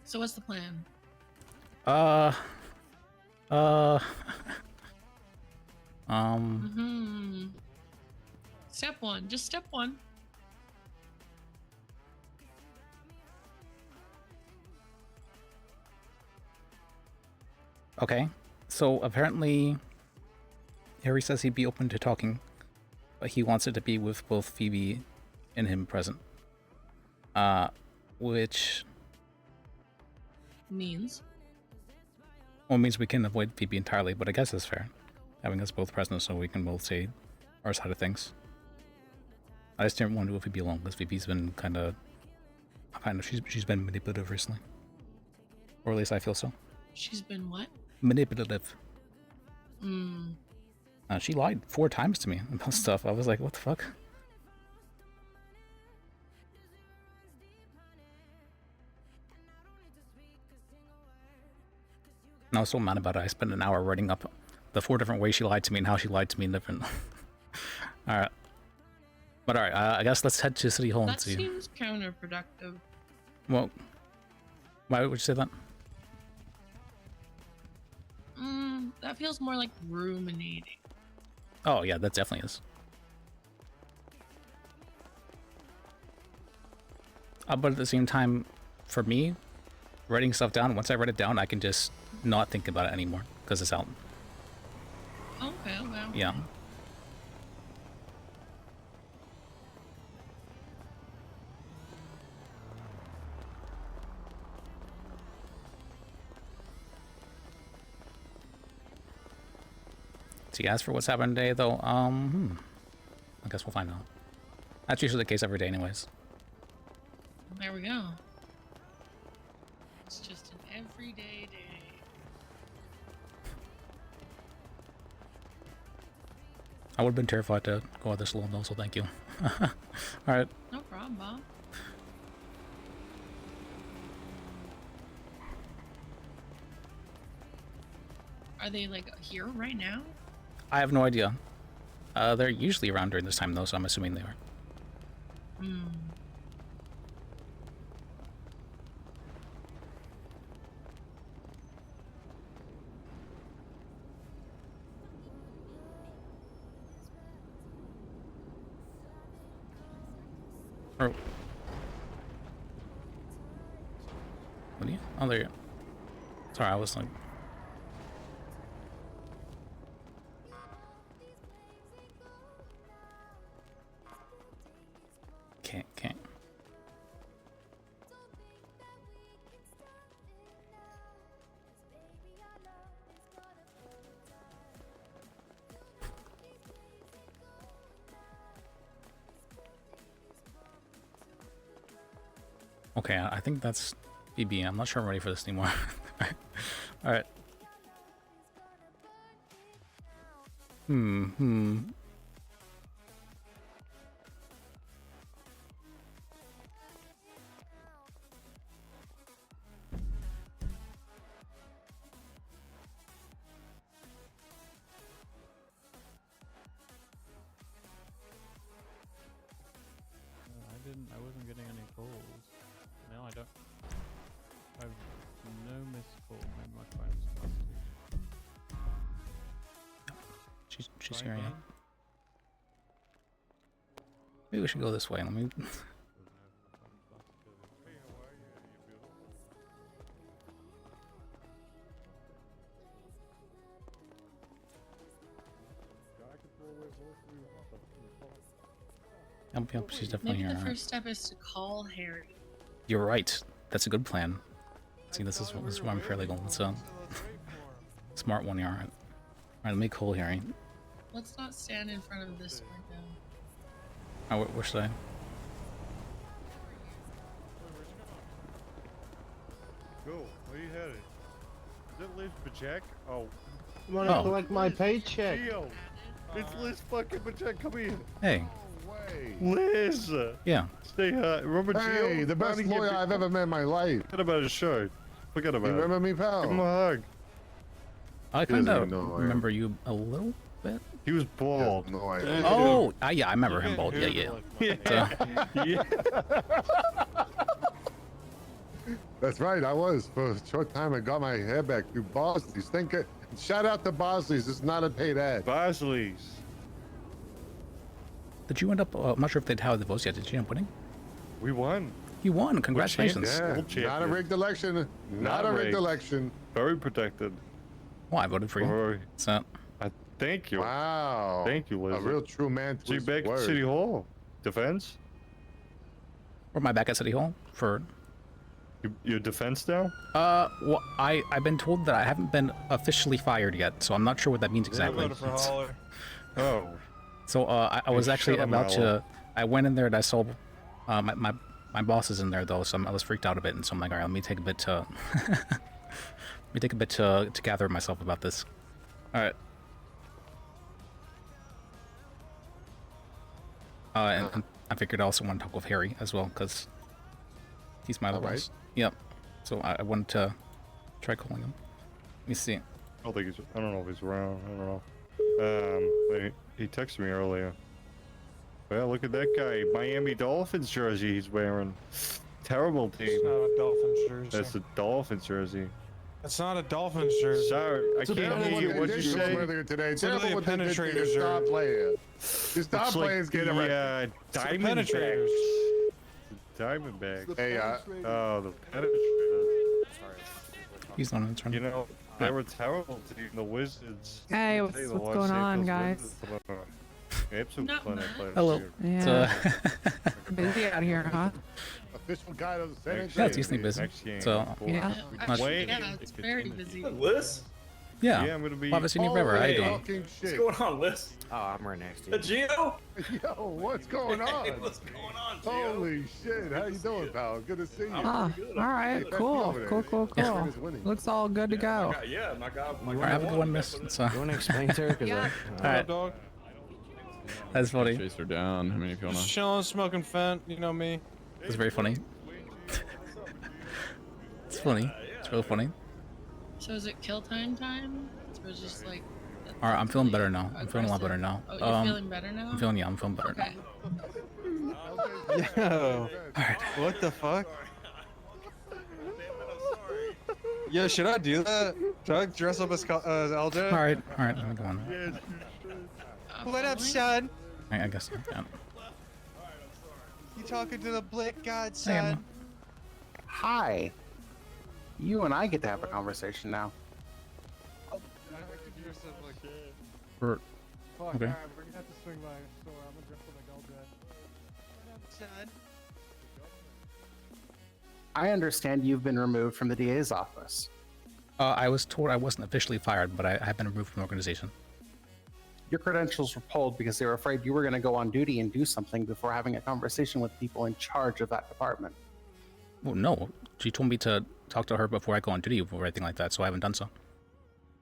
So what's the plan? Uh, um, Step one, just step one. okay. So apparently, Harry says he'd be open to talking, but he wants it to be with both Phoebe and him present. Which Means? well means we can avoid Phoebe entirely, but I guess it's fair, having us both present so we can both say our side of things. I just didn't want to do it with Phoebe alone, because Phoebe's been kind of she's been manipulative recently, or at least I feel so. She's been what? Manipulative. Hmm. She lied 4 times to me about stuff. I was like, what the fuck? And I was so mad about it. I spent an hour writing up the 4 different ways she lied to me and how she lied to me in different. Alright. But alright, I guess let's head to City Hall and That see. seems counterproductive. Well, why would you say that? That feels more like ruminating. Oh yeah, that definitely is. But at the same time, for me, writing stuff down, once I write it down, I can just not think about it anymore, because it's out. Okay. Yeah. So as for what's happened today, though, I guess we'll find out. That's usually the case every day anyways. There we go. It's just an everyday day. I would have been terrified to go out this alone though, so thank you. Alright. No problem, Bob. Are they like here right now? I have no idea. They're usually around during this time though, so I'm assuming they are. Or... What are you? Oh, there you go. Sorry, I was like... Can't. Okay, I think that's BB. I'm not sure I'm ready for this anymore. Alright. I wasn't getting any calls. Now I don't. I have no missed call. Maybe my phone's busted. She's Try here, yeah. again? Maybe we should go this way. Let me... Yep, she's definitely Maybe here. the Right. first step is to call Harry. You're right. That's a good plan. See, this is why I'm paralegal. It's a smart one, yeah. Alright, let me call Harry. Let's not stand in front of this window. Oh, where should I? Go. Where you headed? Is it Liz Bajek? Oh. I'm gonna collect my paycheck. Gio. It's Liz fucking Bajek. Come here. Hey. No way. Liz. Yeah. Say hi. Remember Gio? Hey, the best lawyer I've ever met in my life. Forget about his show. Forget about You it. remember me, pal? Give him a hug. I doesn't kind of even know who I am. remember you a little bit. He was bald. No idea. Oh, yeah, I remember him bald. Yeah. Yeah. That's right, I was. For a short time, I got my hair back through Bosley's. Shout out to Bosley's. This is not a paid ad. Bosley's. Did you end up? I'm not sure if they'd had the votes yet. Did you end up winning? We won. You won. Congratulations. Yeah, World not a champion. rigged election. Not a rigged rigged. election. Very protected. Well, I voted for you. Very- So Thank you. Wow. Thank you, Liz. A real true man to So you his back at word. City Hall. Defense? or am I back at City Hall for? Your defense now? Well, I've been told that I haven't been officially fired yet, so I'm not sure what that means exactly. Oh. So I was Hey, actually shut up, about Mallow. to. I went in there and I saw my boss is in there though, so I was freaked out a bit, and so I'm like, all right, let me take a bit to let me take a bit to gather myself about this. All right. And I figured I also want to talk with Harry as well because he's my other All right. boss. Yep. So I wanted to try calling him. Let me see. I don't know if he's around. I don't know. He texted me earlier. Well, look at that guy. Miami Dolphins jersey he's wearing. Terrible team. It's not a Dolphins jersey. That's a Dolphins jersey. It's not a Dolphins jersey. Sorry, I Terrible can't hear what you. they What'd did you to him say? earlier today. It's Terrible literally a what they did to penetrator your star jersey. player. Your star Looks players like getting arrested. the Diamondbacks. penetrators. Diamondbacks. Hey, Oh, the penetrators. He's not in turn. You know, they were terrible team. The Wizards. Hey, I'll tell you, the what's Los going on, Angeles guys? Wizards put on a absolute Not clinic much. last Hello. year. Yeah, So, busy out here, huh? Official guide of the San Next Yeah, Antonio. it's decently busy. Next game. So- Cool. Yeah. Not- Wait. Yeah, it's very busy. Liz? yeah. Yeah, I'm gonna be. Well, I haven't seen you forever. How you doing? Fucking What's shit. going on, Liz? Oh, I'm right next to you. Gio? Yo, what's going on? Hey, what's going on, Gio? Holy shit. How you doing, pal? Good to see you. Ah, all right, cool, cool. Friday's winning. Looks all good to go. Yeah, my God. All right, have a good one, miss. So, You want to explain to her? Cause Yeah. all right, Dog. that's funny. Chase her down. I mean, if you wanna. Just chilling, smoking Fent. You know me. It's very funny. It's funny. It's real funny. So is it kill time? Or is it just like? All right, I'm feeling better now. I'm feeling a lot better now. Oh, you're feeling better now. I'm feeling better now. Okay. Yo. Alright. What the fuck? Yo, should I do that? Should I dress up as LJ? All right, let me go on. What up, son? I guess. Yeah. You talking to the Blick God, I am. son? Hi. You and I get to have a conversation now. We're- Fuck, Okay. alright, we're gonna have to swing by a store. I'm gonna dress up like LJ. What up, son? I understand you've been removed from the DA's office. I was told I wasn't officially fired, but I have been removed from the organization. Your credentials were pulled because they were afraid you were going to go on duty and do something before having a conversation with people in charge of that department. Well, no. She told me to talk to her before I go on duty or anything like that, so I haven't done so.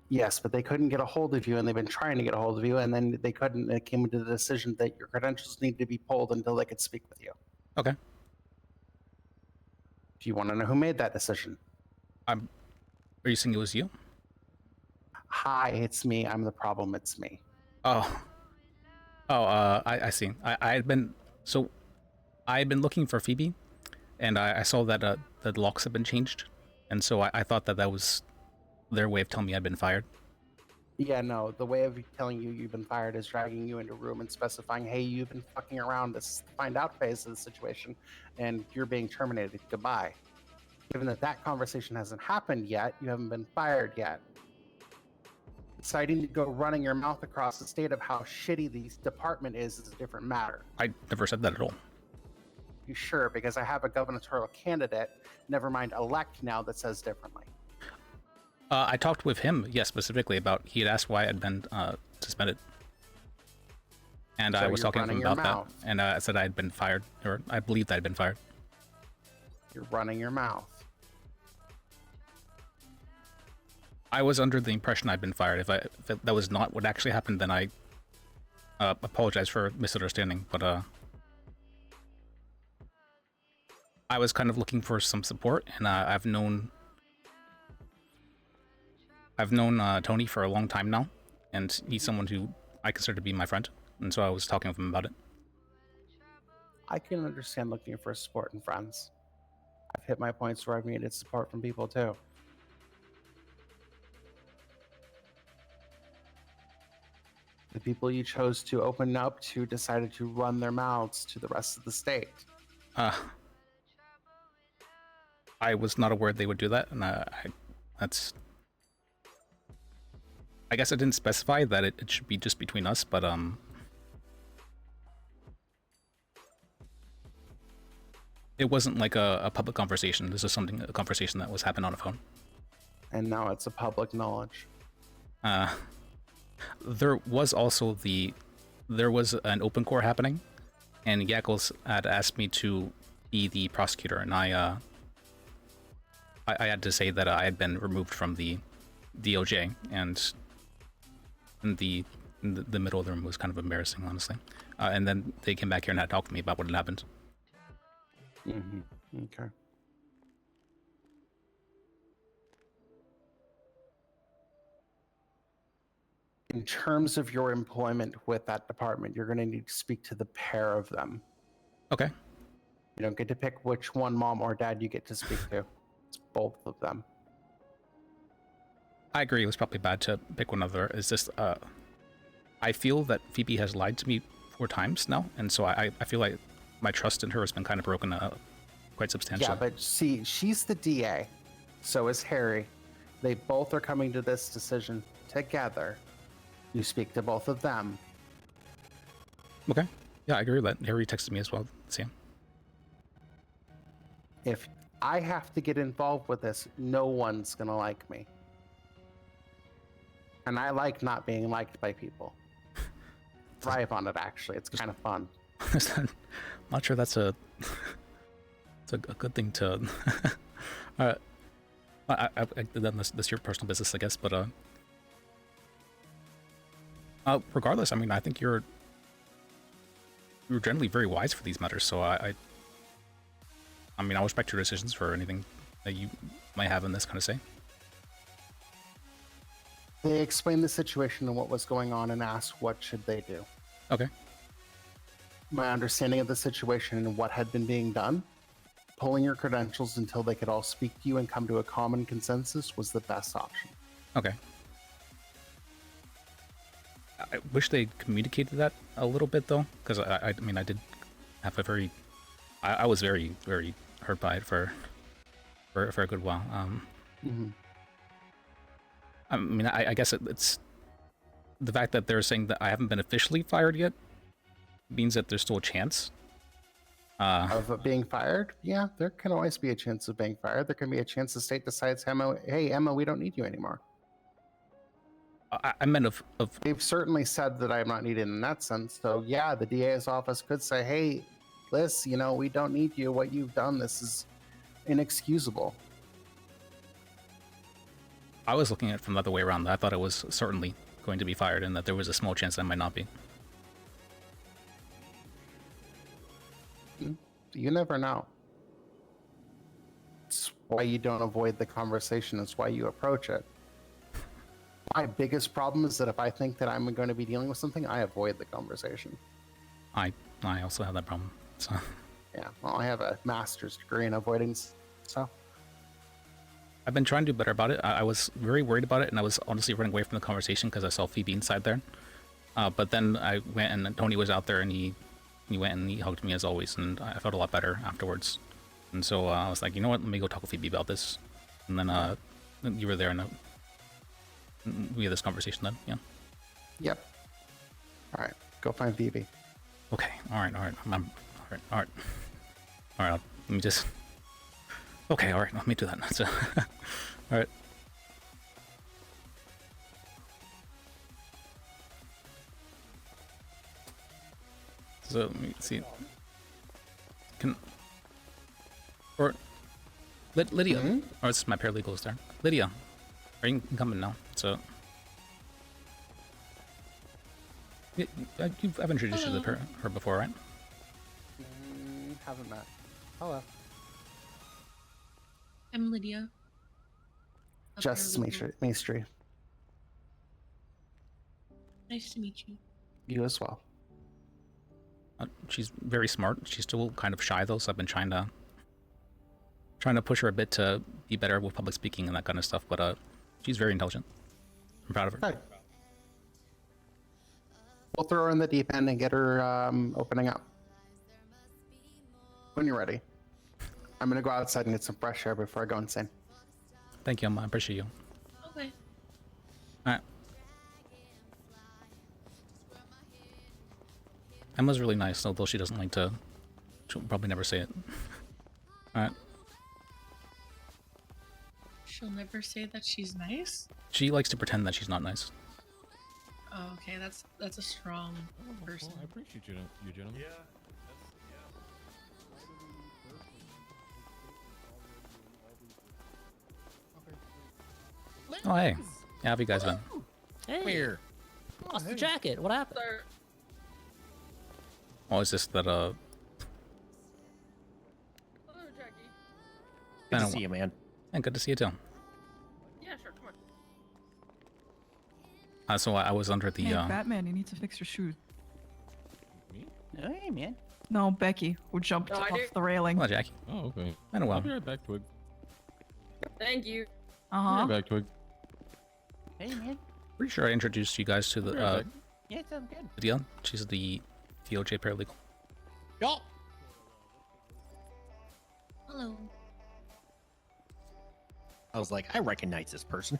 Yes, but they couldn't get a hold of you, and they've been trying to get a hold of you, and then they couldn't. It came to the decision that your credentials needed to be pulled until they could speak with you. Okay. Do you want to know who made that decision? Are you saying it was you? Hi, it's me. I'm the problem. It's me. Oh. I see. I had been looking for Phoebe, and I saw that the locks had been changed, and so I thought that was their way of telling me I'd been fired. Yeah, no. The way of telling you you've been fired is dragging you into a room and specifying, "Hey, you've been fucking around." This is the find out phase of the situation, and you're being terminated. Goodbye. Given that that conversation hasn't happened yet, you haven't been fired yet. Deciding to go running your mouth across the state of how shitty the department is a different matter. I never said that at all. You sure? Because I have a gubernatorial candidate, never mind elect now, that says differently. I talked with him, yes, specifically about he had asked why I'd been suspended, and So I was you're talking to him running your about that, mouth. and I said I had been fired, or I believed I'd been fired. You're running your mouth. I was under the impression I'd been fired. If that was not what actually happened, then I apologize for misunderstanding. But I was kind of looking for some support, and I've known Tony for a long time now, and he's someone who I consider to be my friend, and so I was talking with him about it. I can understand looking for support and friends. I've hit my points where I've needed support from people too. The people you chose to open up to decided to run their mouths to the rest of the state. I was not aware they would do that, and I guess I didn't specify that it should be just between us, but it wasn't like a public conversation. This is a conversation that was happening on a phone. And now it's a public knowledge. There was also there was an open court happening, and Yackles had asked me to be the prosecutor, and I had to say that I had been removed from the DOJ, and in the middle of the room was kind of embarrassing, honestly. And then they came back here and had talked to me about what had happened. Mm-hmm. Okay. In terms of your employment with that department, you're going to need to speak to the pair of them. Okay. You don't get to pick which one, mom or dad, you get to speak to. It's both of them. I agree. It was probably bad to pick one other. It's just, I feel that Phoebe has lied to me 4 times now, and so I feel like my trust in her has been kind of broken quite substantially. Yeah, but see, she's the DA. So is Harry. They both are coming to this decision together. You speak to both of them. Okay. Yeah, I agree with that. Harry texted me as well. Sam. If I have to get involved with this, no one's going to like me. And I like not being liked by people. Thrive on it, actually. It's kind of fun. I'm not sure that's it's a good thing to. That's your personal business, I guess. But regardless, I mean, I think you're generally very wise for these matters. So I mean, I'll respect your decisions for anything that you might have in this kind of say. They explained the situation and what was going on and asked what should they do. Okay. My understanding of the situation and what had been being done, pulling your credentials until they could all speak to you and come to a common consensus was the best option. Okay. I wish they communicated that a little bit, though, because I mean, I did have a very... I was very, very hurt by it for a good while. I mean, I guess it's... The fact that they're saying that I haven't been officially fired yet means that there's still a chance. Of being fired? Yeah, there can always be a chance of being fired. There can be a chance the state decides, hey, Emma, we don't need you anymore. I meant of... They've certainly said that I'm not needed in that sense. So yeah, the DA's office could say, hey, Liz, you know, we don't need you. What you've done, this is inexcusable. I was looking at it from the other way around. I thought I was certainly going to be fired and that there was a small chance I might not be. You never know. It's why you don't avoid the conversation. It's why you approach it. My biggest problem is that if I think that I'm going to be dealing with something, I avoid the conversation. I also have that problem. So yeah, well, I have a master's degree in avoiding stuff. I've been trying to do better about it. I was very worried about it, and I was honestly running away from the conversation because I saw Phoebe inside there. But then I went, and Tony was out there, and he went and he hugged me as always, and I felt a lot better afterwards. And so I was like, you know what, let me go talk with Phoebe about this. And then you were there, and we had this conversation then, yeah. Yep. All right, go find Phoebe. Okay, all right. All right, let me just... Okay, all right, let me do that. So, all right. So let me see. Lydia? Mm-hmm. Oh, it's my paralegal's there. Lydia, are you coming now? So I've introduced you to her before, right? Haven't met. Hello. I'm Lydia. Justice Maestri. Nice to meet you. You as well. She's very smart. She's still kind of shy though, so I've been trying to trying to push her a bit to be better with public speaking and that kind of stuff, but she's very intelligent. I'm proud of her. Okay. We'll throw her in the deep end and get her opening up. When you're ready. I'm gonna go outside and get some fresh air before I go insane. Thank you, Emma. I appreciate you. Okay. Alright. Emma's really nice, although she doesn't like to. She'll probably never say it. Alright. She'll never say that she's nice. She likes to pretend that she's not nice. Oh, okay, that's a strong person. Well, I appreciate you gentlemen. Yeah. Oh, hey. How have you guys been? Hey, Here. lost the jacket. What happened? Oh, it's just that, Hello, Jackie. Good to see you, man. And good to see you too. Yeah, sure. Come on. So I was under the, Hey, Batman, you need to fix your shoes. Me? Oh, hey, man. No, Becky, who jumped No, I off did- the railing. Hello, Jackie. Oh, okay. I know I'll well. be right back, Twig. Thank you. I'll Uh-huh. be right back, Twig. Hey, man. Pretty sure I introduced you guys to I'll be the, right back. Yeah, it sounds good. Lydia. She's the DOJ paralegal. Yo. Hello. I was like, I recognize this person.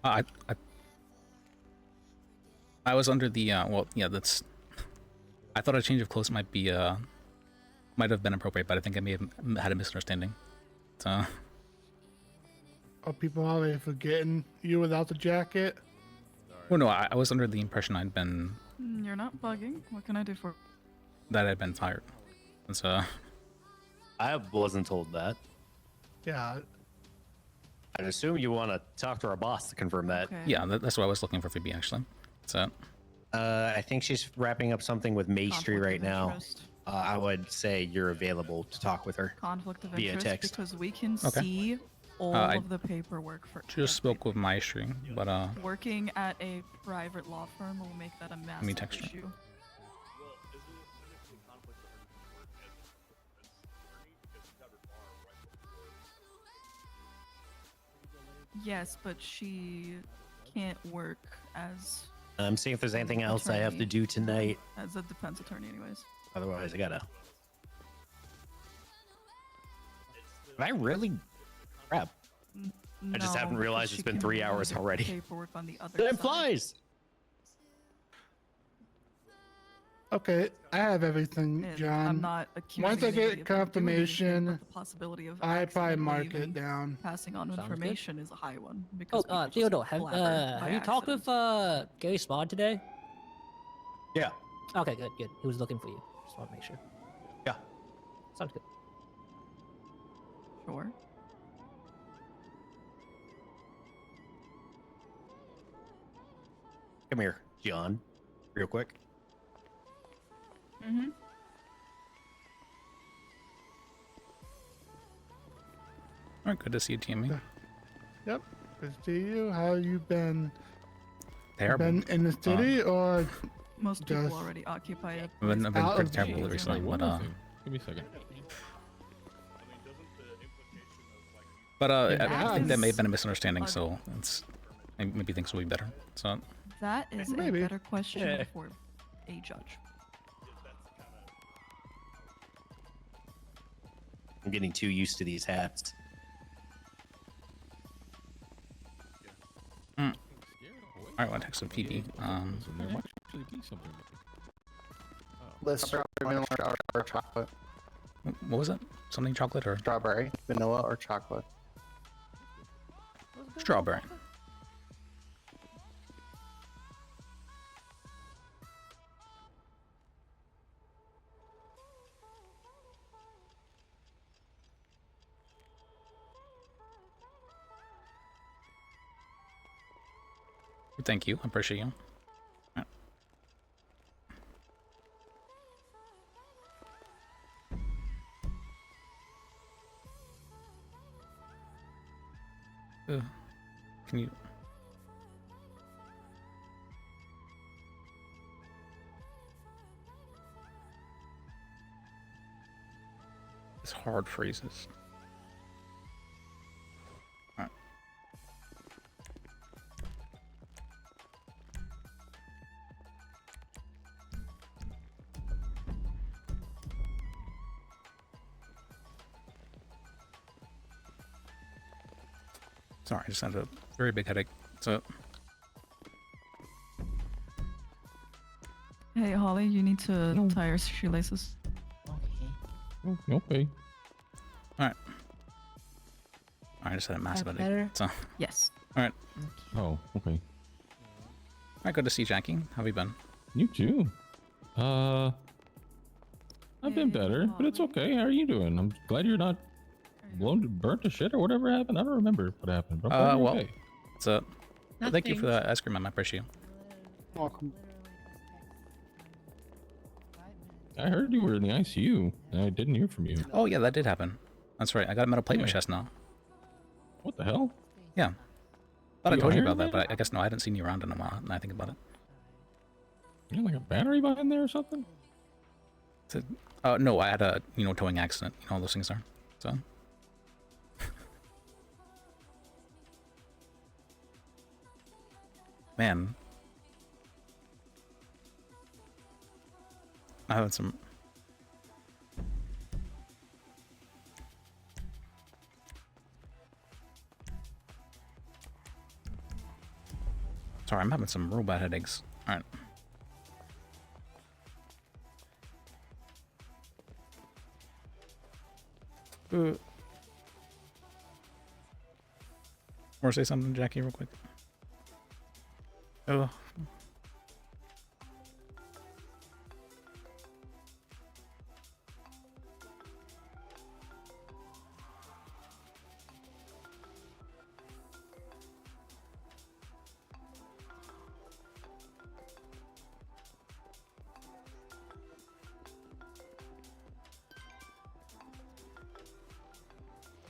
I was under the, well, yeah, that's... I thought a change of clothes might be, might have been appropriate, but I think I may have had a misunderstanding. So... Are people already forgetting you without the jacket? Well, no, I was under the impression I'd been... You're not bugging. What can I do for? that I'd been fired. And so... I wasn't told that. Yeah. I'd assume you want to talk to our boss to confirm that. Okay. Yeah, that's what I was looking for Phoebe, actually. So... I think she's wrapping up something with Maestry Conflict right of now. interest. I would say you're available to talk with her. Conflict of Via interest text. because we can Okay. see all I of the paperwork for just spoke with Maestri, but, working at a private law firm will make that a massive text her. issue. Yes, but she can't work as I'm seeing if there's anything else I have to attorney. do tonight. as a defense attorney, anyways. Otherwise, I gotta. Have I really? Crap. I just haven't No, realized she it's been can 3 hours look at already. Paperwork on the other Time side. flies. Okay, I have everything, And John. I'm not accusing Once I anybody get of doing anything, confirmation, but the possibility of I probably mark accidentally it down. passing on Sounds good. information is a high one. Oh, Because people just Theodore, have blabber by you talked accident. with Gary Spod today? Yeah. Okay, good, good. He was looking for you. Just want to make sure. Yeah. Sounds good. Sure. Come here, John. Real quick. Mm-hmm. alright, good to see you, Timmy. Yep. Good to see you. How you been? Terrible. Been in the city or Most people Just- already occupy it. I've been out pretty of terrible jail. recently, One but, more thing. Give me a second. I think that may have been a Yes. misunderstanding, so it's... Maybe things will be better. So... That is Maybe. a better question Yeah. for a judge. I'm getting too used to these hats. Alright, well, I texted Phoebe. So there might actually be something. Liz, strawberry, vanilla, or chocolate? What was it? Something chocolate or Strawberry, vanilla, or chocolate? strawberry? Thank you. I appreciate you. Yeah. Can you... It's hard phrases. Sorry, I just had a very big headache. So, Hey, Holly, you need to tie your shoelaces. Okay. Oh, okay. I just had a massive That headache. better? So, Yes. Oh, okay. alright, good to see you, Jackie. How have you been? You too. I've been Hey, better, but it's Holly. okay. How are you doing? I'm glad you're not burnt to shit or whatever happened. I don't remember what happened. But I'm glad you're well, okay. So, thank you for Nothing. that ice cream, man. I appreciate you. Welcome. I heard you were in the ICU, and I didn't hear from you. Oh, yeah, that did happen. That's right. I got a metal plate in my Yeah. chest now. What the hell? Yeah. Thought I You told you Iron about that, Man? but I guess no, I hadn't seen you around in a while, and I think about it. You had like a battery behind there or something? No, I had a, towing accident. You know how those things are. So. Man. I had some... Sorry, I'm having some real bad headaches. Alright. Want to say something, Jackie, real quick? Oh.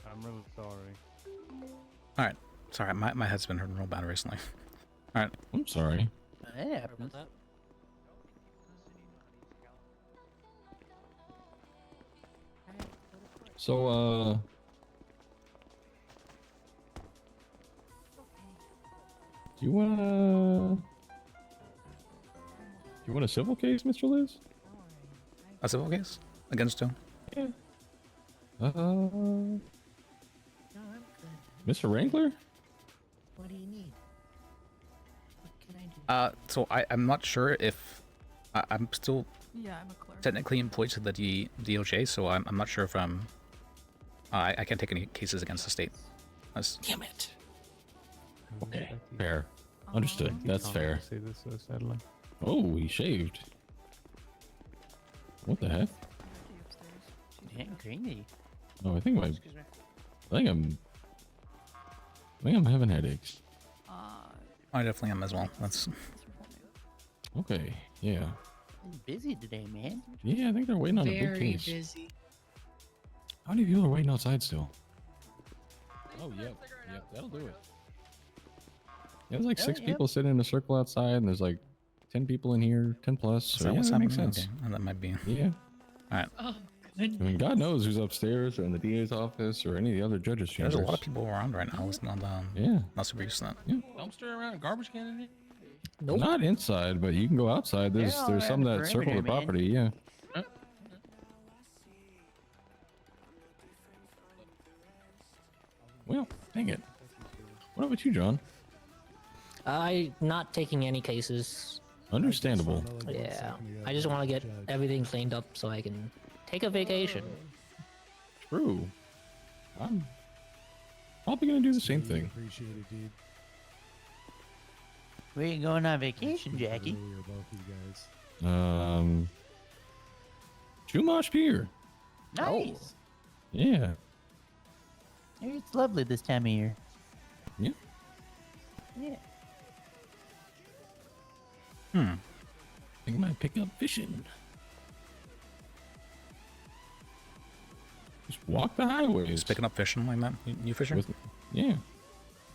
I'm really sorry. Alright. Sorry, my head's been hurting real bad recently. Alright. I'm sorry. Yeah. So, do you want a civil case, Mr. Liz? A civil case? Against who? Yeah. No, I'm good. Mr. Wrangler? What do you need? What can I do? So I'm not sure if... I'm still Yeah, I'm a clerk. technically employed to the DOJ, so I'm not sure if I'm... I can't take any cases against the state. That's... Damn it. Okay. Fair. Understood. That's fair. Say this so sadly. Oh, he shaved. What the heck? Damn, crazy. Oh, I think I'm having headaches. I definitely am as well. That's... Okay. Yeah. Busy today, man. Yeah, I think they're waiting on a big Very case. busy. How many people are waiting outside still? Oh, yep. Yep, that'll do it. Yeah, there's like Oh, 6 yep. people sitting in a circle outside, and there's like 10 people in here, 10 plus. Is So that yeah, what's that makes happening? sense. Okay, that might be... Yeah. Oh, I goodness. mean, God knows who's upstairs or in the DA's office or any of the other judges' chambers. There's a lot of people around right now. It's not, Yeah. not super used to that. Dumpster around, garbage can in it. Nope. Not inside, but you can go outside. There's all there's some around the that circle the perimeter, man. property. Yeah. Well, dang it. What about you, John? I not taking any cases. Understandable. Yeah. I just want to get everything cleaned up so I can take a vacation. True. I'm probably gonna do the same thing. Appreciate it, dude. Where you going on vacation, Jackie? Both you guys. Chumash Pier. Nice. Yeah. It's lovely this time of year. Yeah. Yeah. I think I might pick up fishing. Just walk the highways. Just picking up fishing like that? You fishing? With, yeah.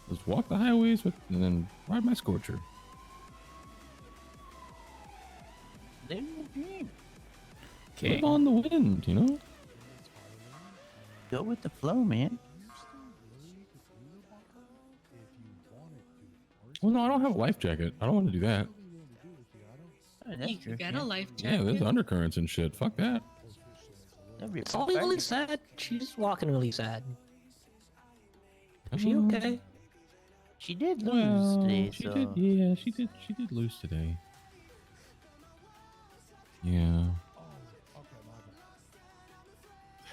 Just walk the highways with, and then ride my Scorcher. Living the dream. Okay. Live on the wind, you know? Go with the flow, man. Well, no, I don't have a life jacket. I don't want to do that. Oh, that's You true. could get a life Yeah, jacket. there's undercurrents and shit. Fuck that. That'd be a Holly fun really party. sad. She's walking really sad. Is she okay? She did lose today, She so did. Yeah, she did. She did lose today. Yeah, Oh, okay, my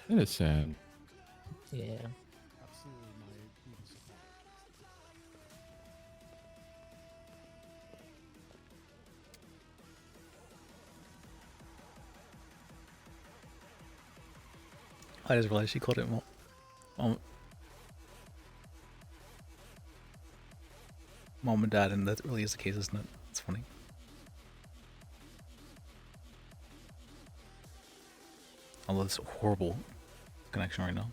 bad. that is sad. Yeah. Absolutely my deepest apologies. I just realized she called it mom and dad, and that really is the case, isn't it? It's funny. Although it's horrible connection right now.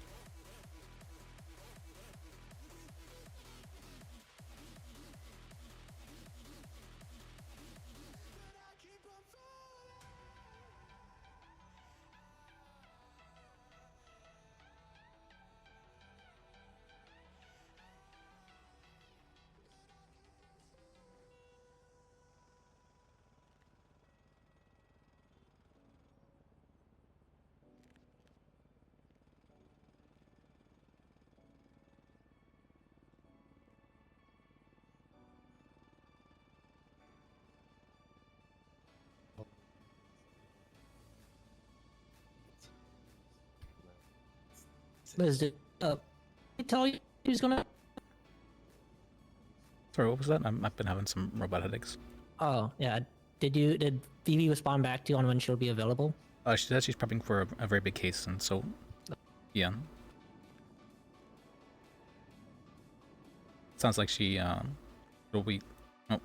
Liz, did I tell you he's gonna? Sorry, what was that? I've been having some robot headaches. Oh yeah. Did Vivi respond back to you on when she'll be available? She said she's prepping for a very big case, and so, yeah. Sounds like she, will be, oh.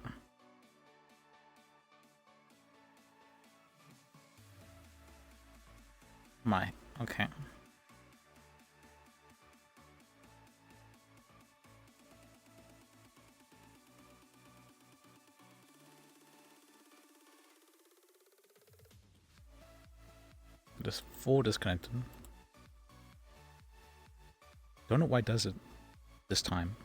My, okay. Just full disconnected. Don't know why it does it this time.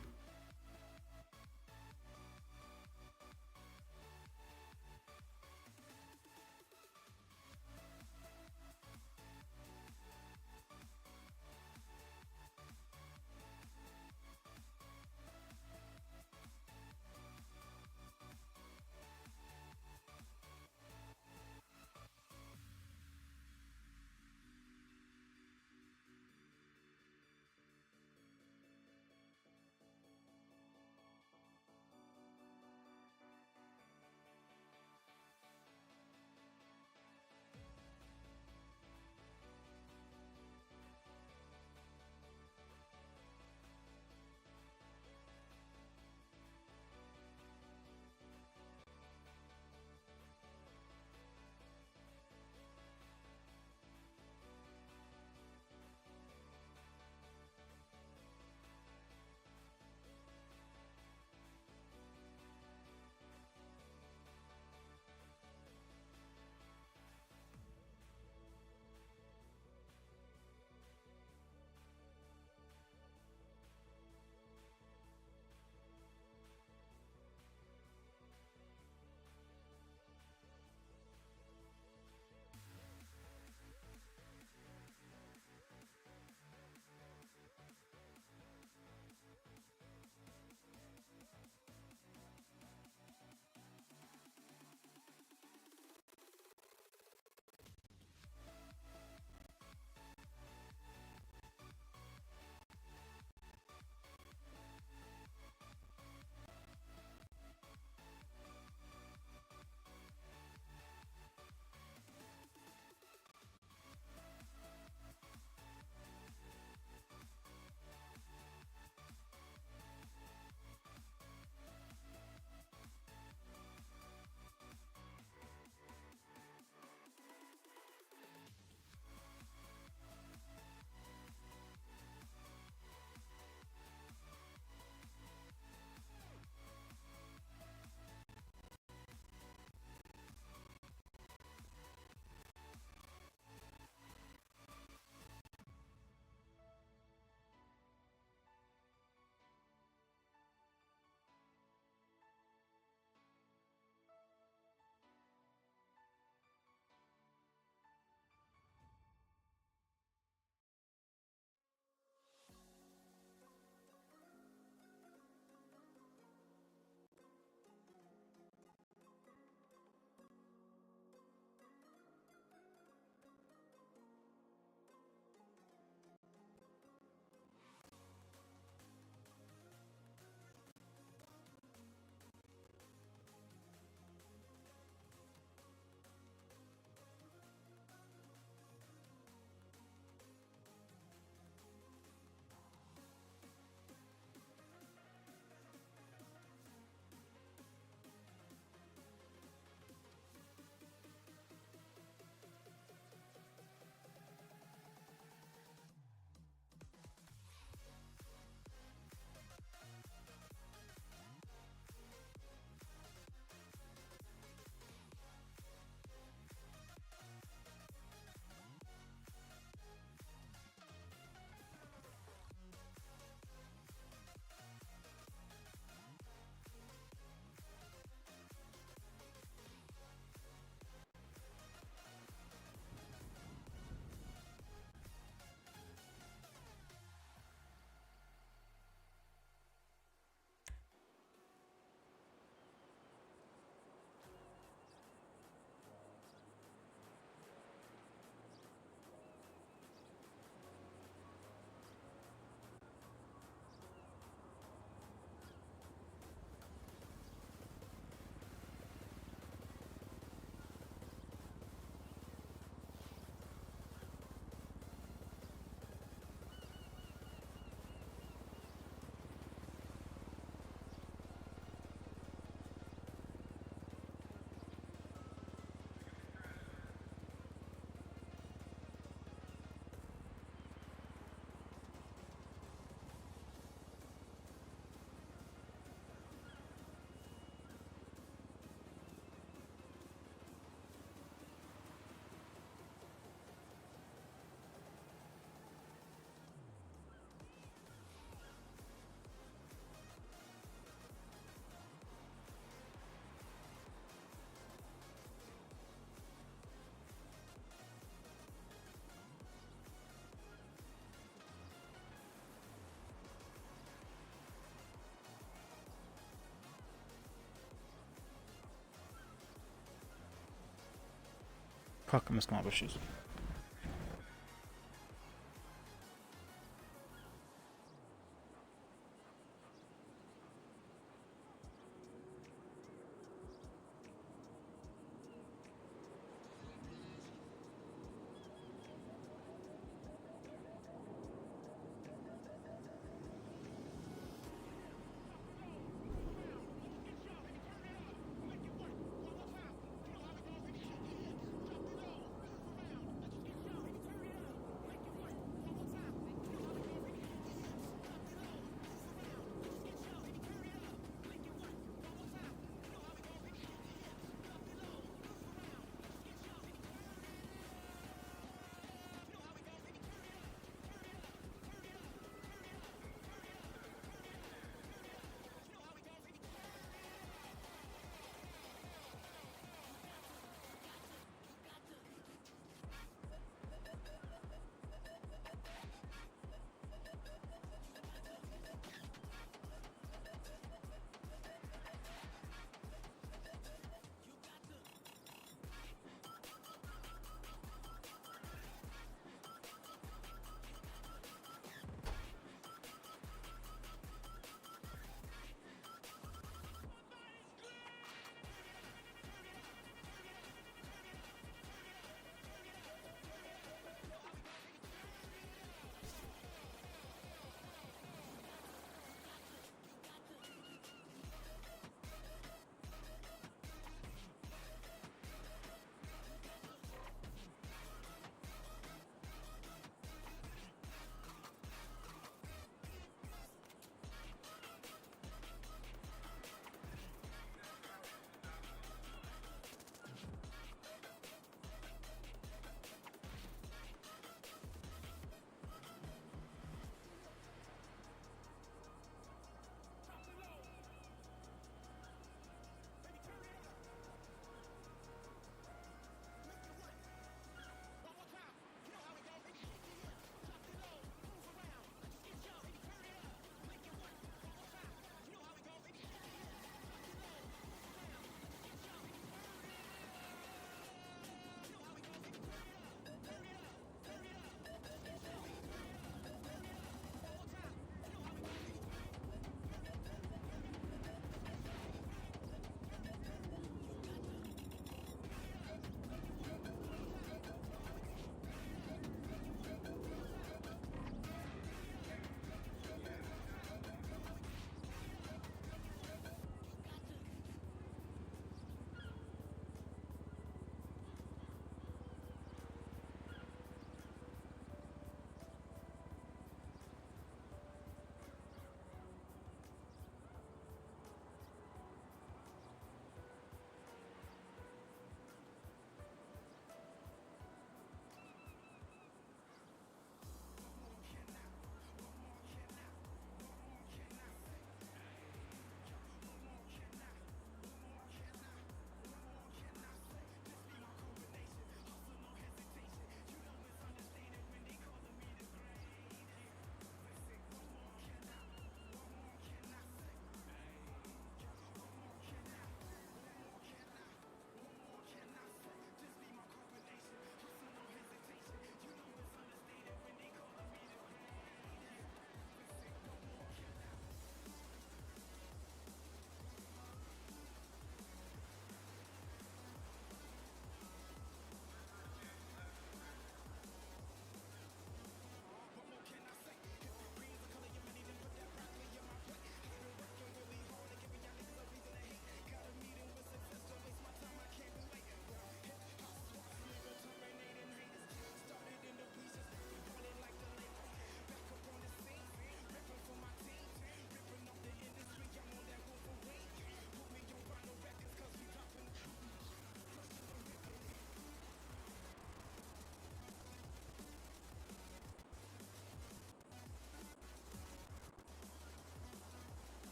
Fuck, I'm just gonna have issues.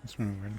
Let's move in.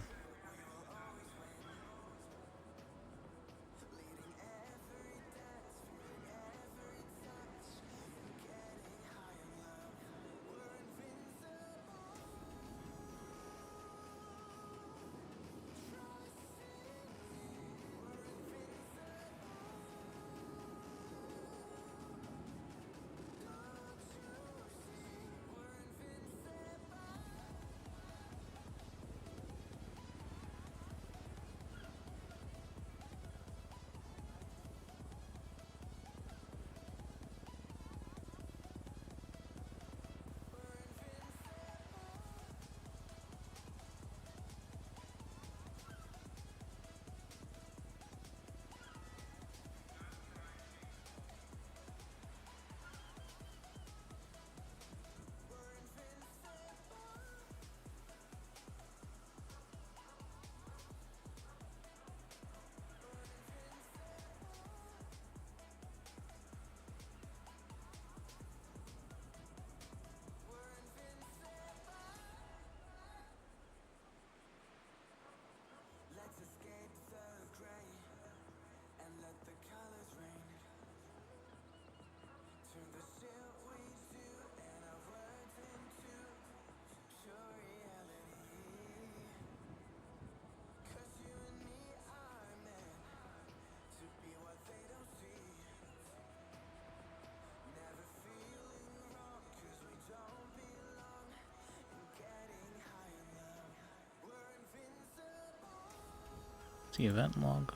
The event log,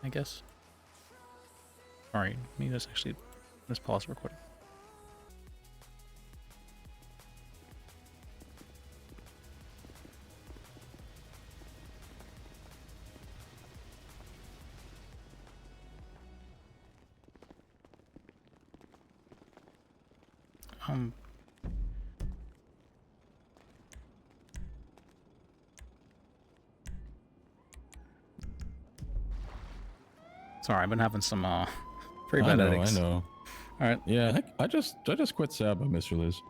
I guess. Sorry, maybe that's actually this pause recording. Sorry, I've been having some very bad headaches. I know. All right. Yeah, I just quit Saba, Mr. Liz.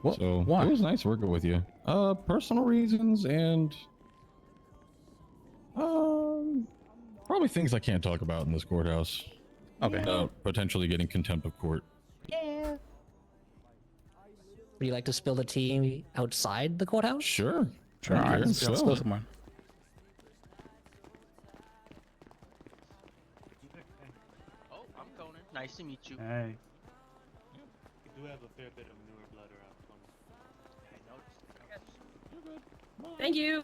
What? So Why? it was nice working with you. Personal reasons and probably things I can't talk about in this courthouse. Okay. Potentially getting contempt of court. Yeah. Would you like to spill the tea outside the courthouse? Sure. Sure. All right. Let's go somewhere. Oh, I'm Conan. Nice to meet you. Hey. You do have a fair bit of newer blood around. I noticed. You're good. Thank you.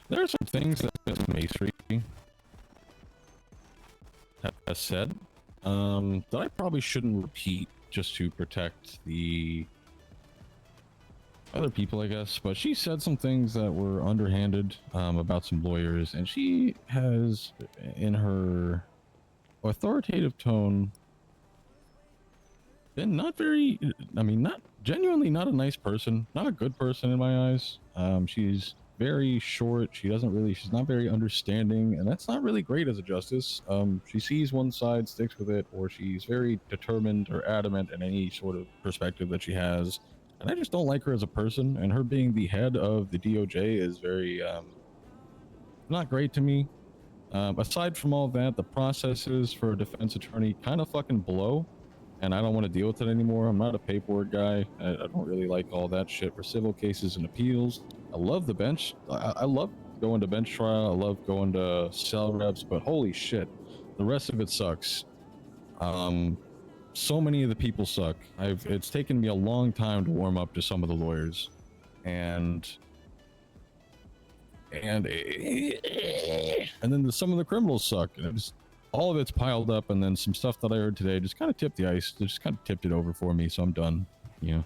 There are some things that Miss Mastery has said that I probably shouldn't repeat just to protect the other people, I guess. But she said some things that were underhanded about some lawyers, and she has, in her authoritative tone, been not very, not genuinely not a nice person, not a good person in my eyes. She's very short. She's not very understanding, and that's not really great as a justice. She sees one side, sticks with it, or she's very determined or adamant in any sort of perspective that she has. And I just don't like her as a person, and her being the head of the DOJ is very, not great to me. Aside from all that, the processes for a defense attorney kind of fucking blow, and I don't want to deal with it anymore. I'm not a paperwork guy. I don't really like all that shit for civil cases and appeals. I love the bench. I love going to bench trial. I love going to cell reps, but holy shit, the rest of it sucks. So many of the people suck. It's taken me a long time to warm up to some of the lawyers, and then some of the criminals suck. And all of it's piled up, and then some stuff that I heard today just kind of tipped the ice. Just kind of tipped it over for me, so I'm done. Yeah.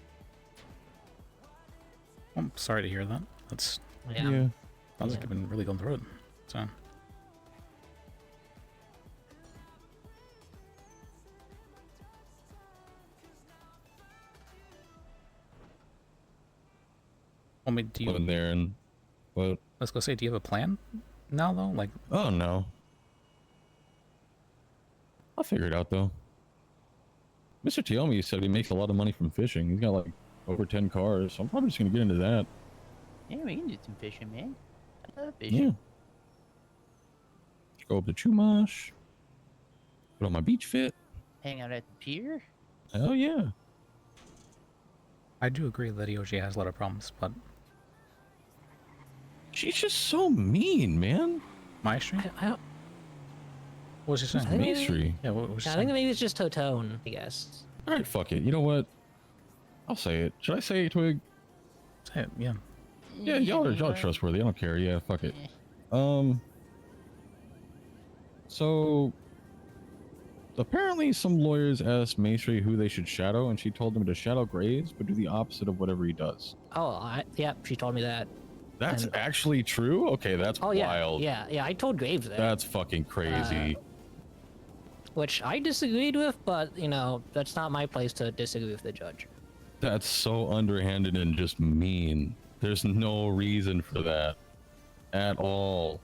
I'm sorry to hear that. That's Yeah. sounds like I've been really going through it. So. Do you Went in there and what? Let's go say, do you have a plan now though? Like, Oh no. I'll figure it out though. Mr. Tiomi said he makes a lot of money from fishing. He's got like over 10 cars, so I'm probably just gonna get into that. Yeah, we can do some fishing, man. I love fishing. Yeah. Go up to Chumash. Put on my beach fit. Hang out at the pier. Hell yeah. I do agree that EOG has a lot of problems, but She's just so mean, man. Maestri? I don't. What was she saying? I think- Maestri. Yeah, what was she I saying? think maybe it's just Totone, I guess. All right, fuck it. You know what? I'll say it. Should I say it, Twig? Say it, yeah. Yeah, y'all are trustworthy. I don't care. Yeah, fuck it. So apparently some lawyers asked Maestri who they should shadow, and she told them to shadow Graves, but do the opposite of whatever he does. Oh, yeah, she told me that. That's And- actually true? Okay, that's Oh yeah, wild. yeah. I told Graves that, That's fucking crazy. which I disagreed with, but you know that's not my place to disagree with the judge. That's so underhanded and just mean. There's no reason for that at all.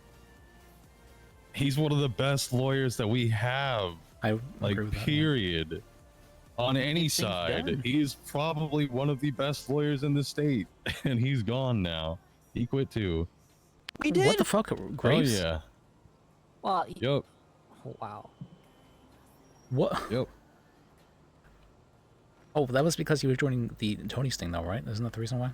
He's one of the best lawyers that we have. I Like, agree with that, yeah. period. On any Gets things side, done. he's probably one of the best lawyers in the state, and he's gone now. He quit too. We did. What the fuck? Graves? Oh yeah. Well, Yup. oh, wow. What? Yep. Oh, that was because you were joining the Tony's thing though, right? Isn't that the reason why?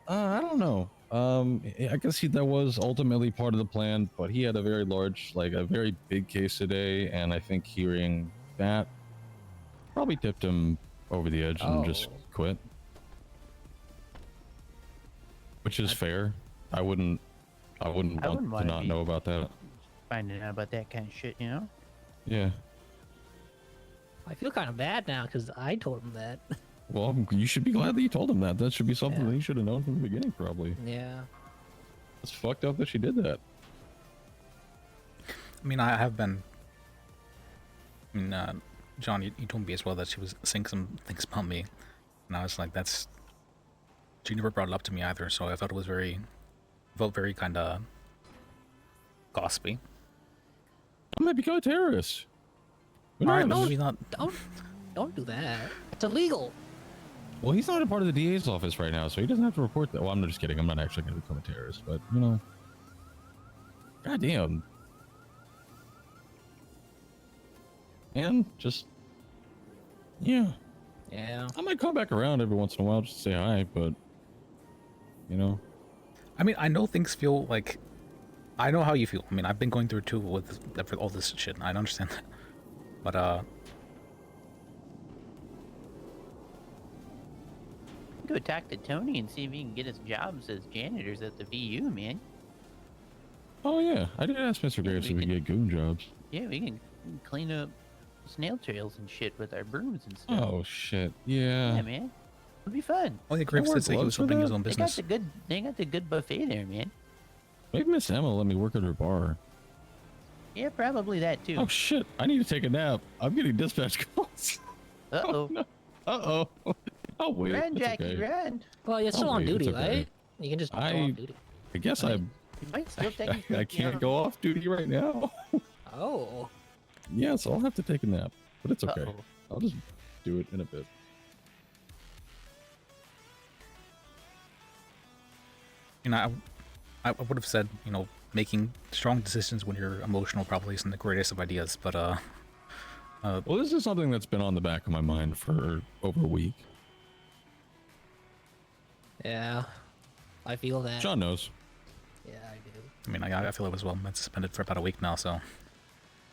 I don't know. I guess that was ultimately part of the plan, but he had a very large, like a very big case today, and I think hearing that probably tipped him over the edge and just Oh. quit. Which is fair. I wouldn't want to wanna not be- know about that. Finding out about that kind of shit, you know? Yeah. I feel kind of bad now because I told him that. Well, you should be glad that you told him that. That should be something Yeah. that he should have known from the beginning, probably. Yeah. It's fucked up that she did that. I mean, I have been. I mean, John, you told me as well that she was saying some things about me, and I was like, that's. She never brought it up to me either, so I thought it was felt very kind of gossipy. I might become a terrorist. Who All right, knows? maybe not. Don't do that. It's illegal. Well, he's not a part of the DA's office right now, so he doesn't have to report that. Well, I'm just kidding. I'm not actually going to become a terrorist, but you know, goddamn. And just, yeah, Yeah. I might come back around every once in a while just to say hi, but you know, I mean, I know things feel like. I know how you feel. I mean, I've been going through it too with all this shit. I understand that, but Go talk to Tony and see if he can get us jobs as janitors at the VU, man. oh yeah, I did ask Mr. Graves we if we can- could get goon jobs. Yeah, we can clean up snail trails and shit with our brooms and stuff. Oh shit, yeah. Yeah, man. It'd be fun. only Graves wear did say he gloves was for opening his that? own business. They got the good buffet there, man. Maybe Miss Emma will let me work at her bar. Yeah, probably that too. Oh shit, I need to take a nap. I'm getting dispatch calls. Uh-oh. no. Uh-oh. I'll wait. Run, It's Jackie, okay. run. Well, you're still Oh, on wait, duty, it's okay. right? You can just go I- off duty. I guess Right. You might still take I can't go off duty right now. Oh. Yeah, so I'll have to take a nap, but it's okay. Uh-oh. I'll just do it in a bit. You know, I would have said, you know, making strong decisions when you're emotional probably isn't the greatest of ideas, but Well, this is something that's been on the back of my mind for over a week. Yeah. I feel that. John knows. Yeah, I do. I mean, I feel it as well. I've been suspended for about a week now, so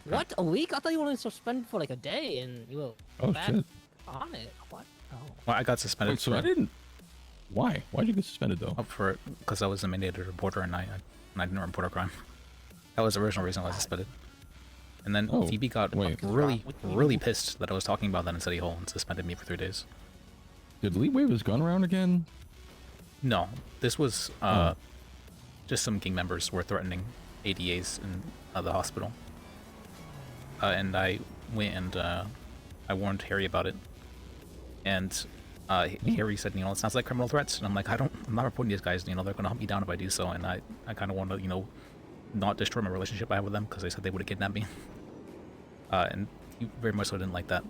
What? A week? I thought you were only suspended for like a day and you were Oh back shit. on it. What? Oh. well, I got suspended Wait, so for I didn't. Why? Why'd you get suspended though? for because I was a mandated reporter and I didn't report a crime. That was the original reason I was suspended. And then Oh, Phoebe got wait. really pissed that I was talking about that in City Hall and suspended me for 3 days. Did Lee wave his gun around again? No, this was Oh. just some gang members were threatening ADAs in the hospital. And I went and I warned Harry about it. And Harry said, you know, it sounds like criminal threats, and I'm like, I'm not reporting these guys. You know, they're gonna hunt me down if I do so, and I kind of want to, you know, not destroy my relationship I have with them because they said they would have kidnapped me. And he very much so didn't like that.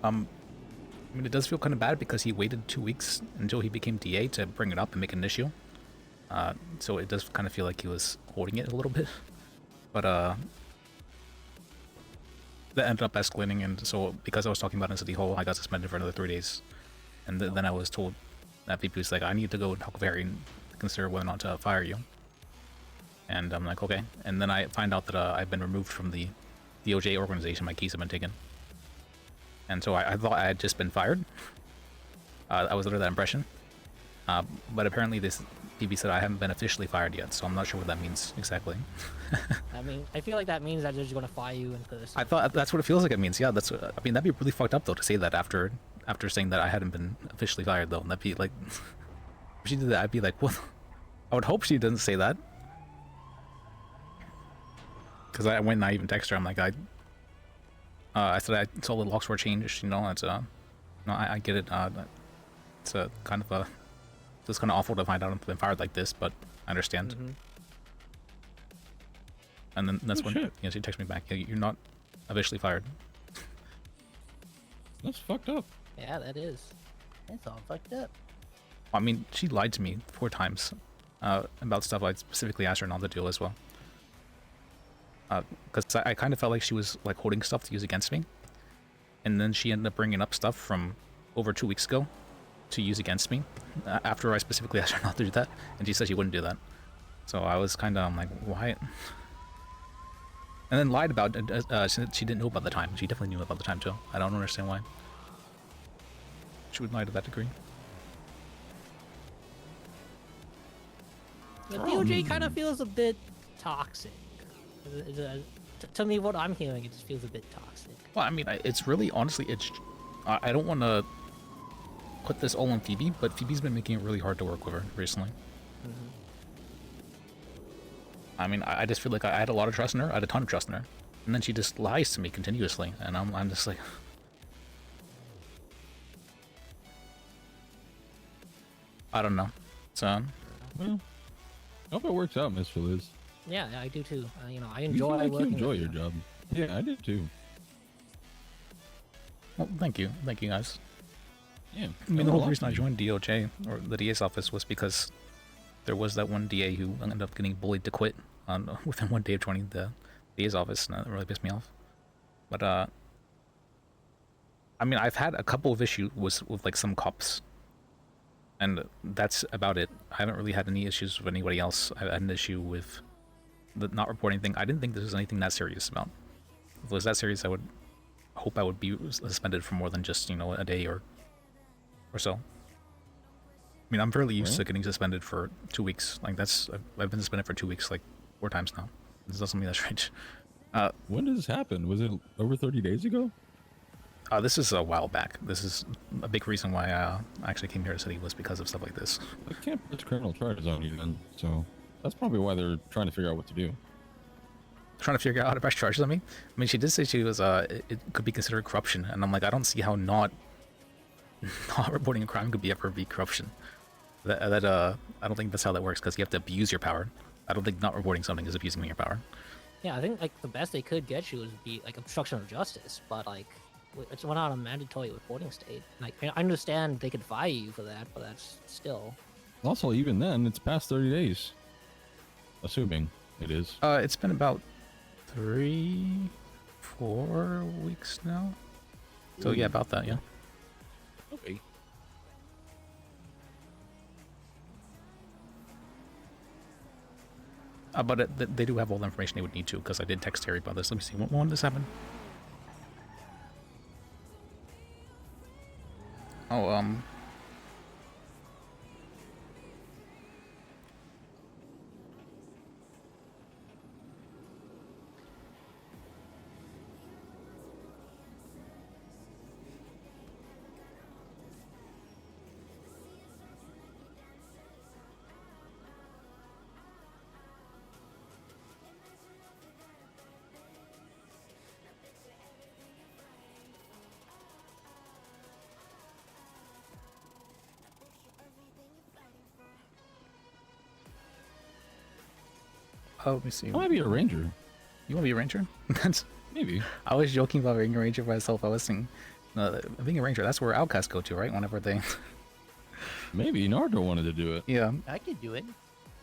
I mean, it does feel kind of bad because he waited 2 weeks until he became DA to bring it up and make it an issue. So it does kind of feel like he was holding it a little bit. But that ended up escalating, and so because I was talking about it in City Hall, I got suspended for another 3 days. And then I was told that VP was like, I need to go and talk with Harry and consider whether or not to fire you. And I'm like, okay. And then I find out that I've been removed from the DOJ organization. My keys have been taken. And so I thought I had just been fired. I was under that impression. But apparently this PB said I haven't been officially fired yet, so I'm not sure what that means exactly. I mean, I feel like that means that they're just gonna fire you in person. I thought that's what it feels like it means. Yeah, that's. I mean, that'd be really fucked up though to say that after saying that I hadn't been officially fired though. That'd be like, if she did that, I'd be like, what? I would hope she doesn't say that. Because I went and I even texted her. I'm like, I said I saw the locks were changed. You know, it's no, I get it. It's a kind of it's kind of awful to find out I've been fired like this, but I understand. And then that's when she texted me back. Yeah, you're not officially fired. That's fucked up. Yeah, that is. It's all fucked up. I mean, she lied to me 4 times about stuff I specifically asked her not to do as well. Because I kind of felt like she was like holding stuff to use against me, and then she ended up bringing up stuff from over 2 weeks ago to use against me after I specifically asked her not to do that, and she said she wouldn't do that. So I was kind of like, why? And then lied about it. She didn't know about the time. She definitely knew about the time too. I don't understand why she would lie to that degree. The DOJ kind of feels a bit toxic. To me, what I'm hearing, it just feels a bit toxic. Well, I mean, it's really, honestly, I don't want to put this all on Phoebe, but Phoebe's been making it really hard to work with her recently. I mean, I just feel like I had a lot of trust in her. I had a ton of trust in her. And then she just lies to me continuously. And I'm just like... I don't know. So... Well, I hope it works out, Miss Feliz. Yeah, I do too. You know, I You enjoy seem like working. you enjoy with your you. job. Yeah, I did too. Well, thank you. Thank you, guys. Yeah. I mean, the whole reason I joined DOJ, or the DA's office, was because there was that one DA who ended up getting bullied to quit within 1 day of joining the DA's office, and that really pissed me off. But, I mean, I've had a couple of issues with like, some cops, and that's about it. I haven't really had any issues with anybody else. I had an issue with the not reporting thing. I didn't think this was anything that serious about. If it was that serious, I would hope I would be suspended for more than just, you know, a day or so. I mean, I'm fairly used to getting suspended for 2 weeks. Like, I've been suspended for 2 weeks, like, 4 times now. This doesn't mean that's strange. When did this happen? Was it over 30 days ago? This is a while back. This is a big reason why I actually came here to the city, was because of stuff like this. They can't put criminal charges on you then, so that's probably why they're trying to figure out what to do. Trying to figure out how to press charges on me? I mean, she did say she was, it could be considered corruption, and I'm like, I don't see how not reporting a crime could ever be corruption. I don't think that's how that works, because you have to abuse your power. I don't think not reporting something is abusing your power. Yeah, I think like the best they could get you would be like obstruction of justice, but like it's not a mandatory reporting state. Like, I understand they could fire you for that, but that's still. Also, even then, it's past 30 days. Assuming it is. It's been about 3-4 weeks now. So yeah, about that, yeah. Okay. But they do have all the information they would need to, because I did text Terry about this. Let me see, when did this happen? Oh, let me see. I might be a ranger. You want to be a ranger? That's Maybe. I was joking about being a ranger myself. I was saying, being a ranger, that's where outcasts go to, right? Whenever they. Maybe Naruto wanted to do it. Yeah. I could do it.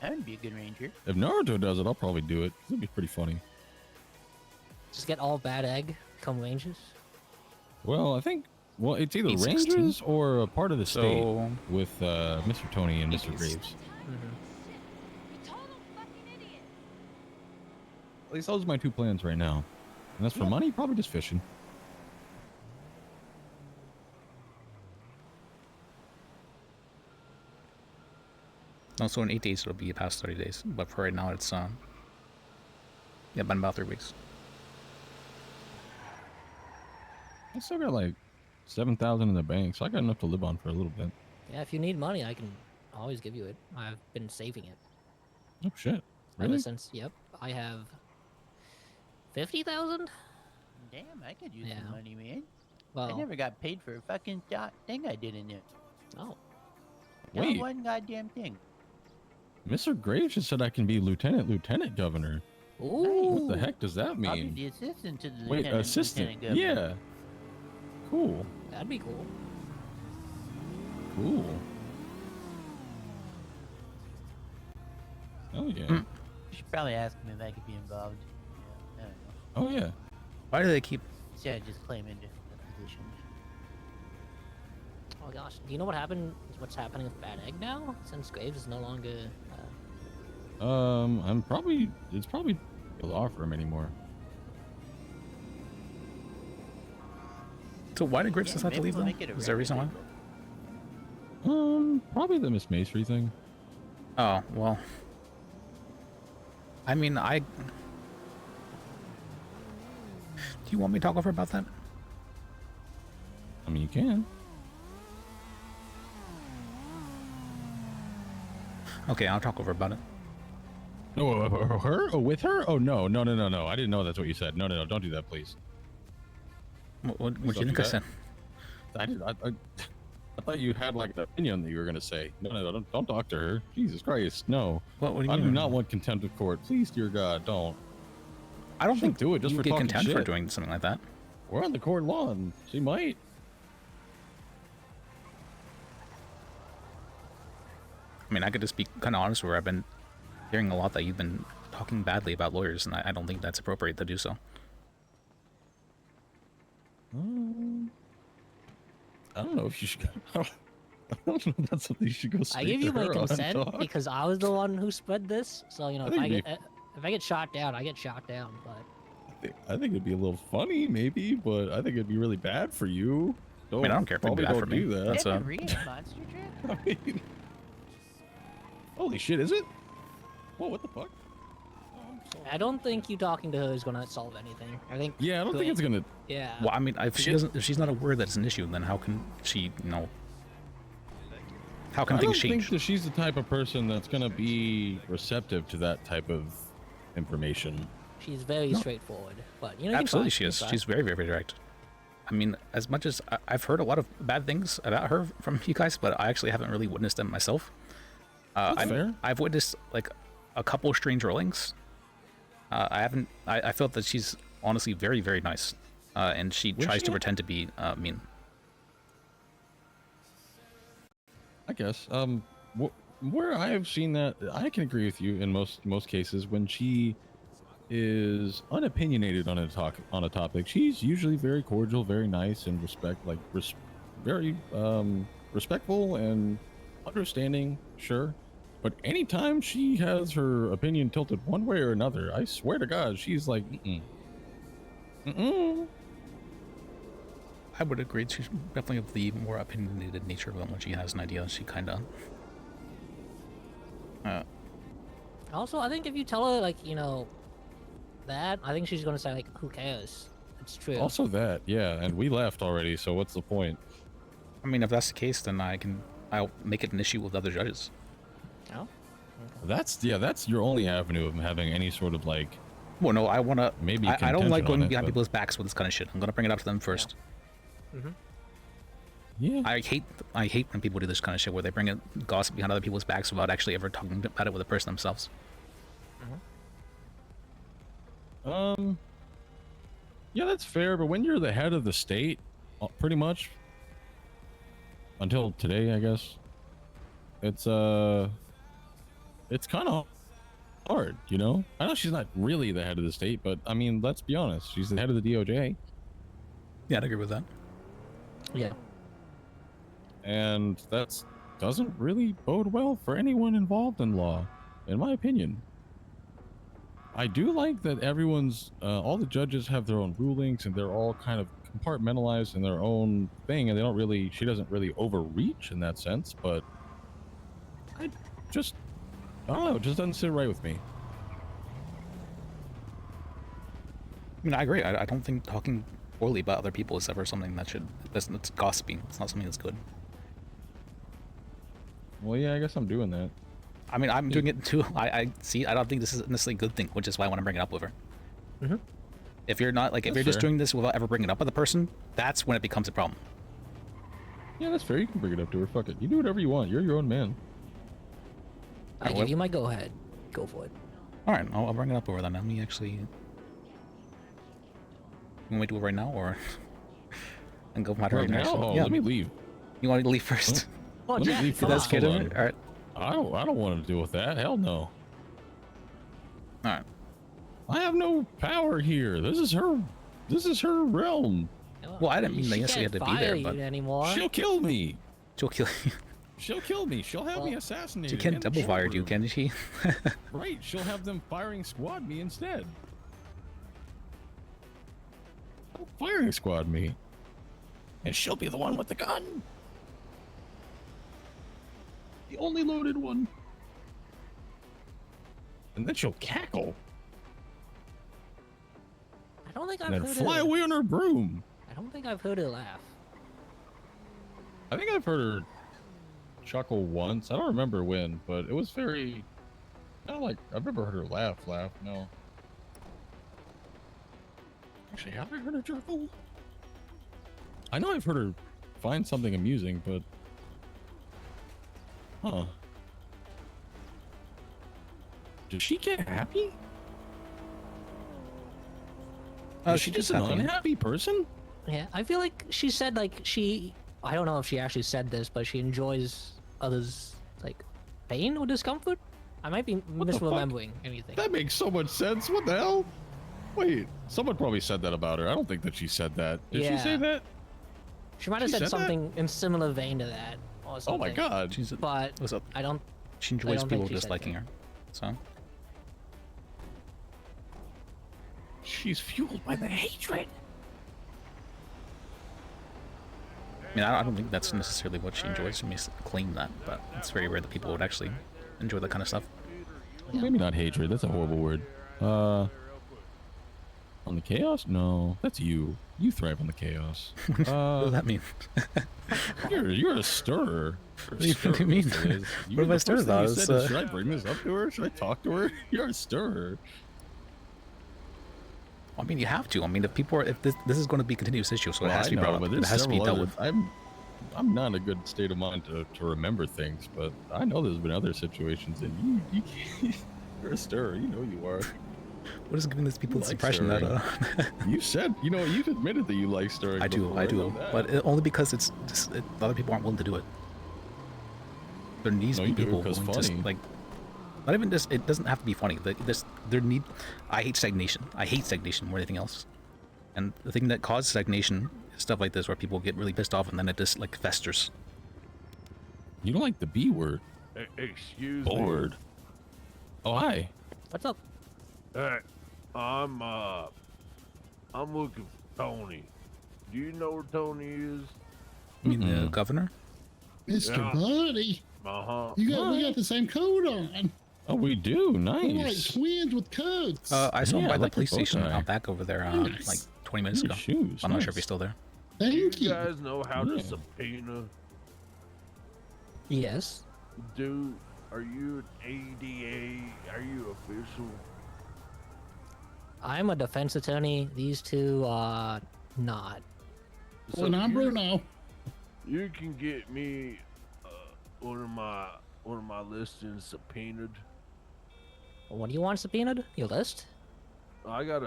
I would be a good ranger. If Naruto does it, I'll probably do it. It'd be pretty funny. Just get all bad egg, become rangers. Well, I think it's either 816? rangers or a part of the state So with Mr. Tony and Mr. Graves. At least those are my two plans right now. And as for money, probably just fishing. no, so in 8 days it'll be past 30 days, but for right now it's yeah, been about 3 weeks. I still got like 7,000 in the bank, so I got enough to live on for a little bit. Yeah, if you need money, I can always give you it. I've been saving it. Oh shit! Ever Really? since, yep, I have 50,000. Damn, I could use Yeah. some money, man. Well, I never got paid for a fucking thing I did in it. oh, Not Wait, one goddamn thing. Mr. Graves just said I can be lieutenant governor. ooh, What the heck does that I'll be mean? the assistant to the Wait, lieutenant assistant? governor. Yeah. Cool. that'd be cool. Cool. Oh yeah. Hmm. You should probably ask him if I could be involved. Yeah, I don't know. Oh yeah. Why do they keep? Instead of just claiming different positions. Oh gosh, do you know what happened? What's happening with Bad Egg now? Since Graves is no longer. It's probably a law firm anymore. So why did Graves Yeah, decide to maybe leave we'll though? make it a Is there a reason why? record. Probably the Miss Mastery thing. Oh well. I mean, do you want me to talk over about that? I mean, you can. Okay, I'll talk over about it. No, her? Oh, with her? Oh no. I didn't know that's what you said. No, don't do that, please. What do you Don't think do I that. said? I thought you had like an opinion that you were gonna say. No, don't talk to her. Jesus Christ, no. What do you I do mean? not want contempt of court. Please, dear God, don't. I don't Shouldn't think do it just you for get talking contempt for shit. doing something like that. We're on the court lawn. She might. I mean, I could just be kind of honest where I've been hearing a lot that you've been talking badly about lawyers, and I don't think that's appropriate to do so. I don't know if you should. I don't know if that's something you should go straight I give to you my her on, consent dog. because I was the one who spread this. So you know, I if think I it'd get if I get shot down, I get shot down. But I think it'd be a little funny, maybe, but I think it'd be really bad for you. I mean, I don't care if it'd be probably bad for don't me. do that. That's Is that a real monster truck? I mean, holy shit, is it? Whoa, what the fuck? I don't think you talking to her is gonna solve anything. I think. Yeah, I don't think it's gonna. Yeah. Well, I mean, if she's not aware that it's an issue, then how can she, how can I things don't think change? that she's the type of person that's gonna be receptive to that type of information. She's very No. straightforward, but you know. you can Absolutely, try, she you is. can try. She's very, very, very direct. I mean, as much as I've heard a lot of bad things about her from you guys, but I actually haven't really witnessed them myself. That's fair. I've witnessed like a couple strange rollings. I felt that she's honestly very, very nice, and she Was tries she? to pretend to be mean. I guess. Where I have seen that, I can agree with you in most cases. When she is unopinionated on a topic, she's usually very cordial, very nice, and very respectful and understanding. Sure, but anytime she has her opinion tilted one way or another, I swear to God, she's like, I would agree. She's definitely of the more opinionated nature, but when she has an idea, she kind of. Also, I think if you tell her like that, I think she's gonna say like, "Who cares?" It's true. Also that, yeah, and we left already, so what's the point? I mean, if that's the case, then I'll make it an issue with other judges. Oh. That's your only avenue of having any sort of like. Well, no, I want to. Maybe I don't like contention going on it, behind but- people's backs with this kind of shit. I'm gonna bring it up to them first. Yeah. I hate when people do this kind of shit where they bring it gossip behind other people's backs without actually ever talking about it with the person themselves. Yeah, that's fair. But when you're the head of the state, pretty much until today, I guess, it's kind of hard, you know. I know she's not really the head of the state, but I mean, let's be honest, she's the head of the DOJ. Yeah, I'd agree with that. Yeah. And that doesn't really bode well for anyone involved in law, in my opinion. I do like that everyone's, all the judges have their own rulings and they're all kind of compartmentalized in their own thing, and she doesn't really overreach in that sense, but I don't know, it just doesn't sit right with me. I mean, I agree. I don't think talking poorly about other people is ever something that's gossiping. It's not something that's good. Well, yeah, I guess I'm doing that. I mean, I'm doing it too. I don't think this is necessarily a good thing, which is why I want to bring it up with her. Mm-hmm. If you're not, like, if you're just doing this without ever bringing it up with the person, that's when it becomes a problem. Yeah, that's fair. You can bring it up to her. Fuck it. You do whatever you want. You're your own man. I give you my go ahead. Go for it. All right, I'll bring it up over then. Let me actually. You want me to do it right now, or and go my Right now? actually? Oh, Yeah. let me leave. You want me to leave first? Oh, Let me Jack, leave come first. on. Get Hold over it? on. All right. I don't want to deal with that. Hell no. All right. I have no power here. This is her realm. Well, I didn't mean they She necessarily can't had to be there, fire but you anymore. She'll kill me. she'll kill you. She'll kill me. She'll have me assassinated. She can't in the double fire you, courtroom. can she? Right. She'll have them firing squad me instead. Firing squad me. And she'll be the one with the gun. The only loaded one. And then she'll cackle. I don't think I've And then heard fly her. away on her broom. I don't think I've heard her laugh. I think I've heard her chuckle once. I don't remember when, but it was very... Not like... I've never heard her laugh. No. Actually, have I heard her chuckle? I know I've heard her find something amusing, but... Huh. Does she get happy? Is she just an unhappy person? Yeah, I feel like she said I don't know if she actually said this, but she enjoys others' like pain or discomfort. I might be the fuck? misremembering anything. That makes so much sense. What the hell? Wait, someone probably said that about her. I don't think that she said that. Did she say Yeah. that? She might have She said said that? something in similar vein to that or Oh something. my god. But What's up? I don't. She enjoys don't people think she said disliking that. her. So. She's fueled by the hatred. I mean, I don't think that's necessarily what she enjoys. She may claim that, but it's very rare that people would actually enjoy that kind of stuff. Maybe not hatred. That's a horrible word. On the chaos? No, that's you. You thrive on the chaos. What does that mean? You're a stirrer. What do you mean? What have I stirred about? Should I bring this up to her? Should I talk to her? You're a stirrer. I mean, you have to. I mean, if this is going to be a continuous issue, so it Well, has I to be know, brought up. but It there's has to be several dealt other- with. I'm not in a good state of mind to remember things, but I know there's been other situations, and you're a stirrer. You know you are. What is giving these people You this like impression that? You said, you've admitted that you like stirring. I do, before, I know do, that. but only because it's just other people aren't willing to do it. There needs No, to you be do it people 'cause willing to funny. like. Not even just. It doesn't have to be funny. I hate stagnation. I hate stagnation more than anything else. And the thing that causes stagnation is stuff like this, where people get really pissed off and then it just like festers. You don't like the B word. Excuse Bored. Oh, hi. What's up? Hey, I'm looking for Tony. Do you know where Tony is? You mean the governor? Mr. Yeah. Buddy, Uh-huh. we got the same coat on. Oh, we do. We're like Nice. twins with coats. I saw him Yeah, by I the like your police bow station tie. out back over there, Nice. like 20 minutes ago. Nice shoes. I'm not sure if Nice. he's still there. Thank You you. guys know how to Yeah. subpoena? Yes. Dude, are you an ADA? Are you official? I'm a defense attorney. These two are not. Well, and I'm you- Bruno. You can get me one of my listings subpoenaed. What do you want subpoenaed? Your list? I got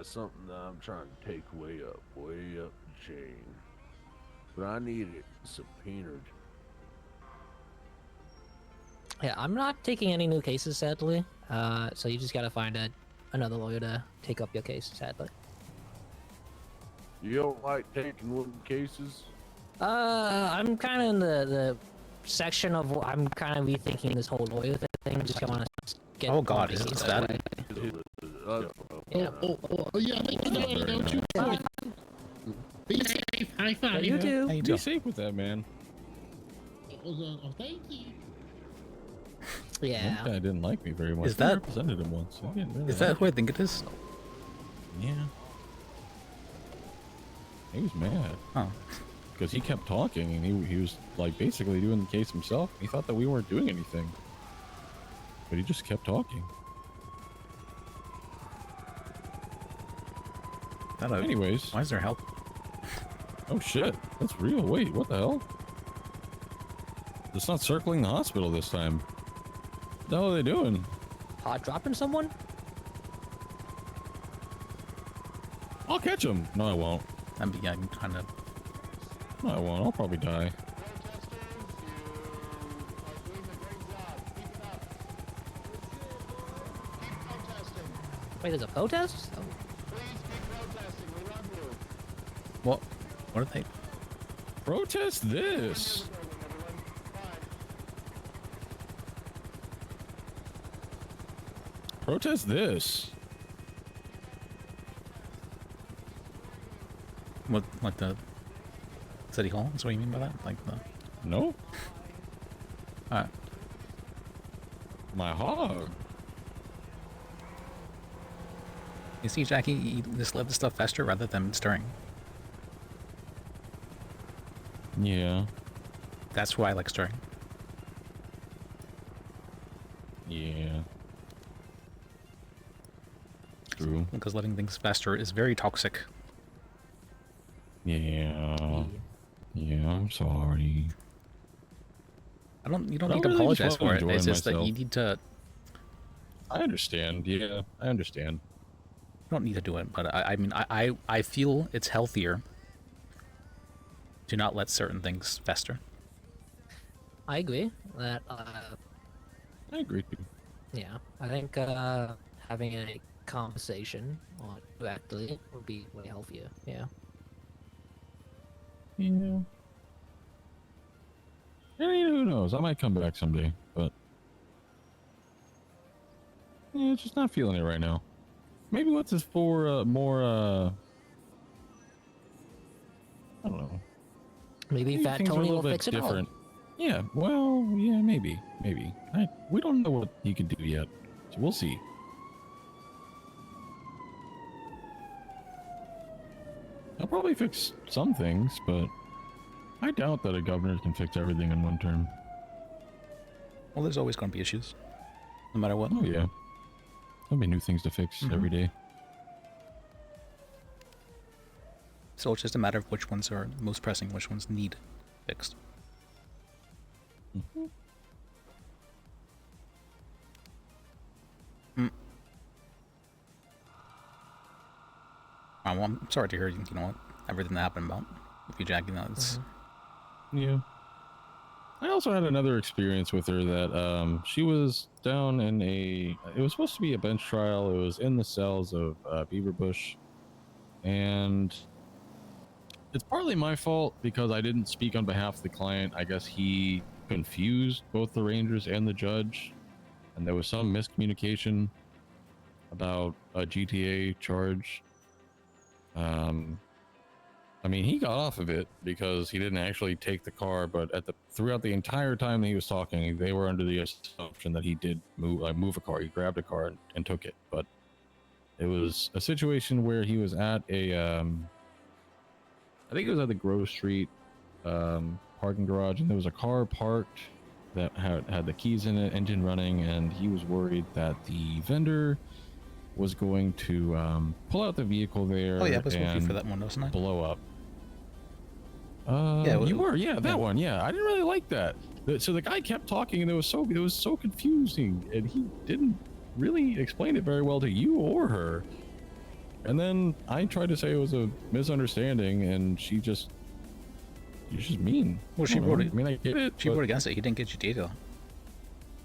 something that I'm trying to take way up the chain. But I need it subpoenaed. Yeah, I'm not taking any new cases, sadly. So you just gotta find another lawyer to take up your case, sadly. You don't like taking wooden cases? I'm kind of in the section of I'm kind of rethinking this whole lawyer thing. Just want to get. Oh God, is this that? Yeah. Oh, yeah, don't you quit. Be safe. High five. You too. How you Be doing? safe with that, man. Oh, thank you. Yeah. That guy didn't like me very much. Is I that- represented him once? He didn't really Is that like who I think it is? me. Yeah. He was mad Oh, because he kept talking and he was like basically doing the case himself. He thought that we weren't doing anything, but he just kept talking. that a, Anyways, why is there help? oh shit, that's real. Wait, what the hell? It's not circling the hospital this time. What the hell are they doing? Hot dropping someone? I'll catch him. No, I won't. I'm beginning kind of. No, I won't. I'll probably die. Wait, there's a protest? Oh. What? What are they? Protest this. Protest this. What? Like the city hall? That's what you mean by that? Like the? No. Alright. My hog. You see, Jackie, you just let the stuff fester rather than stirring. Yeah. That's why I like stirring. Yeah. True. Because letting things fester is very toxic. Yeah. Yeah, I'm sorry. You don't I need to really just apologize wanna for it. It's enjoy just that you myself. need to. I understand. Yeah, I understand. You don't need to do it, but I mean, I feel it's healthier to not let certain things fester. I agree that. I agree too. Yeah, I think having a conversation on directly would be way healthier. Yeah. Yeah. I mean, who knows? I might come back someday, but yeah, just not feeling it right now. Maybe what's this for? More. I don't know. Maybe Fat things are a Tony little will bit fix it all. different. Yeah. Well. Yeah. Maybe. Maybe. We don't know what he can do yet, so we'll see. I'll probably fix some things, but I doubt that a governor can fix everything in one term. Well, there's always going to be issues, no matter what. Oh yeah. There'll be new things to fix every day. So it's just a matter of which ones are most pressing, which ones need fixed. Well, I'm sorry to hear you know what everything that happened about with you, Jackie. No, it's Yeah. I also had another experience with her that she was down in it was supposed to be a bench trial. It was in the cells of Beaverbush, and it's partly my fault because I didn't speak on behalf of the client. I guess he confused both the rangers and the judge, and there was some miscommunication about a GTA charge. I mean, he got off of it because he didn't actually take the car, but throughout the entire time that he was talking, they were under the assumption that he did move a car. He grabbed a car and took it, but it was a situation where he was at I think it was at the Grove Street parking garage, and there was a car parked that had the keys in it, engine running, and he was worried that the vendor was going to pull out the vehicle there. oh yeah, I was with you and for that one, wasn't I? blow up. Yeah, you were, yeah, that yeah. one, yeah. I didn't really like that. So the guy kept talking, and it was so confusing, and he didn't really explained it very well to you or her. And then I tried to say it was a misunderstanding, and you're just mean. Well, she I don't know. wrote it. I mean, I get it. She but- wrote against it. He didn't get you detail.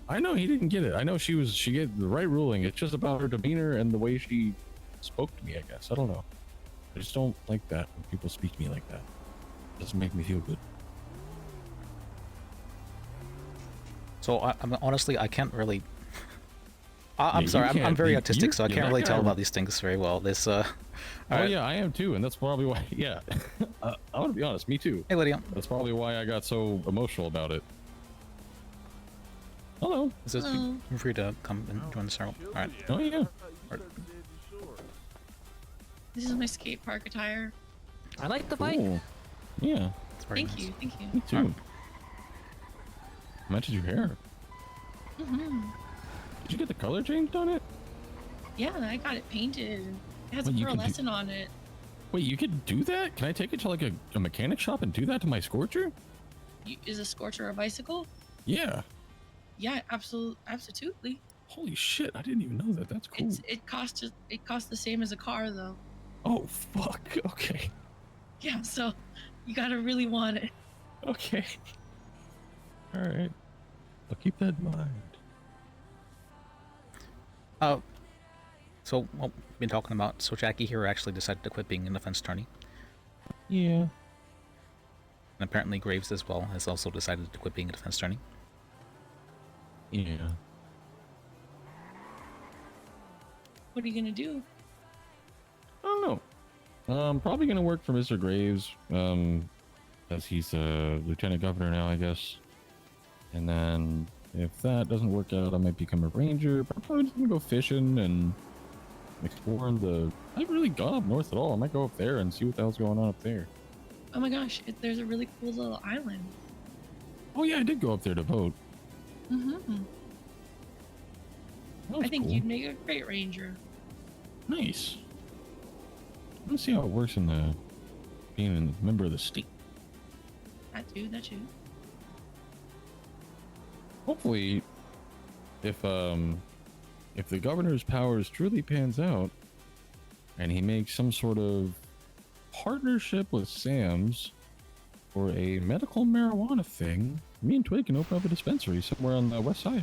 I know he didn't get it. I know she gave the right ruling. It's just about her demeanor and the way she spoke to me, I guess. I don't know. I just don't like that when people speak to me like that. It doesn't make me feel good. So I'm honestly, I can't really. I'm Yeah, sorry. you I'm can't- very you- autistic, you're- so I you're can't that really guy. tell about these things very well. This. Oh alright. yeah, I am too, and that's probably why. Yeah, I want to be honest. Me too. Hey, Lydia. That's probably why I got so emotional about it. Hello. Feel free to come and join the circle. All right. Oh yeah. This is my skate park attire. I like the bike. Cool. Yeah. Thank you, thank you. Me too. Matches your hair. Hmm. Did you get the color changed on it? Yeah, I got it painted. It has Well, a you can do- pearlescent on it. Wait, you can do that? Can I take it to like a mechanic shop and do that to my Scorcher? Is a Scorcher a bicycle? Yeah. Yeah, absolutely. Holy shit! I didn't even know that. That's cool. It costs the same as a car though. Oh fuck. Okay. Yeah, so you gotta really want it. Okay. All right. I'll keep that in mind. So what we've been talking about. So Jackie here actually decided to quit being a defense attorney, Yeah. and apparently Graves as well has also decided to quit being a defense attorney. Yeah. What are you gonna do? I don't know. I'm probably gonna work for Mr. Graves, as he's a lieutenant governor now, I guess. And then if that doesn't work out, I might become a ranger. But I'm probably just gonna go fishing and exploring the. I haven't really gone up north at all. I might go up there and see what the hell's going on up there. Oh my gosh, there's a really cool little island. Oh yeah, I did go up there to vote. Mm-hmm. That was I think cool. you'd make a great ranger. Nice. Let's see how it works in the being a member of the state. That too. Hopefully, if the governor's powers truly pans out, and he makes some sort of partnership with Sam's for a medical marijuana thing, me and Twig can open up a dispensary somewhere on the west side.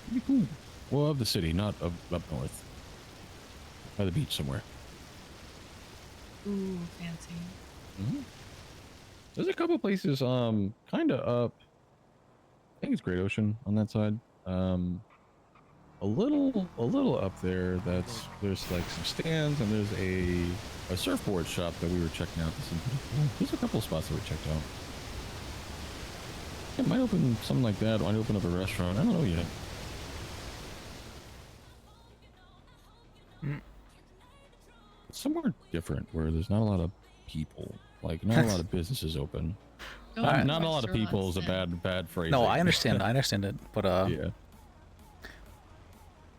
That'd be cool. Well, of the city, not up north, by the beach somewhere. Ooh, fancy. Mm-hmm. There's a couple places, kind of up. I think it's Great Ocean on that side. A little up there. There's like some stands, and there's a surfboard shop that we were checking out. There's a couple spots that we checked out. It might open something like that. Might open up a restaurant. I don't know yet. Somewhere different where there's not a lot of people. Like not a lot of businesses open. Not a lot of people is a bad phrase. No, I understand. I understand it, but yeah,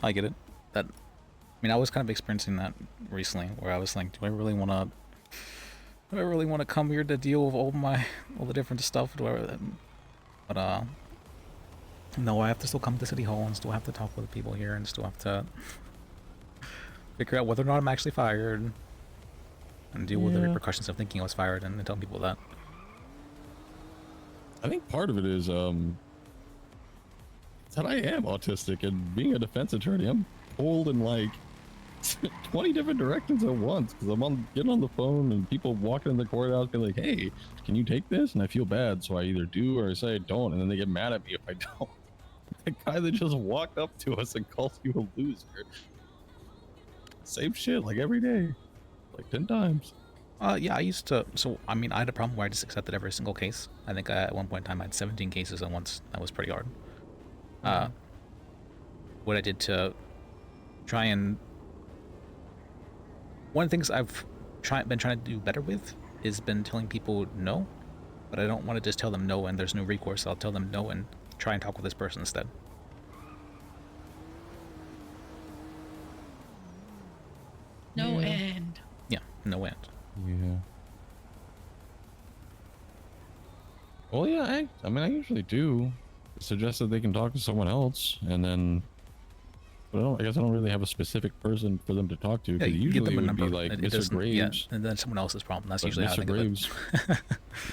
I get it. That, I mean, I was kind of experiencing that recently, where I was like, do I really want to come here to deal with all the different stuff? But no, I have to still come to City Hall and still have to talk with the people here and still have to figure out whether or not I'm actually fired and deal with the repercussions of thinking I was fired and telling people that. I think part of it is that I am autistic, and being a defense attorney, I'm pulled in like 20 different directions at once because I'm getting on the phone and people walking in the courthouse be like, "Hey, can you take this?" And I feel bad, so I either do or I say I don't, and then they get mad at me if I don't. The guy that just walked up to us and calls you a loser. Same shit like every day, like 10 times. Yeah, I used to. So, I mean, I had a problem where I just accepted every single case. I think at one point in time I had 17 cases at once. That was pretty hard. What I did to try and... One of the things I've been trying to do better with is been telling people no, but I don't want to just tell them no and there's no recourse. I'll tell them no and try and talk with this person instead. No end. Yeah, no end. Yeah. Well, yeah, I mean, I usually do suggest that they can talk to someone else, and then But I guess I don't really have a specific person for them to talk to. Yeah, Because you give usually them a it would number. be like it Mr. doesn't- Graves. Yeah, and then someone else's problem. That's but usually how I Mr. think of it. Graves.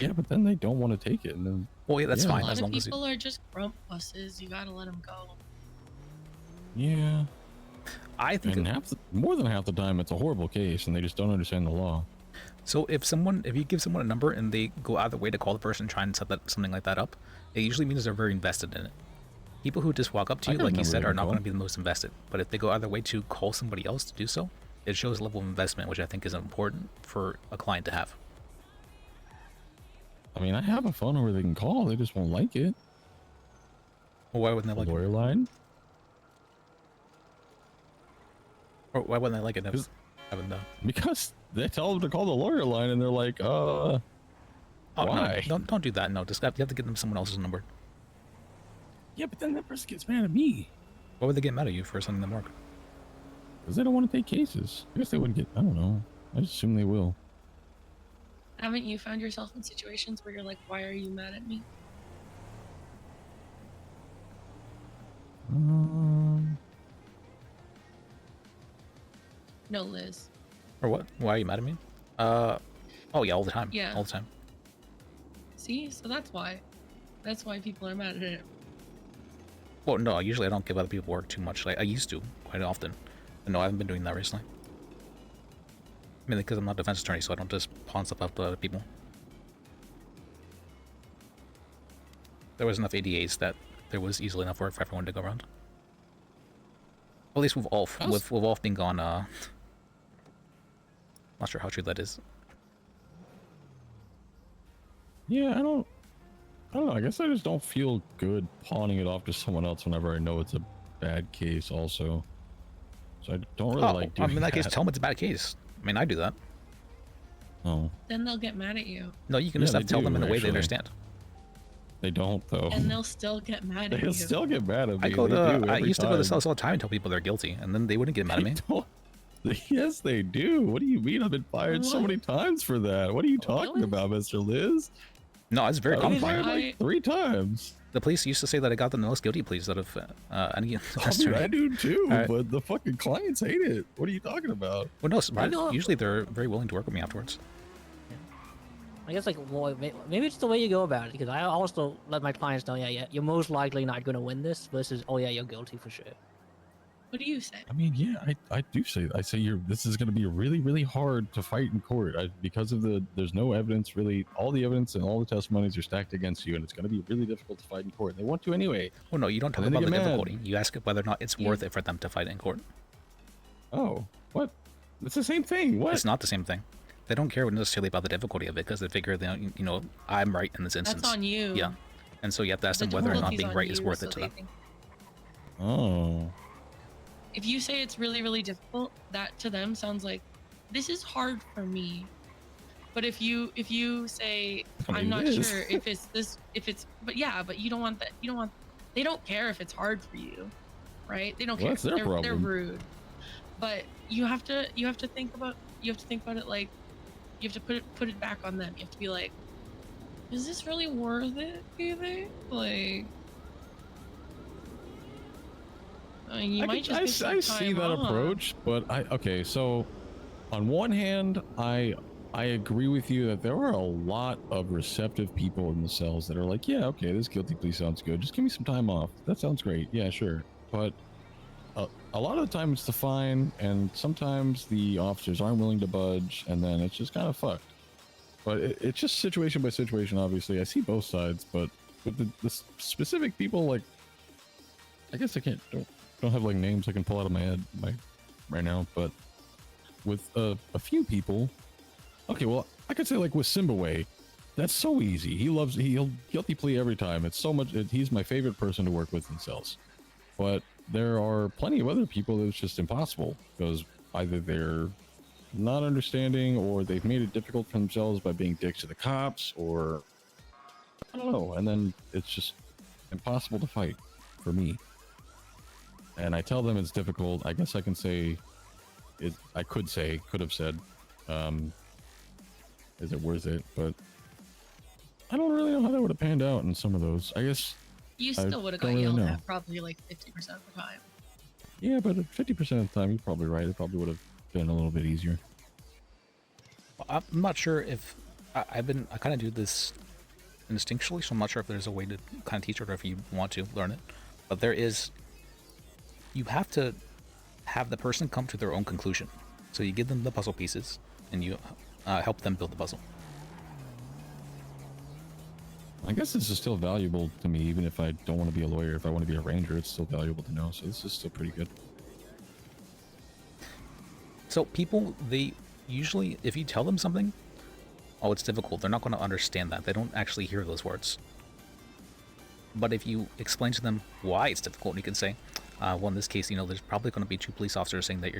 Yeah, but then they don't want to take it, and then. Well, yeah, that's A fine lot as of long as you. people are just grump buses. You gotta let them go. Yeah. I think. And more than half the time, it's a horrible case, and they just don't understand the law. So if you give someone a number and they go out of their way to call the person and try and set something like that up, it usually means they're very invested in it. People who just walk up to I you, got a like you number said, they are can not call. going to be the most invested. But if they go out of their way to call somebody else to do so, it shows a level of investment, which I think is important for a client to have. I mean, I have a phone number they can call. They just won't like it. Well, why wouldn't they like lawyer it? line? Or why wouldn't they like it? Haven't done. Because they tell them to call the lawyer line, and they're like, Oh, why? No, don't do that. No, just you have to give them someone else's number. Yeah, but then that person gets mad at me. Why would they get mad at you for something that work? Because they don't want to take cases. I guess they wouldn't get. I don't know. I just assume they will. Haven't you found yourself in situations where you're like, why are you mad at me? No, Liz. Or what? Why are you mad at me? Oh yeah, all the time. Yeah. All the time. See? So that's why. That's why people are mad at him. Well, no, usually I don't give other people work too much. Like I used to quite often. But no, I haven't been doing that recently. Mainly because I'm not a defense attorney, so I don't just pawn stuff up to other people. There was enough ADAs that there was easily enough work for everyone to go around. At least with Ulf, with Ulf being gone, not sure how true that is. Yeah, I don't know. I guess I just don't feel good pawning it off to someone else whenever I know it's a bad case. Also, so I don't really like doing in that case, that. tell them it's a bad case. I mean, I do that. Oh. Then they'll get mad at you. No, you can Yeah, just have they to tell them do, in a way they actually. understand. They don't though. And they'll still get mad at you. They'll still get mad at me. I used to go to cells all the time and tell people they're guilty, and then they wouldn't get mad at me. Yes, they do. What do you mean? I've been fired so many times for that. What are you talking about, Mr. Liz? No, it's very I was common. fired like 3 times. The police used to say that I got the most guilty pleas out of any I mean, I do too, Alright. but the fucking clients hate it. What are you talking about? Well, no, usually they're very willing to work with me afterwards. I guess like well, maybe it's the way you go about it because I also let my clients know, yeah, you're most likely not going to win this versus oh yeah, you're guilty for sure. What do you say? I mean, yeah, I do say I say this is going to be really, really hard to fight in court because of there's no evidence really. All the evidence and all the testimonies are stacked against you, and it's going to be really difficult to fight in court. They want to anyway. Well, no, you don't talk And then about they the get mad. difficulty. You ask whether or not it's worth it for them to fight in court. Oh, what? It's the same thing. What? It's not the same thing. They don't care necessarily about the difficulty of it because they figure that I'm right in this instance. That's on you. Yeah, and so you have to ask The them whether or not difficulty's being on right is you, worth so it to they them. think- Oh. If you say it's really, really difficult, that to them sounds like this is hard for me. But if you say I mean, I'm not it is. sure if it's but you don't want that. They don't care if it's hard for you, right? They don't Well, care. that's their They're problem. rude. But you have to think about it like you have to put it back on them. You have to be like, is this really worth it? Do you think? Like, I mean, you might just get some I see time that off. approach, but okay. So, on one hand, I agree with you that there are a lot of receptive people in the cells that are like, yeah, okay, this guilty plea sounds good. Just give me some time off. That sounds great. Yeah, sure. But a lot of the time it's the fine, and sometimes the officers aren't willing to budge, and then it's just kind of fucked. But it's just situation by situation. Obviously, I see both sides, but with the specific people, like, I guess I don't have like names I can pull out of my head right now, but with a few people, okay, well, I could say like with Simbaway, that's so easy. He'll guilty plea every time. It's so much. He's my favorite person to work with in cells. But there are plenty of other people that it's just impossible because either they're not understanding or they've made it difficult for themselves by being dicks to the cops, or I don't know. And then it's just impossible to fight for me. And I tell them it's difficult. I guess I can say could have said, is it worth it? But I don't really know how that would have panned out in some of those. I guess You I still would have got don't really yelled know. at probably like 50% of the time. Yeah, but 50% of the time, you're probably right. It probably would have been a little bit easier. I'm not sure if I kind of do this instinctually, so I'm not sure if there's a way to kind of teach it or if you want to learn it. But you have to have the person come to their own conclusion. So you give them the puzzle pieces and you help them build the puzzle. I guess this is still valuable to me, even if I don't want to be a lawyer. If I want to be a ranger, it's still valuable to know. So this is still pretty good. So people, they usually, if you tell them something, oh, it's difficult, they're not going to understand that. They don't actually hear those words. But if you explain to them why it's difficult, you can say, well, in this case, there's probably going to be 2 police officers saying that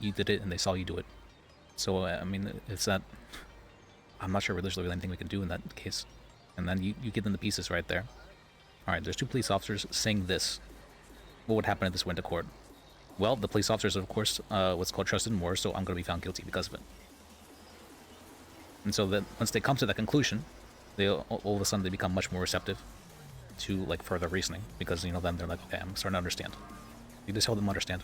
you did it and they saw you do it. So, I mean, it's that, I'm not sure there's really anything we can do in that case. And then you give them the pieces right there. All right, there's 2 police officers saying this. What would happen if this went to court? Well, the police officers, of course, what's called trusted more, so I'm going to be found guilty because of it. And so that once they come to that conclusion, they all of a sudden they become much more receptive to like further reasoning because then they're like, okay, I'm starting to understand. You just help them understand.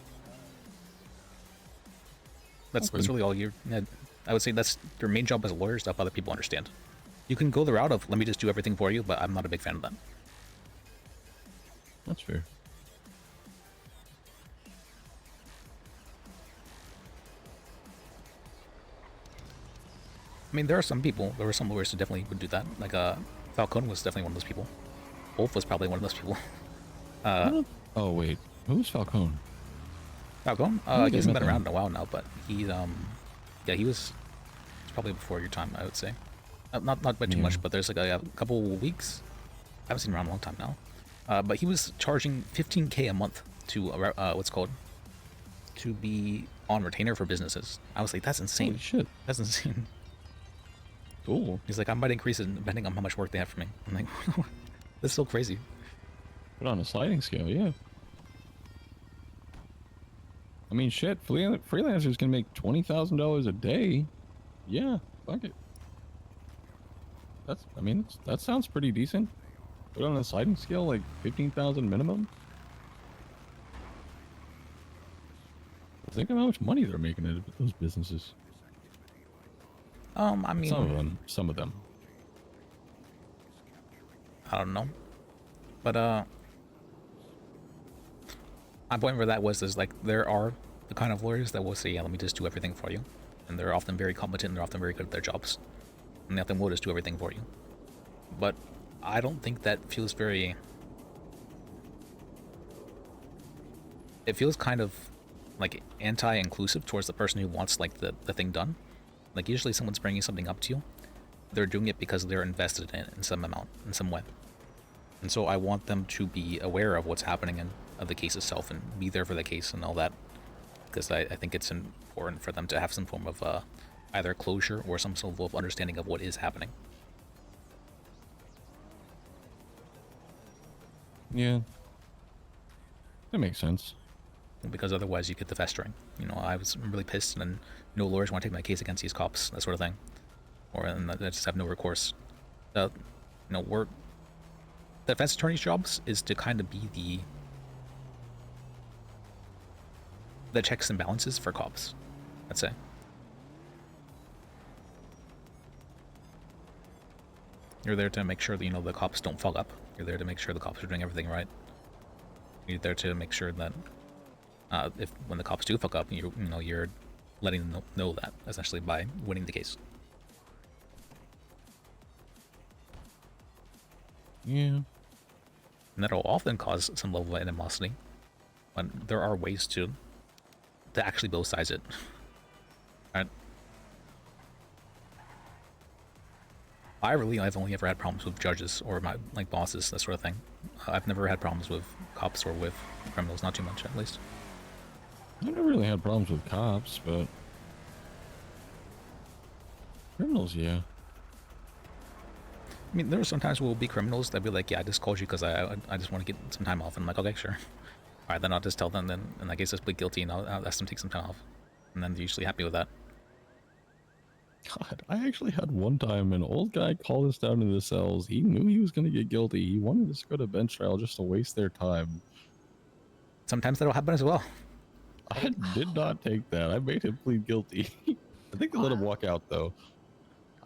That's really all I would say that's your main job as a lawyer is to help other people understand. You can go the route of let me just do everything for you, but I'm not a big fan of that. That's fair. I mean, there were some lawyers who definitely would do that. Like, Falcone was definitely one of those people. Wolf was probably one of those people. Oh, wait. Who's Falcone? Falcone? He hasn't been around in a while now, but he was probably before your time, I would say. Not by too much, but there's like a couple weeks. I haven't seen him around a long time now. But he was charging $15K a month to, to be on retainer for businesses. I was like, that's insane. Holy shit. That's insane. Cool. He's like, I might increase it depending on how much work they have for me. I'm like, that's so crazy. But on a sliding scale, yeah. I mean, shit, freelancers can make $20,000 a day. Yeah, fuck it. That sounds pretty decent. But on a sliding scale, like 15,000 minimum. Think of how much money they're making at those businesses. I mean, some of them. I don't know, but my point for that was like there are the kind of lawyers that will say, yeah, let me just do everything for you, and they're often very competent and they're often very good at their jobs, and they often will just do everything for you. But I don't think that feels very. It feels kind of like anti-inclusive towards the person who wants like the thing done. Like usually someone's bringing something up to you, they're doing it because they're invested in it in some amount, in some way. And so I want them to be aware of what's happening in the case itself and be there for the case and all that. Because I think it's important for them to have some form of either closure or some sort of understanding of what is happening. Yeah. That makes sense. Because otherwise you get the festering. I was really pissed and no lawyers want to take my case against these cops, that sort of thing. Or and I just have no recourse. The defense attorney's jobs is to kind of be the checks and balances for cops, I'd say. You're there to make sure that, the cops don't fuck up. You're there to make sure the cops are doing everything right. You're there to make sure that when the cops do fuck up, you're letting them know that, essentially, by winning the case. Yeah. And that'll often cause some level of animosity, but there are ways to actually both sides it. Right? I've only ever had problems with judges or my bosses, that sort of thing. I've never had problems with cops or with criminals, not too much at least. I've never really had problems with cops, but criminals, yeah. I mean, there are sometimes will be criminals that be like, yeah, I just called you because I just want to get some time off. And I'm like, okay, sure. All right, then I'll just tell them, then in that case, just plead guilty, and I'll ask them to take some time off. And then they're usually happy with that. God, I actually had one time an old guy called us down into the cells. He knew he was going to get guilty. He wanted us to go to bench trial just to waste their time. Sometimes that'll happen as well. I did not take that. I made him plead guilty. I think they let him walk out though.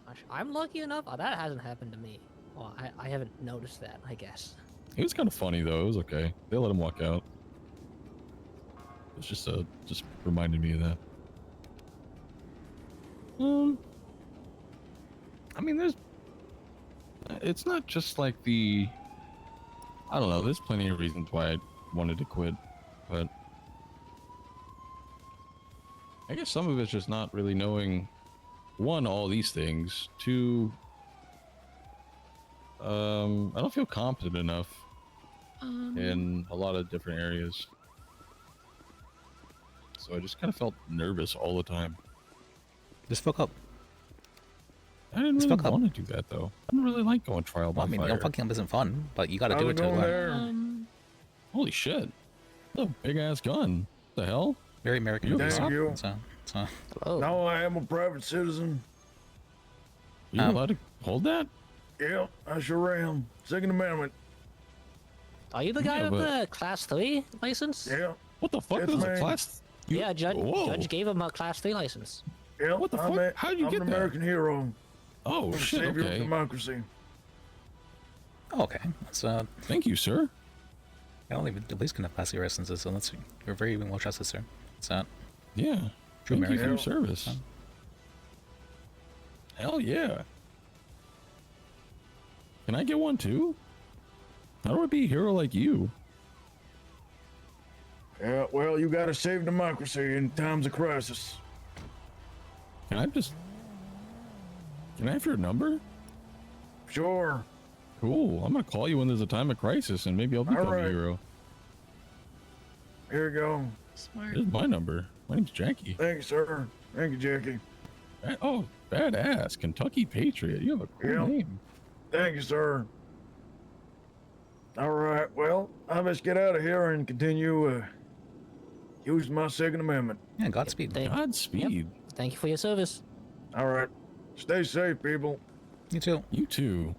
Gosh, I'm lucky enough. That hasn't happened to me. Well, I haven't noticed that, I guess. It was kind of funny though. It was okay. They let him walk out. It's just reminded me of that. I mean, it's not just like I don't know. There's plenty of reasons why I wanted to quit, but I guess some of it's just not really knowing, one, all these things. Two, I don't feel competent enough in a lot of different areas. So I just kind of felt nervous all the time. Just fuck up. I didn't really want to do that though. I don't really like going trial by Well, I mean, fire. no fucking up isn't fun, but you gotta do it to learn. Holy shit. That's a big ass gun. What the hell? Very American You movies. thank you. So. Now I am a private citizen. You allowed to hold that? Yeah, I sure am. Second Amendment. Are you the guy Yeah, with but- the Class 3 license? Yeah. What the fuck It's is a me. class? Yeah, Judge Whoa. gave him a Class 3 license. Yeah, What the fuck? How'd you I'm get an that? American hero. Oh I'm a shit, savior of okay. democracy. Okay, that's Thank you, sir. I don't even the police can have class C licenses, so that's you're very well trusted, sir. It's not Yeah. true Thank you for American. your service. Hell yeah. Can I get one too? How do I be a hero like you? Yeah, well, you gotta save democracy in times of crisis. Can I have your number? Sure. Cool. I'm gonna call you when there's a time of crisis, and maybe I'll become a Alright. hero. Here you go. Smart. Here's my number. My name's Jackie. Thank you, sir. Thank you, Jackie. Oh, badass. Kentucky Patriot. You have a cool Yeah. name. Thank you, sir. All right, well, I must get out of here and continue using my Second Amendment. Yeah, Godspeed. Godspeed. Thank you for your service. All right. Stay safe, people. You too. You too.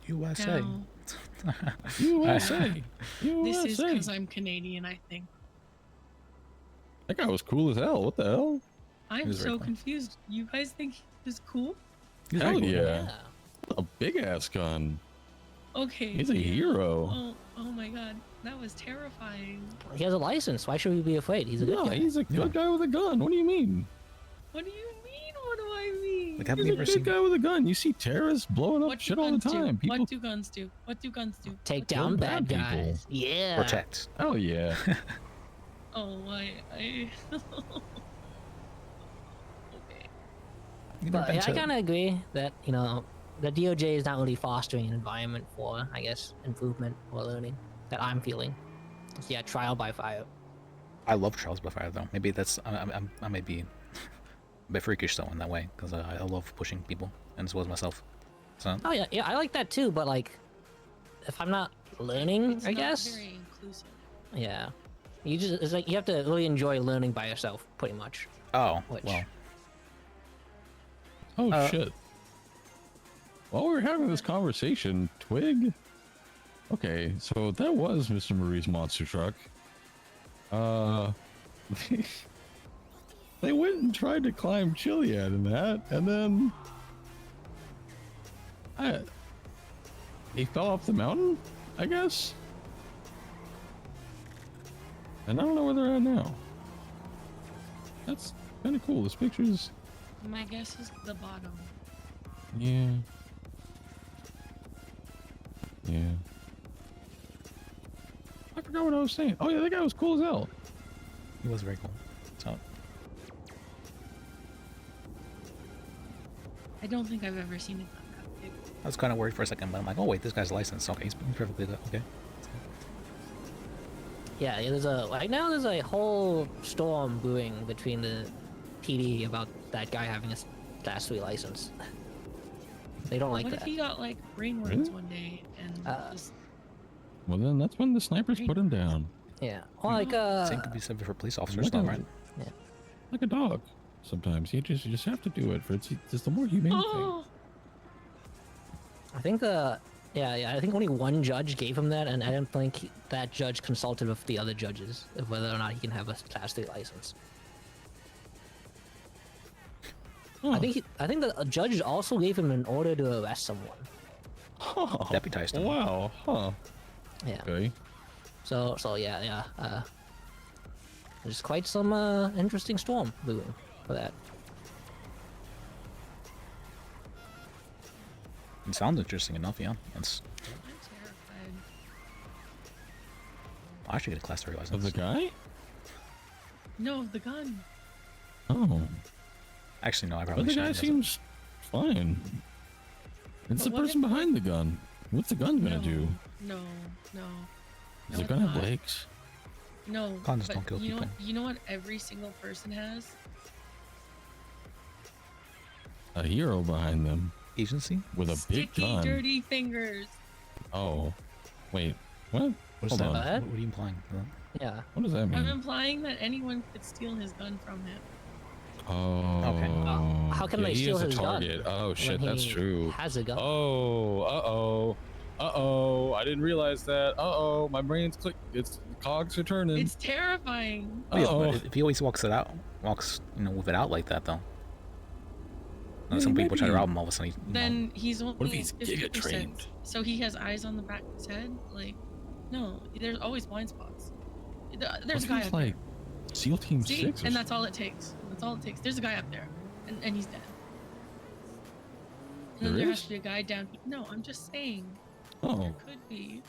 USA. Now, USA. this is USA. because I'm Canadian, I think. That guy was cool as hell. What the hell? I'm was very so cool. confused. You guys think he's cool? He's Hell very cool. yeah. A big ass gun. Okay. He's a yeah. hero. Oh my god. That was terrifying. He has a license. Why should we be afraid? He's a good Yeah, guy. he's a good guy with a gun. What do you mean? What do you mean? What do I mean? Like, haven't He's you a ever good seen? guy with a gun. You see terrorists blowing up What do shit all the guns do? time. People What do guns do? What do guns do? Take kill down bad bad people. guys. Yeah. Protect. Oh yeah. Oh, I okay. You never But been yeah, I to- kind of agree that, you know, the DOJ is not really fostering an environment for, I guess, improvement or learning that I'm feeling. So yeah, trial by fire. I love trials by fire though. Maybe that's I may be a bit freakish though in that way because I love pushing people and as well as myself. So Oh yeah, yeah, I like that too. But like, if I'm not learning, It's I not guess. very inclusive. Yeah, it's like you have to really enjoy learning by yourself, pretty much. oh Which- well. Oh shit. While we were having this conversation, Twig. Okay, so that was Mr. Marie's monster truck. They went and tried to climb Chiliad in that, and then he fell off the mountain, I guess. And I don't know where they're at now. That's kind of cool. This picture's My guess is the bottom. yeah. Yeah. I forgot what I was saying. Oh yeah, that guy was cool as hell. He was very cool. So I don't think I've ever seen it that big. I was kind of worried for a second, but I'm like, oh wait, this guy's licensed. Okay, he's perfectly good. Okay. Yeah, there's right now there's a whole storm brewing between the PD about that guy having a Class 3 license. They don't like What that. if he got like brain Really? worms one day and just Well then that's when the snipers put him down. Yeah. Or like Same could be said for police officers, Like though, a- right? Like a dog. Sometimes you just have to do it for it's the more humane thing. oh, I think Yeah. I think only one judge gave him that, and I don't think that judge consulted with the other judges of whether or not he can have a Class 3 license. I think the judge also gave him an order to arrest someone. Huh. Deputized him. Wow. Huh. Yeah. Okay. So yeah. There's quite some interesting storm brewing for that. It sounds interesting enough, yeah. That's. I should get a Class 3 license. Of the guy? No, the gun. Oh. Actually, no, I But probably the should. guy seems fine. It's the person behind the gun. What's the gun gonna do? No. Is the gun have legs? No. Guns but don't kill you know people. What, you know what every single person has? A hero behind them. Agency? With a big Sticky, gun. dirty fingers. Oh. Wait. What? What is Hold that? on. What are you implying? Yeah. What does that I'm mean? implying that anyone could steal his gun from him. Oh. Okay. How can yeah, they he steal is a his gun target. Oh when shit, that's he true. has a gun? Oh. I didn't realize that. My brain's click. It's cogs are turning. It's terrifying. Oh, yeah, but if he always walks, with it out like that, though. Yeah, Some people try to maybe. rob him, all of a sudden. Then he's only. What if he's 50%. giga trained? So he has eyes on the back of his head. Like, no, there's always blind spots. There's a guy It's up like SEAL Team there. See, 6 or and that's all it takes. That's all it takes. There's a guy up there, and he's dead. And then There there has is? to be a guy down. No, I'm just saying. Oh. There could be.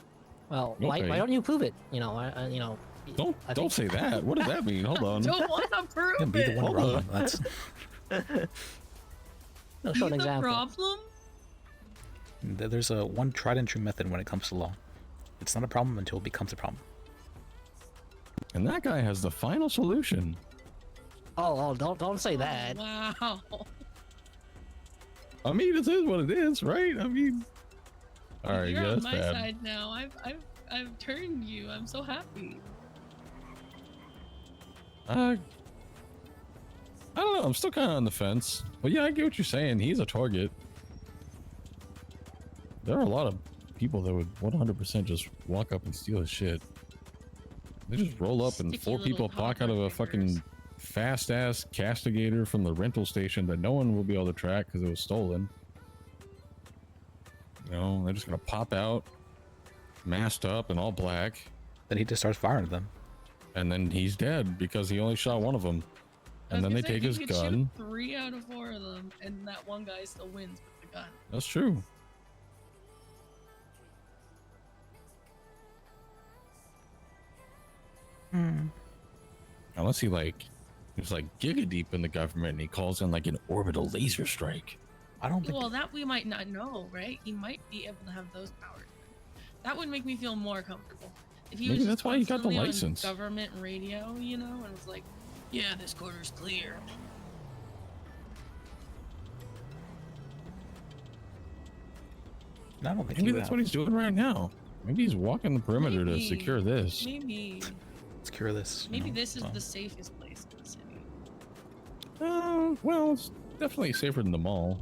Well, Okay. why don't you prove it? Don't say that. What does that mean? Hold on. Don't want to prove Can be the it. one Hold robbing. on. That's No, Be show an the example. problem. there's a one tried and true method when it comes to law. It's not a problem until it becomes a problem. And that guy has the final solution. Oh, don't say that. Wow. I mean, it is what it is, right? I mean, all right, You're yeah, on that's my bad. side now. I've turned you. I'm so happy. I don't know. I'm still kind of on the fence. But yeah, I get what you're saying. He's a target. There are a lot of people that would 100% just walk up and steal his shit. They just roll up and Sticky four little people walk out of a fucking fast-ass castigator from the rental station that no one will be able to track because it was stolen. You know, they're just gonna pop out, masked up and all black. Then he just starts firing at them. And then he's dead because he only shot one of them. I And was then they gonna say, take if his you could gun. shoot 3 out of 4 of them, and that one guy still wins with the gun. That's true. Unless he's like giga deep in the government and he calls in like an orbital laser strike. I don't think. Well, that we might not know, right? He might be able to have those powers. That would make me feel more comfortable. If he Maybe was that's just why he got the constantly on license. government radio, you know, and was like, "Yeah, this quarter's clear." I don't think Maybe he that's would what he's doing right now. Maybe he's walking the perimeter Maybe. to secure this. Maybe. secure this. Maybe you know, this is so. the safest place in the city. Well, it's definitely safer than the mall.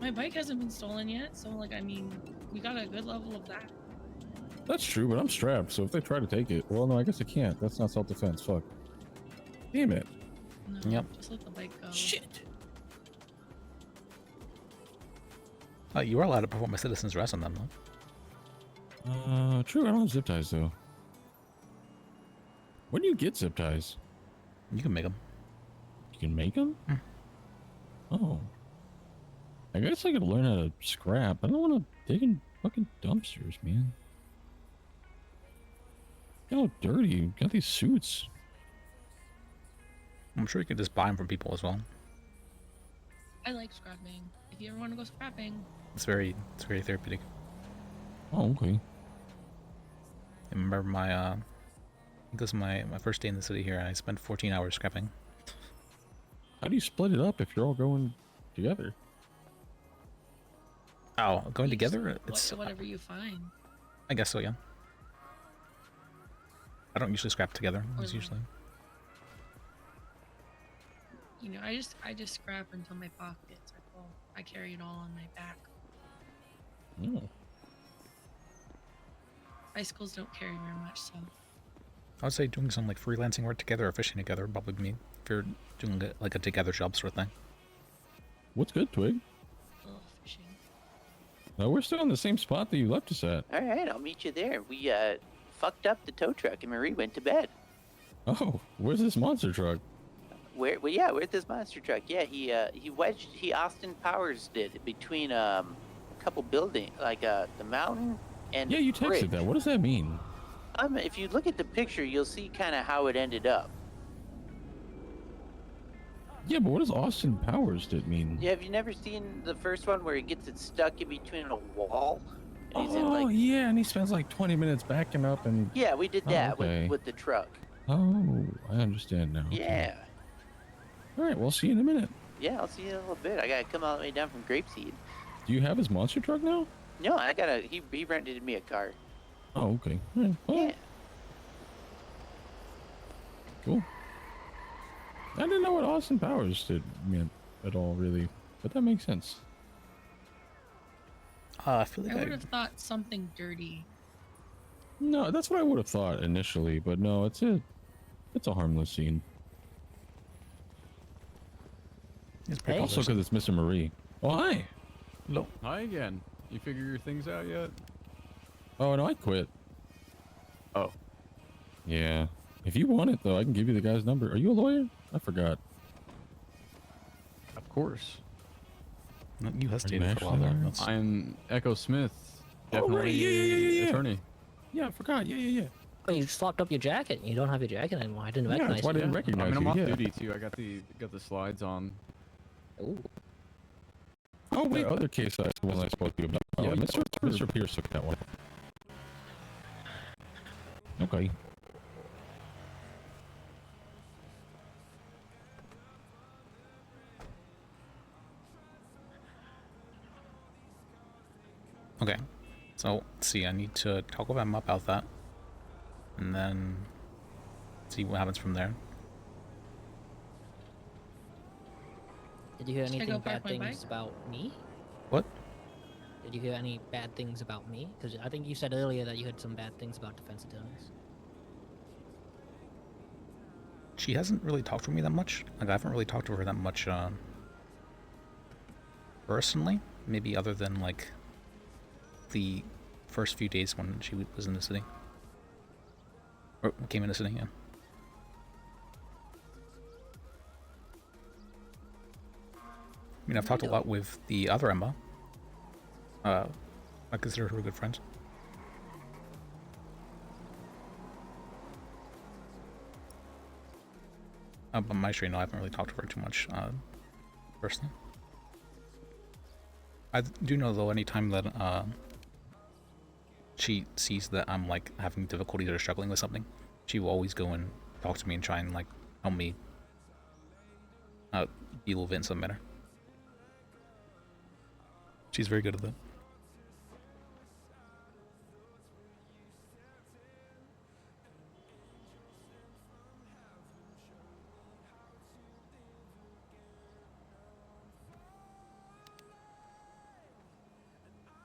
My bike hasn't been stolen yet, so like, I mean, we got a good level of that. That's true, but I'm strapped, so if they try to take it, well, no, I guess I can't. That's not self-defense. Fuck. Damn it. No, Yep. Just let the bike go. Shit. You are allowed to perform a citizen's arrest on them, though. True. I don't have zip ties though. Where do you get zip ties? You can make them. You can make them? Oh. I guess I could learn how to scrap. I don't want to dig in fucking dumpsters, man. Look how dirty. You got these suits. I'm sure you can just buy them from people as well. I like scrapping. If you ever want to go scrapping, It's very therapeutic. Oh, okay. I remember my I think this was my first day in the city here. I spent 14 hours scrapping. How do you split it up if you're all going together? Oh, going you just- together? It's whatever you find. I guess so, yeah. I don't usually scrap together. It's Or- usually You know, I just scrap until my pockets are full. I carry it all on my back. Oh. Bicycles don't carry very much, so. I would say doing some like freelancing work together or fishing together would probably be if you're doing like a together job sort of thing. What's good, Twig? Fishing. No, we're still in the same spot that you left us at. All right, I'll meet you there. We fucked up the tow truck and Marie went to bed. Oh, where's this monster truck? Where's this monster truck? Yeah, he Austin Powers did between a couple buildings, like the mountain and Yeah, you the bridge. texted that. What does that mean? If you look at the picture, you'll see kind of how it ended up. Yeah, but what does Austin Powers did mean? Yeah, have you never seen the first one where he gets it stuck in between a wall? And he's in, Oh, like, yeah, and he spends like 20 minutes backing up and... yeah, we did Oh, that okay. with the truck. Oh, I understand now. Okay. Yeah. All right, we'll see you in a minute. Yeah, I'll see you in a little bit. I gotta come all the way down from Grapeseed. Do you have his monster truck now? No, he rented me a car. Oh, okay. All right. Well, Yeah. cool. I didn't know what Austin Powers did meant at all, really, but that makes sense. I feel like I would have thought something dirty. No, that's what I would have thought initially, but no, it's a harmless scene. Hey. Also, because it's Mr. Marie. Oh, hi. Hello. Hi again. You figure your things out yet? Oh, no, I quit. Oh. Yeah. If you want it, though, I can give you the guy's number. Are you a lawyer? I forgot. Of course. No, you hesitated for a while actually there. there? That's- I'm Echo Smith. Oh, right. Definitely Yeah. attorney. Yeah, I forgot. Yeah. Oh, you swapped up your jacket. You don't have your jacket anymore. I didn't Yeah, recognize that's why I you. didn't recognize I mean, I'm you. off Yeah. duty too. I got the slides on. Ooh. Oh, wait. The other case I was I spoke to you about. Oh, Yeah, yeah. Mr. Pierce took that one. Okay. Okay, so let's see. I need to talk with Emma about that, and then see what happens from there. Did you hear Should I anything go park bad my things about me? What? Did you hear any bad things about me? Because I think you said earlier that you heard some bad things about defense attorneys. She hasn't really talked to me that much. Like, I haven't really talked to her that much, personally. Maybe other than, like, the first few days when she was in the city. Or came in the city, yeah. I mean, I've talked a lot with the other Emma. I consider her a good friend. But Maestri, no, I haven't really talked to her too much, personally. I do know, though, anytime that, she sees that I'm, like, having difficulties or struggling with something, she will always go and talk to me and try and, like, help me, deal with it in some manner. She's very good at that.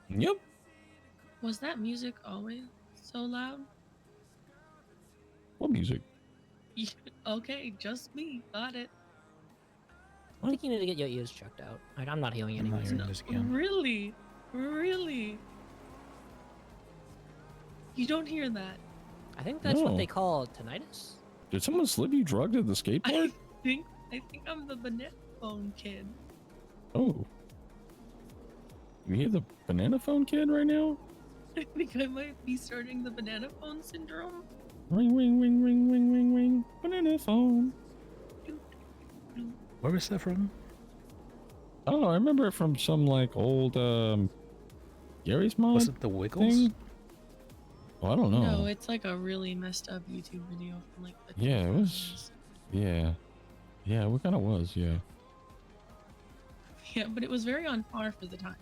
Yep. Was that music always so loud? What music? Okay, just me. Got it. I think you need to get your ears checked out. Like, I'm not hearing I'm not anything. hearing music, yeah. Really? Really? You don't hear that? I think that's what No. they call tinnitus. Did someone slip you drugged at the skateboard? I think I'm the banana phone kid. Oh. You hear the banana phone kid right now? I think I might be starting the banana phone syndrome. Ring, ring, ring, ring, ring, ring, ring. Banana phone. Where is that from? I don't know. I remember it from some like old Gary's Mod. Was it the Wiggles? thing? Oh, I don't know. No, it's like a really messed up YouTube video from like the Yeah, it was. Yeah. Yeah, it kind of was. Yeah. Yeah, but it was very on par for the time.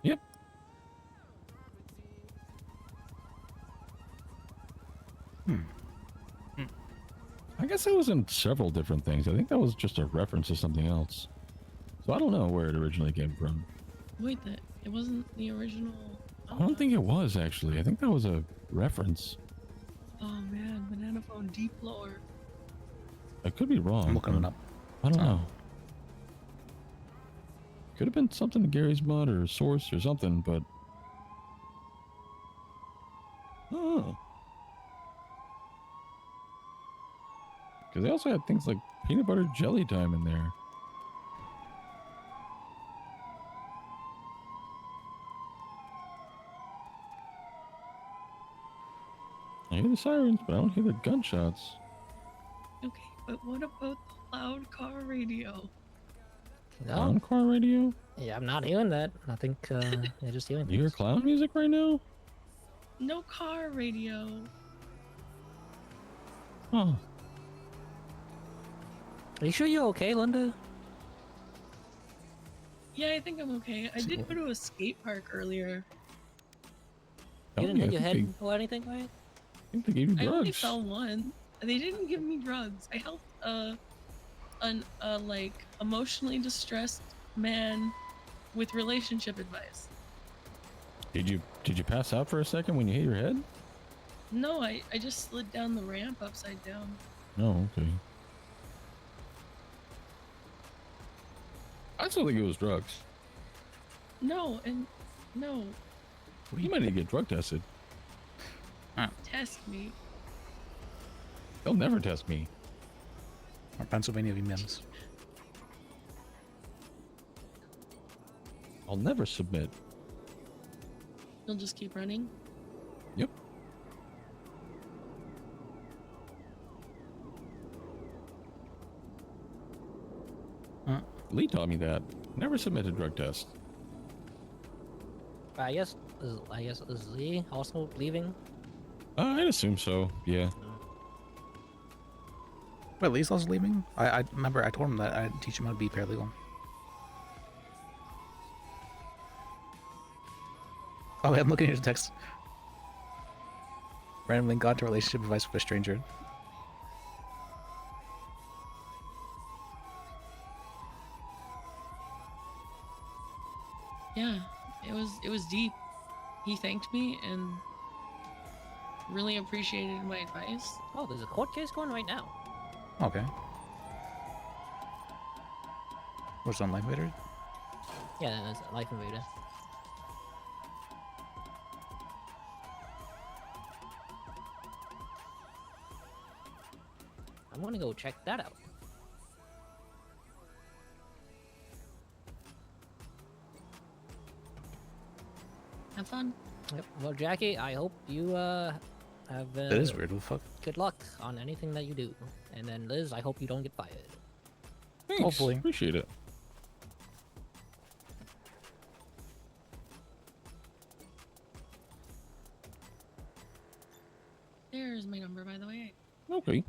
Yep. I guess it was in several different things. I think that was just a reference to something else. So I don't know where it originally came from. Wait, It wasn't the original. I don't think it was actually. I think that was a reference. Oh man, banana phone deep lore. I could be wrong. I'm looking it up. I don't Oh. know. Could have been something to Gary's Mod or Source or something, but. Oh. Because they also had things like peanut butter jelly time in there. I hear the sirens, but I don't hear the gunshots. Okay, but what about the loud car radio? Clown car radio? Yeah, I'm not hearing that. I think they're just hearing. You hear clown music right now? No car radio. Huh. Are you sure you're okay, Linda? Yeah, I think I'm okay. I did go to a skate park earlier. You didn't hit your I head think or anything, right? I think they gave you I only drugs. fell once. They didn't give me drugs. I helped a like emotionally distressed man with relationship advice. Did you pass out for a second when you hit your head? No, I just slid down the ramp upside down. No, okay. I still think it was drugs. No, and no, You might need to get drug tested. test me. They'll never test me. Or Pennsylvania v. Mims. I'll never submit. You'll just keep running. Yep. Lee taught me that. Never submit a drug test. I guess is Lee also leaving? I'd assume so. Yeah. Wait, Lee's also leaving? I remember I told him that I'd teach him how to be paralegal. Oh, wait, I'm looking at your text. Randomly got into relationship advice with a stranger. Yeah, it was deep. He thanked me and really appreciated my advice. Oh, there's a court case going right now. Okay. What's on Life Invader? Yeah, there's a Life Invader. I'm gonna go check that out. Have fun. Yep. Well, Jackie, I hope you have. That is weird. What the fuck? Good luck on anything that you do. And then Liz, I hope you don't get fired. Thanks. Hopefully. Appreciate it. There's my number, by the way. Okay.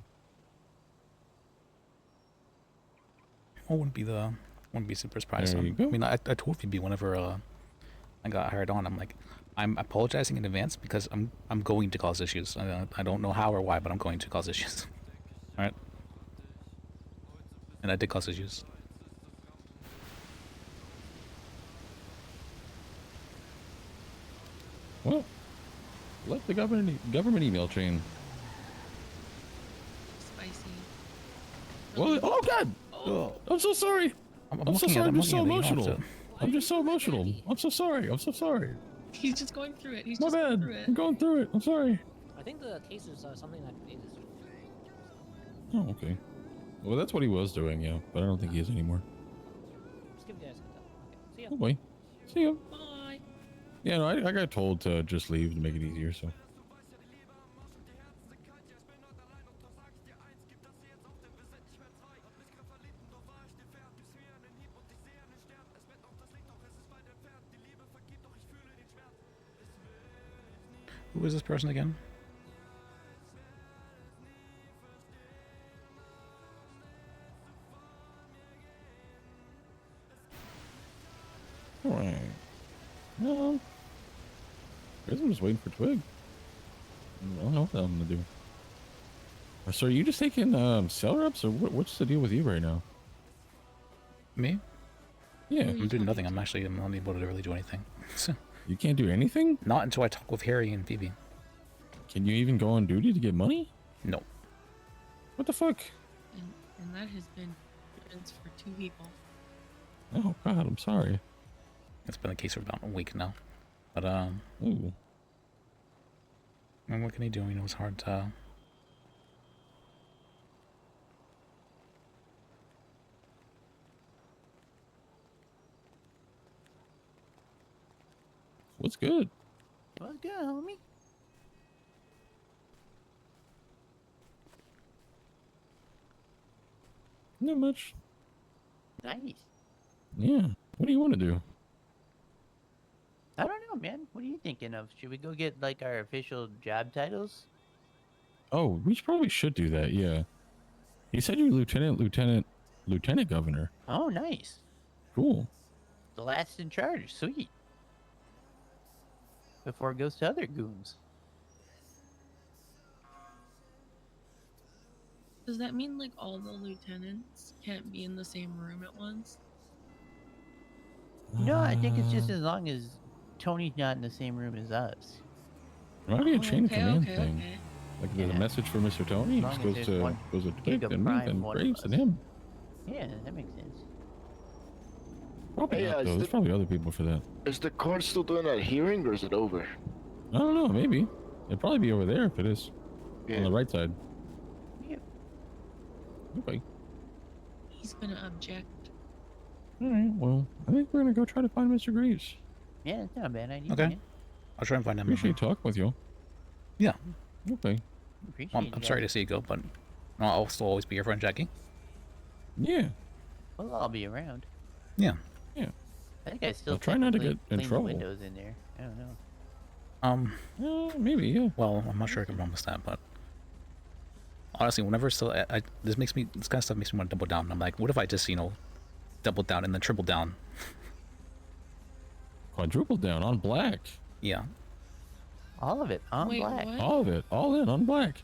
I wouldn't be super surprised. There you go. I mean, I told Phoebe whenever I got hired on, I'm like, I'm apologizing in advance because I'm going to cause issues. I don't know how or why, but I'm going to cause issues. All right. And I did cause issues. Well, let the government email chain. Spicy. Well, oh God! Oh. I'm so sorry. I'm I'm so looking at sorry. it, I'm just so looking at it. You don't emotional. have to- I'm just so emotional. I'm so sorry. I'm so sorry. He's just going through it. He's My just going bad. through it. I'm going through it. I'm sorry. I think the case is something that is. Oh, okay. Well, that's what he was doing, yeah. But I don't think he is anymore. Just give you guys a heads up. Okay. See ya. Oh boy. See ya. Bye. Yeah, no, I got told to just leave to make it easier, so. Who is this person again? Alright. No. I guess I'm just waiting for Twig. I don't know what I'm gonna do. So are you just taking cell reps, or what's the deal with you right now? Me? Yeah. I'm doing nothing. I'm not able to really do anything. You can't do anything? Not until I talk with Harry and Phoebe. Can you even go on duty to get money? No. What the fuck? And that has been events for 2 people. Oh god, I'm sorry. It's been the case for about a week now. But Ooh. and what can he do? You know, it's hard to. What's good? What's good, homie? Not much. Nice. Yeah. What do you want to do? I don't know, man. What are you thinking of? Should we go get like our official job titles? Oh, we probably should do that, yeah. He said you're lieutenant governor. Oh, nice. Cool. The last in charge. Sweet. Before it goes to other goons. Does that mean like all the lieutenants can't be in the same room at once? No, I think it's just as long as Tony's not in the same room as us. It might be a chain of command okay, thing. okay. Like there's a message for Mr. Tony, As just long as goes there's to one Twig, Giga then me, Prime, then one of Graves, and us. him. Yeah, that makes sense. Probably Hey, not, though. There's probably other people for that. Is the court still doing that hearing or is it over? I don't know, maybe. It'd probably be over there if it is. On the right side. Yep. Okay. He's gonna object. Alright, well, I think we're gonna go try to find Mr. Graves. Yeah, it's not a bad idea. Okay. Man. I'll try and find him. Appreciate talking with you. Yeah. Okay. Appreciate Well, it, I'm sorry guys. to see you go, but I'll still always be your friend, Jackie. Yeah. Well, I'll be around. Yeah. Yeah. I think I still Well, try not to technically get in clean trouble. the windows in there. I don't know. Maybe, yeah. Well, I'm not sure I can promise that, but honestly, whenever still, this kind of stuff makes me want to double down. I'm like, what if I just, double down and then triple down? Quadruple down on black. Yeah. All of it on Wait, black. what? All of it. All in on black.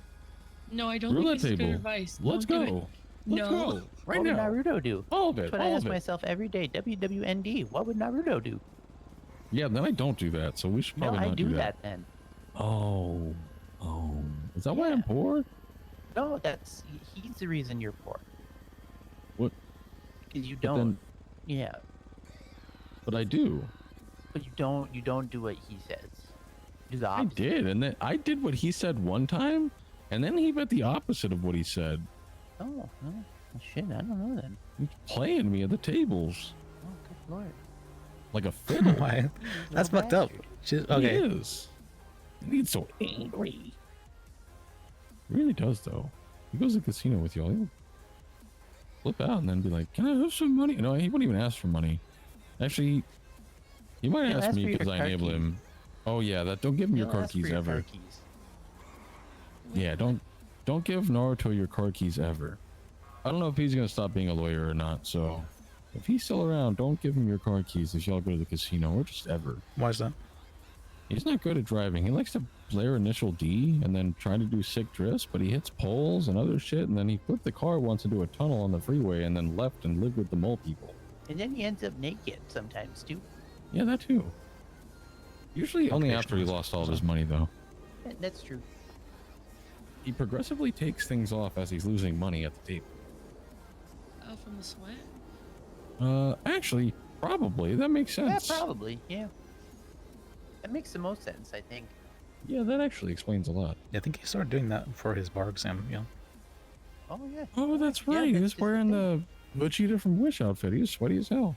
No, I don't Roulette think it's good table. advice. Let's Don't do go. it. Let's No. go. Right What would now. Naruto do? All of it. That's what I all ask of it. myself every day. WWND. What would Naruto do? Yeah, then I don't do that, so we should No, probably I not do that. that then. Oh. Is that why I'm poor? No, he's the reason you're poor. What? Because you But don't. then- Yeah, But I do. but you don't do what he says. Do the I opposite. did, and then I did what he said one time, and then he meant the opposite of what he said. Oh, well, shit, I don't know then. He's playing me at the tables Oh, good lord. like a fiddle. Why? That's fucked up. Okay. He is. And he's so angry. He really does, though. He goes to the casino with y'all. He'll flip out and then be like, "Can I have some money?" No, he wouldn't even ask for money. Actually, he might He'll ask ask me for your because I car enable keys. him. Oh yeah, don't give him your He'll car ask for keys your ever. car keys. Yeah, don't give Naruto your car keys ever. I don't know if he's gonna stop being a lawyer or not, so if he's still around, don't give him your car keys if y'all go to the casino or just ever. Why is that? He's not good at driving. He likes to blare initial D and then try to do sick drifts, but he hits poles and other shit, and then he flipped the car once into a tunnel on the freeway and then left and lived with the mole people. And then he ends up naked sometimes too. Yeah, that too. Usually only after he lost all of his money, though. Yeah, that's true. He progressively takes things off as he's losing money at the table. Oh, from the sweat? Actually, probably. That makes sense. Yeah, probably. Yeah. That makes the most sense, I think. Yeah, that actually explains a lot. Yeah, I think he started doing that for his bar exam, yeah. Oh yeah. Oh, that's Yeah, right. that's He's just the wearing the Vegeta from Wish outfit. He's sweaty as hell.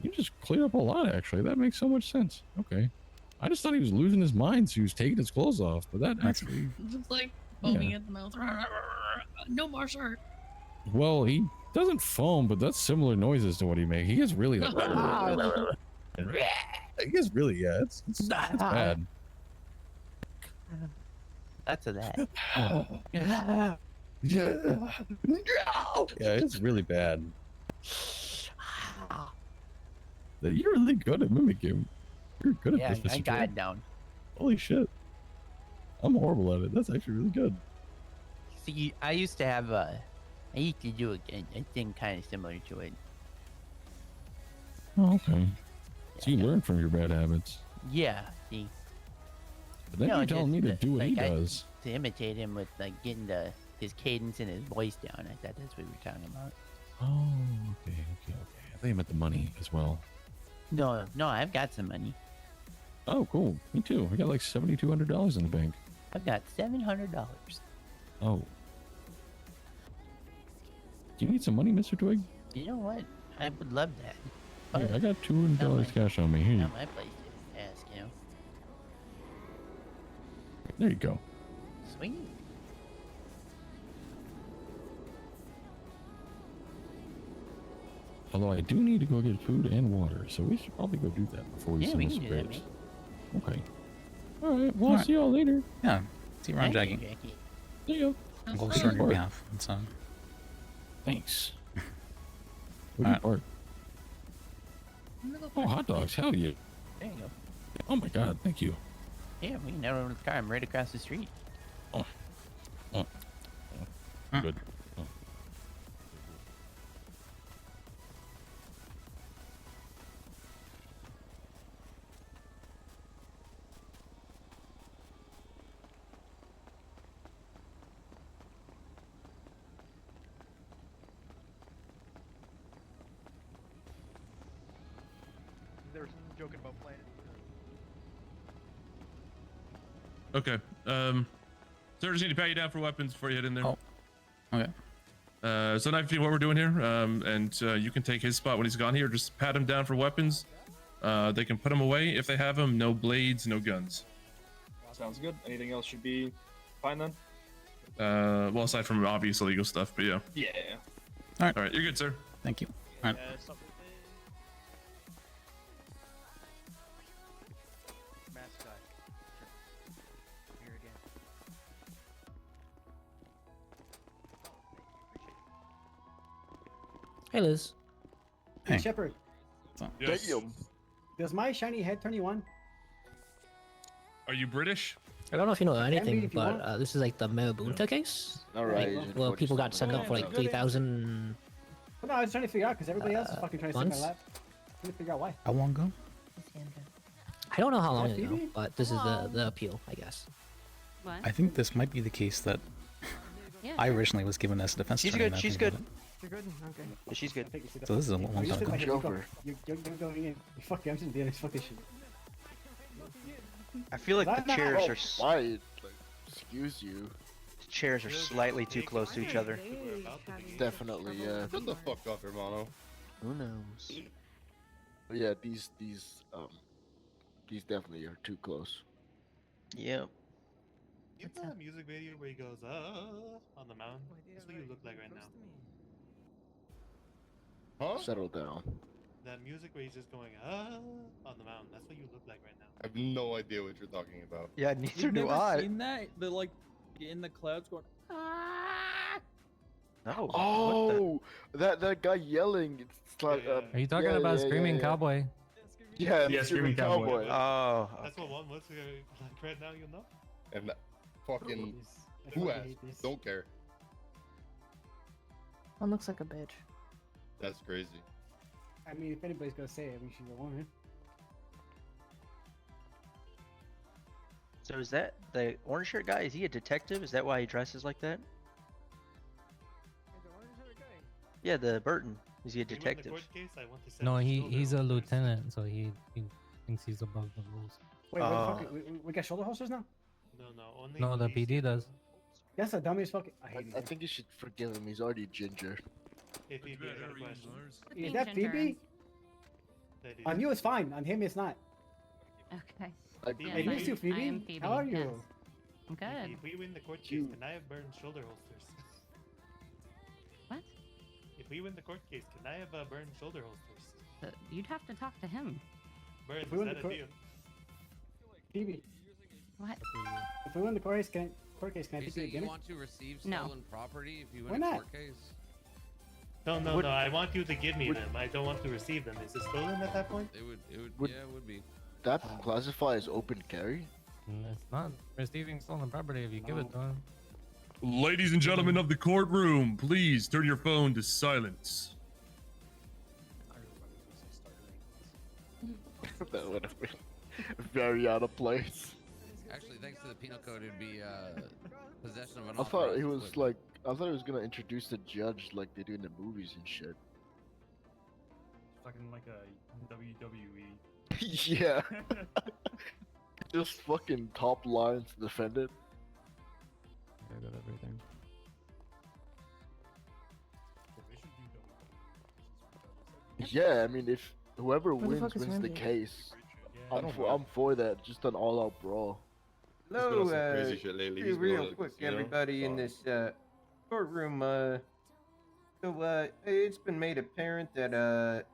You just cleared up a lot, actually. That makes so much sense. Okay. I just thought he was losing his mind, so he was taking his clothes off. But that actually... Just like foaming at the mouth. No martial art. Well, he doesn't foam, but that's similar noises to what he makes. He gets really... Like, he gets really... Yeah, it's bad. That's a that. Yeah, it's really bad. You're really good at mimicking. You're good at Yeah, this. I Mr. got Joe. it down. Holy shit. I'm horrible at it. That's actually really good. See, I used to have I used to do a thing kind of similar to it. Oh, okay. So you learn from your bad habits. Yeah, see. But then No, you're telling me to just, do what he like, does. To imitate him with like getting his cadence and his voice down. I thought that's what we were talking about. Oh, okay. I thought you meant the money as well. No, I've got some money. Oh, cool. Me too. I got like $7,200 in the bank. I've got $700. Oh. Do you need some money, Mr. Twig? You know what? I would love that. Here, I got $200 cash on me. Here. Not my place to ask, you know. There you go. Sweet. Although I do need to go get food and water, so we should probably go do that before we Yeah, send we this can do that, grapes. mate. Okay. Alright, well, I'll see y'all later. Yeah. See you around, Thank you, Jackie. Jackie. See ya. I'm closer on your behalf. It's Thanks. What do you Alright. park? Oh, hot dogs. Hell yeah. There you go. Oh my god, thank you. Yeah, we can head over to the car. I'm right across the street. Good. They were joking about playing it. Okay. Sir, just need to pat you down for weapons before you head in there. Oh. Okay. So now, what we're doing here, and you can take his spot when he's gone here. Just pat him down for weapons. They can put them away if they have them. No blades, no guns. Sounds good. Anything else should be fine then? Well, aside from obvious illegal stuff, but yeah. Yeah. All right. All right, you're good, sir. Thank you. All right. Mascot. Here again. Hey, Liz. Hey. Shepard, Yes. does my shiny head turn you on? Are you British? I don't know if you know anything, if you but want. this is like the Marabunta case. Alright, Like, Agent well, people got 47. sent up for like 3,000. Well, no, I was trying to figure out because everybody else is fucking trying to months? take my lap. Trying to figure out why. How long ago? I don't know how long Yeah, ago, Phoebe? but this is the appeal, I guess. What? I think this might be the case that I originally was given as a defense She's attorney. good. now She's that I good. think You're good? Okay. Yeah, she's good. So this is a long You time sit ago. my head, you go. Joker. You're going in. Fuck you, I'm just doing this fucking shit. I feel like the chairs are Why? Like, excuse you. the chairs are slightly too close to each other. Definitely, yeah. Shut the fuck up, hermano. Who knows? But yeah, these definitely are too close. Yep. You know that music video where he goes, on the mountain? That's what you look like right now. Huh? Settle down. That music where he's just going, on the mountain. That's what you look like right now. I have no idea what you're talking about. Yeah, neither You've do never I. seen that? The like in the clouds going. No. Oh, that guy yelling. It's like. Are you talking about Screaming Cowboy? Yeah, Yeah, Screaming Cowboy. Oh. That's what one looks like right now, you know? And fucking who asked? Don't care. One looks like a bitch. That's crazy. I mean, if anybody's gonna say it, we should go on, man. So is that the orange shirt guy? Is he a detective? Is that why he dresses like that? Yeah, the Burton. Is he a detective? No, he's a lieutenant, so he thinks he's above the rules. Wait, what the fuck? We got shoulder holsters now? No, only No, the PD does. That's the dumbest fucking. I hate I think you should forgive him. He's already ginger. Hey, Phoebe, I got a question. Is that Phoebe? On you, it's fine. On him, it's not. Okay. Hey, you too, Phoebe. I am Phoebe. How are you? Yes. I'm good. If we win the court case, can I have Burns shoulder holsters? What? If we win the court case, can I have Burns shoulder holsters? You'd have to talk to him. Burns, If we is win that the a court- deal? Phoebe. What? If we win the court case, can I take you to You dinner? want to receive No. stolen property if you Why win a not? court case? No, Would- I want you to give me them. I don't want to receive them. Is it stolen at that point? It would, Would- yeah, it would be. That classify as open carry? It's not receiving stolen property if you give it to him. Ladies and gentlemen of the courtroom, please turn your phone to silence. That would have been very out of place. Actually, thanks to the penal code, it'd be possession of an I thought he unauthorized was weapon. like, I thought he was gonna introduce the judge like they do in the movies and shit. Fucking like a WWE. Yeah. Just fucking top lines to defend it. I got everything. Yeah, I mean, if whoever Who the wins fuck is wins the Randy? case, I I'm don't for, I'm for that. Just an all-out brawl. Hello, He's been on some crazy shit lately. He's been real on the quick, casino. everybody in this courtroom. It's been made apparent that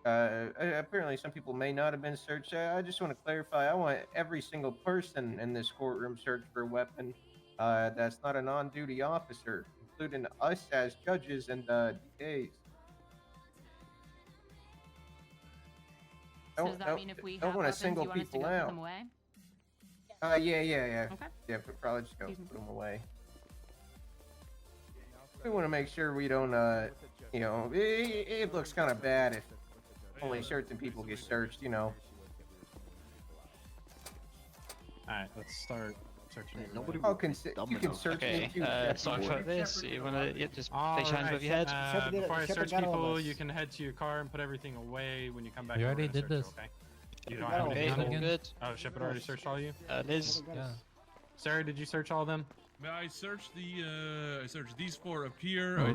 apparently some people may not have been searched. I just want to clarify. I want every single person in this courtroom searched for a weapon. That's not a non-duty officer, including us as judges and DAs. So does that mean if we don't have want to weapons, single you want us to people go put out. them away? Yeah. Okay. Yeah, but probably just go Excuse me. put them away. We want to make sure we don't, it looks kind of bad if only certain people get searched, Alright, let's start searching. Nobody you can search me too. Sorry for this. You wanna just place your hands above your head? Before I search got all people, this. you can head to your car and put everything away. When you come back, We we're already gonna did search you, this. okay? You don't got have all anything this. on Okay, you? all good. Oh, Shepard already searched all you? Liz? Yeah. Sarah, did you search all of them? I searched I searched these 4 up here. Oh.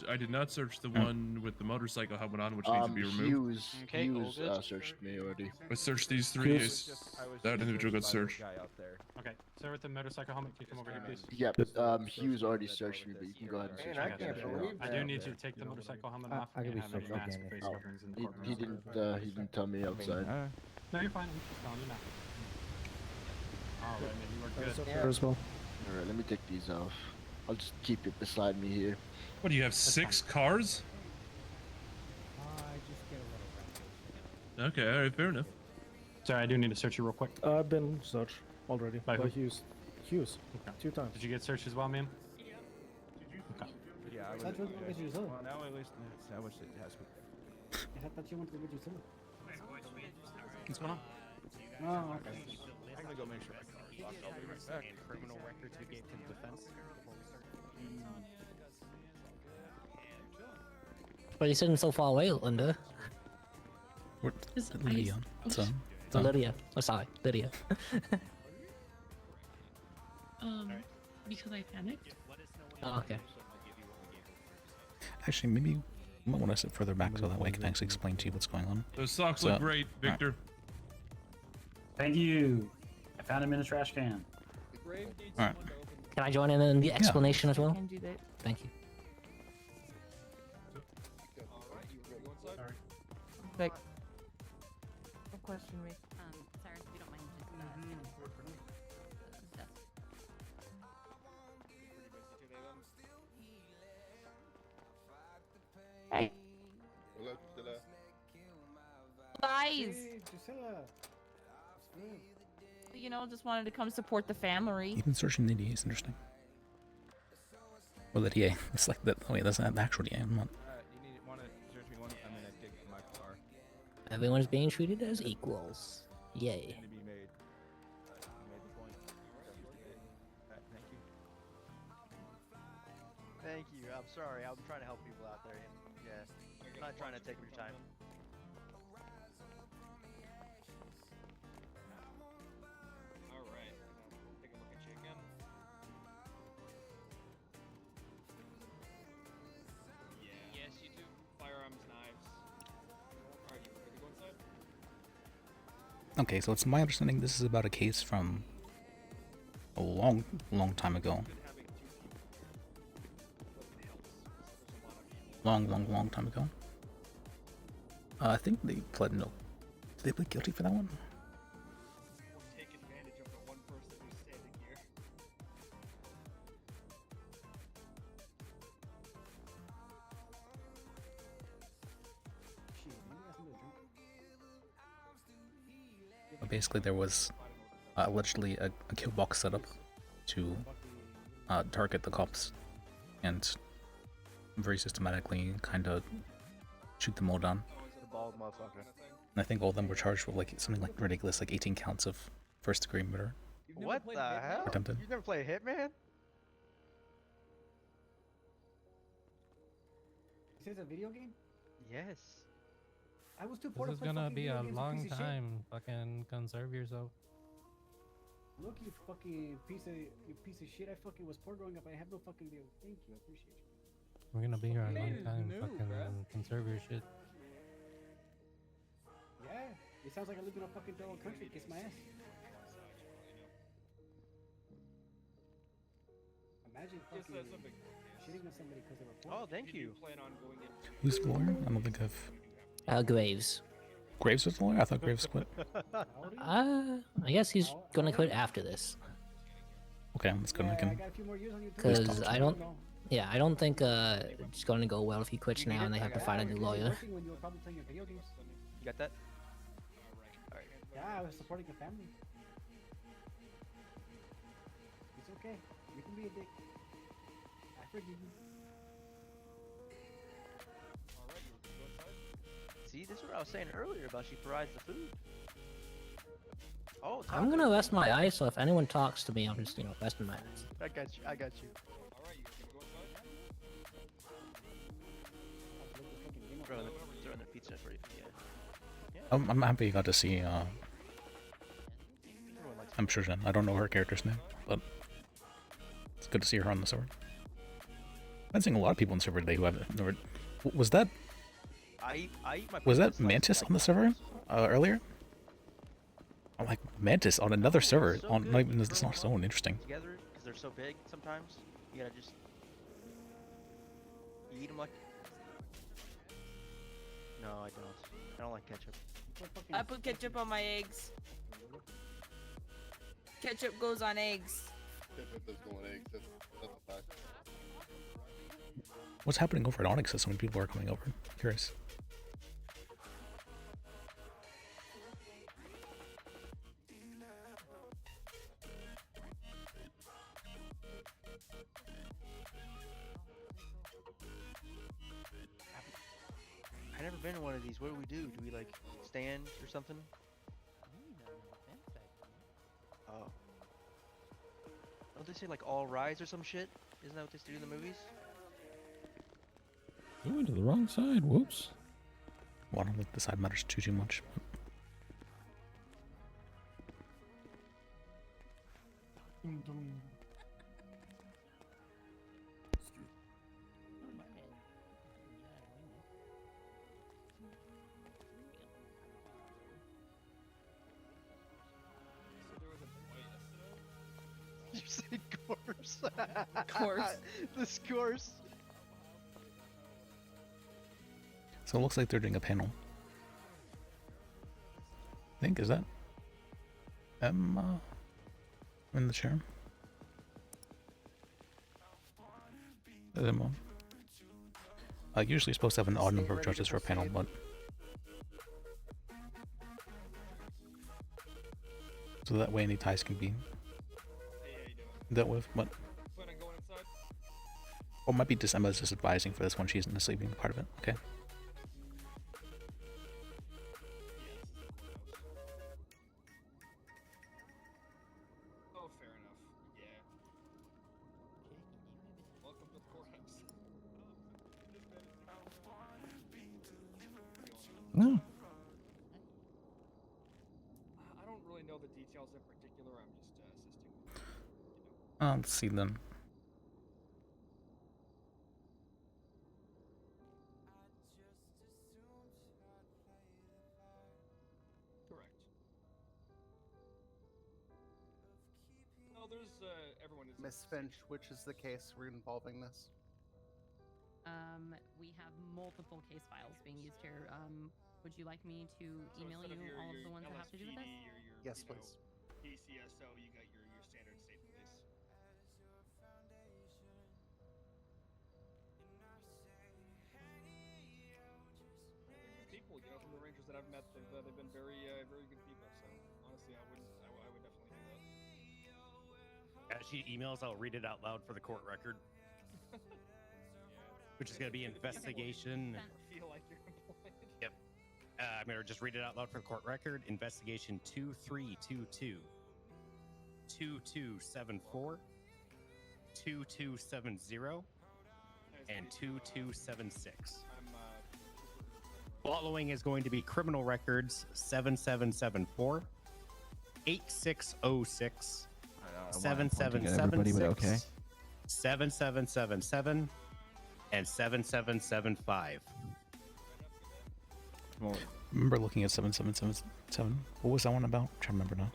I did not search the one with the motorcycle helmet on, which needs to be removed. Hughes searched me already. I searched these 3. That individual got searched. Okay, Sarah with the motorcycle helmet, can you come over here, please? Yep, Hughes already searched me, but you can go ahead and search Man, I me. can't believe I do need you to take the motorcycle helmet off. I You can can't be have any searched mask again or face if- coverings in the He courtroom. didn't tell me outside. No, you're fine. I'm just telling you now. Alright, man, you are good. As well. Alright, let me take these off. I'll just keep it beside me here. What do you have? 6 cars? Okay, all right, fair enough. Sorry, I do need to search you real quick. I've been searched already By by who? Hughes. Hughes, 2 times. Did you get searched as well, ma'am? Okay. Yeah, I thought you wanted to reduce it. Well, now at least how much it has to be. I thought you wanted to reduce it. What's going on? Oh, okay. I'm gonna go make sure my car is locked. I'll be right back. Criminal records we gave to the defense before we start. But you're sitting so far away, Linda. Is Lydia. ice- So, Lydia. Oh, sorry, Lydia. Because I panicked. Oh, okay. actually, maybe you might want to sit further back so that way I can actually explain to you what's going on. Those socks So- look great, Victor. Thank you. I found him in a trash can. Alright. Can I join in the explanation as well? Can do that. Thank you. Like, no question, me. Sarah, if you don't mind just Hey. Guys, Hey, Gisela. you know, just wanted to come support the family. Even searching the DA is interesting. Or the DA. It's like that. Oh, wait, that's not the actual DA. I'm not. You need want to search me one? I'm gonna take my car. Everyone's being treated as equals. Yay. To be made. You made the point. Thank you. Thank you. I'm sorry. I'm trying to help people out there. Yeah. I'm not trying to take your time. Alright. Take a look at you again. Yeah. Yes, you do. Firearms, knives. Alright, you ready to go inside? Okay, so it's my understanding this is about a case from a long time ago. Long time ago. I think they pled no. Did they plead guilty for that one? Take advantage of the one person who's standing here. Basically, there was allegedly a kill box set up to target the cops and very systematically kind of shoot them all down. The bald motherfucker. And I think all of them were charged with like something like ridiculous, like 18 counts of first-degree murder. What the hell? Attempted. You never played Hitman? This is a video game? Yes. I was too poor to This is play gonna fucking be video a games, you long piece of shit. time. Fucking conserve yourself. Look, you fucking piece of shit. I fucking was poor growing up. I have no fucking video. Thank you. I appreciate you. We're gonna be here a long Man, time. no, Fucking bruh. conserve your shit. Yeah, it sounds like I live in a fucking third world country. Kiss my ass. Imagine fucking shitting on somebody because they were poor. Oh, thank you. Who's the lawyer? I don't think I've... Graves. Graves was the lawyer? I thought Graves quit. I guess he's gonna quit after this. Okay, that's good. I can... Cause I don't, yeah, I don't think it's gonna go well if he quits now and they have to find a new lawyer. When you were probably playing your video games. You got that? Yeah, I was supporting the family. It's okay. You can be a dick. I forgive you. See, this is what I was saying earlier about she provides the food. Oh, I'm gonna rest my eyes, so if anyone talks to me, I'm just, resting my eyes. I got you. I got you. Throwing the pizza for you. Yeah. I'm happy you got to see, I'm sure Jen. I don't know her character's name, but it's good to see her on the server. I've been seeing a lot of people on the server today who haven't never... Was that... I eat my Was pizza that slices Mantis like on the server earlier? I'm like, Mantis on another server, so on good. not even this Throw is them not so all interesting. Together, because they're so big sometimes. You gotta just... You eat them like... No, I don't. I don't like ketchup. I put ketchup on my eggs. Ketchup goes on eggs. Ketchup does go on eggs. That's a fact. What's happening over at Onyx that so many people are coming over? Curious. I've never been to one of these. What do we do? Do we like stand or something? Oh. Don't they say like all rise or some shit? Isn't that what they do in the movies? You went to the wrong side. Whoops. Well, I don't think the side matters too much. You said course. Course. This course. So it looks like they're doing a panel. I think, is that Emma in the chair? Emma. Usually supposed to have an odd number of judges for a panel, but so that way any ties can be dealt with. But or it might be just Emma's just advising for this one. She's not sleeping part of it. Okay. Oh, fair enough. Yeah. Welcome to the courthouse. No. I don't really know the details in particular. I'm just assisting. Let's see then. Correct. No, there's everyone is. Miss Finch, which is the case we're involving this? We have multiple case files being used here. Would you like me to email instead of you all of the ones that have to do with this? Yes, please. DCSO, you got your standard state police. People, from the rangers that I've met, they've been very, very good people. So honestly, I would definitely do that. As she emails, I'll read it out loud for the court record. Which is going to be investigation. Feel like you're employed. Yep. I'm going to just read it out loud for the court record. Investigation 2322, 2274, 2270, and 2276. Following is going to be criminal records 7774, 8606, 7776, 7777, and 7775. I remember looking at 7777. What was that one about? I'm trying to remember now.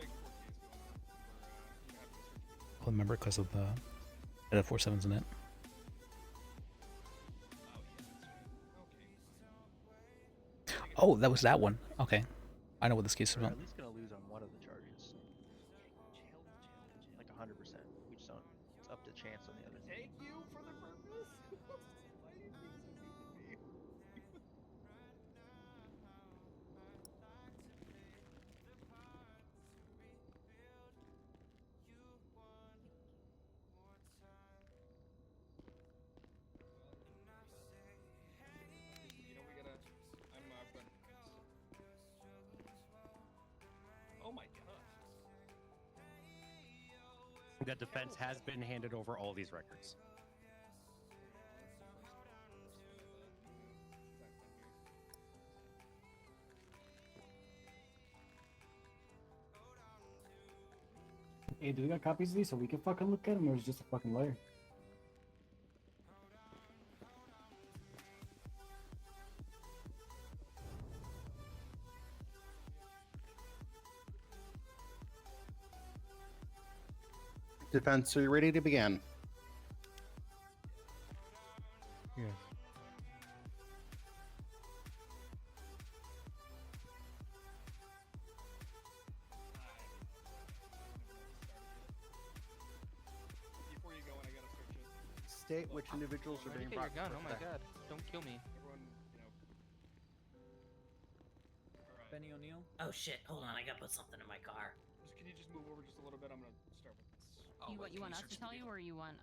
I remember because of the it had 4 7s in it. Oh, that was that one. Okay, I know what this case is We're about. at least gonna lose on one of the charges. Like 100%. We just don't. It's up to chance on the other. Take you for the purpose. Why do you think so mean to me? You know we gotta. Oh my god. The defense has been handed over all these records. Hey, do we got copies of these so we can fucking look at them, or is it just a fucking liar? Defense, are you ready to begin? Yes. Before you go in, I gotta search it. State which individuals are being brought gun. before Oh my today. god. Don't kill me. Everyone, Benny O'Neill? Oh shit, hold on, I gotta put something in my car. Can you just move over just a little bit? I'm gonna start with this. You want us to tell you, or you want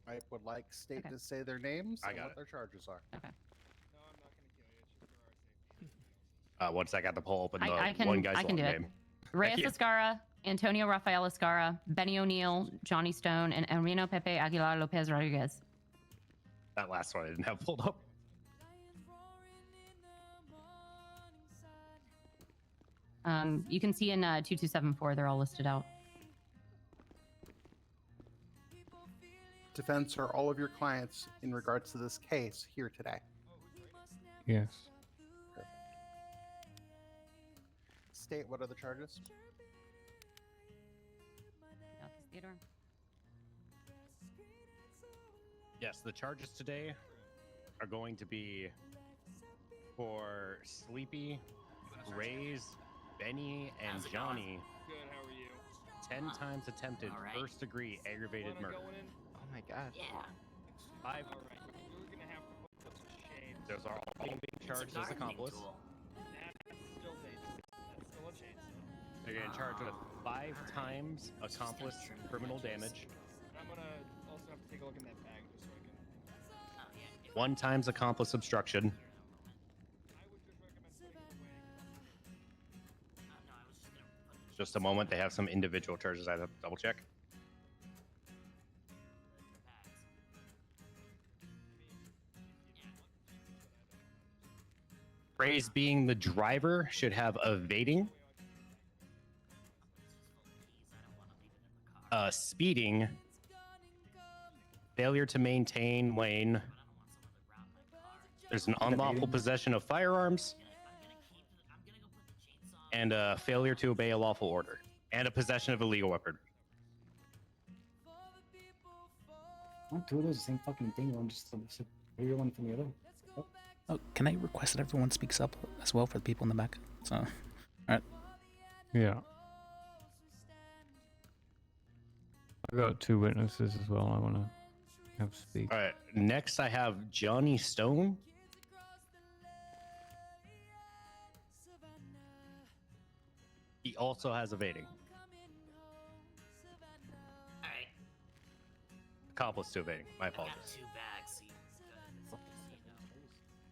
I would like state Okay. to say their names I and got what it. their charges are. Okay. No, I'm not gonna kill you. It's just for our safety. Once I got the poll open, the I can one guy's I can long do it. name. Reyes Thank you. Escara, Antonio Rafael Escara, Benny O'Neill, Johnny Stone, and Enrico Pepe Aguilar Lopez Rodriguez. That last one I didn't have pulled up. You can see in 2274, they're all listed out. Defense, are all of your clients in regards to this case here today? Yes. State what are the charges? Theodore. Yes, the charges today are going to be for Sleepy, Rays, Benny, and Johnny. Good. How are you? 10 times attempted first degree aggravated Wanna murder. go in? Oh my god. Yeah. 5. All right. We're gonna have to put some shade. Those are all being charged as accomplice. That's still dangerous. That's still a chainsaw. They're going to charge with 5 times accomplice criminal damage, I'm gonna also have to take a look in that bag just so I can. 1 times accomplice obstruction, just a moment. They have some individual charges I have to double check. Rays being the driver should have evading, speeding, failure to maintain lane. There's an unlawful possession of firearms, and a failure to obey a lawful order, and a possession of a legal weapon. Aren't two of those the same fucking thing? One just a superior one from the other. Oh, can I request that everyone speaks up as well for the people in the back? So, all right. Yeah. I got 2 witnesses as well. I want to have speak. All right. Next, I have Johnny Stone. He also has evading. accomplice to evading. My I got apologies. 2 bags.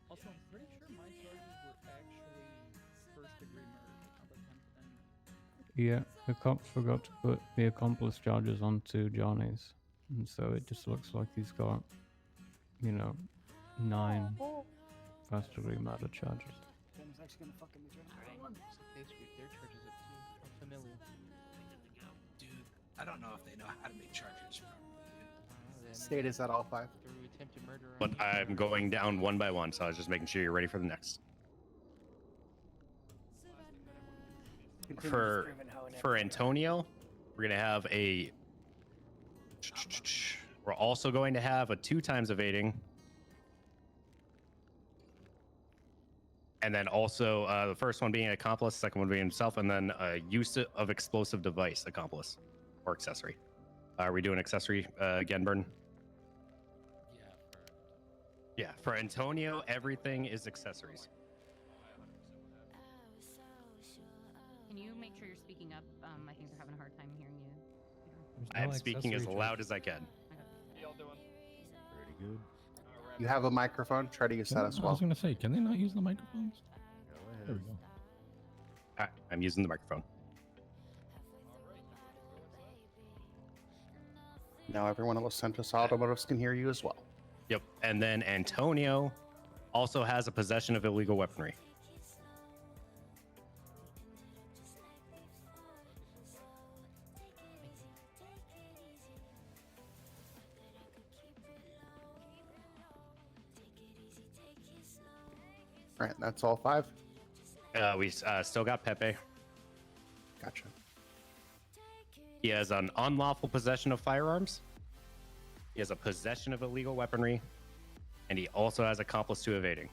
Also, I'm pretty sure my charges were actually first-degree murder. How about 10 Yeah, the cops forgot to put the accomplice charges onto Johnny's, and so it just looks like he's got, 9 first-degree murder charges. Tim's actually gonna fucking be trying to Their charges are too familiar. Dude, I don't know if they know how to make charges. State is at all 5. Through attempted murder. But I'm going down one by one, so I was just making sure you're ready for the next. For Antonio, we're gonna have a. We're also going to have a 2 times evading. And then also the first one being an accomplice, second one being himself, and then use of explosive device accomplice or accessory. Are we doing accessory again, Burton? Yeah, for Antonio, everything is accessories. Can you make sure you're speaking up? I think they're having a hard time hearing you. I am speaking as loud as I can. Y'all doing? Pretty good. You have a microphone. Try to use that as I well. was gonna say, can they not use the microphones? There we go. All right, I'm using the microphone. Now everyone at Los Santos Automotives can hear you as well. Yep, and then Antonio also has a possession of illegal weaponry. All right, that's all 5. We still got Pepe. Gotcha. He has an unlawful possession of firearms. He has a possession of illegal weaponry, and he also has accomplice to evading.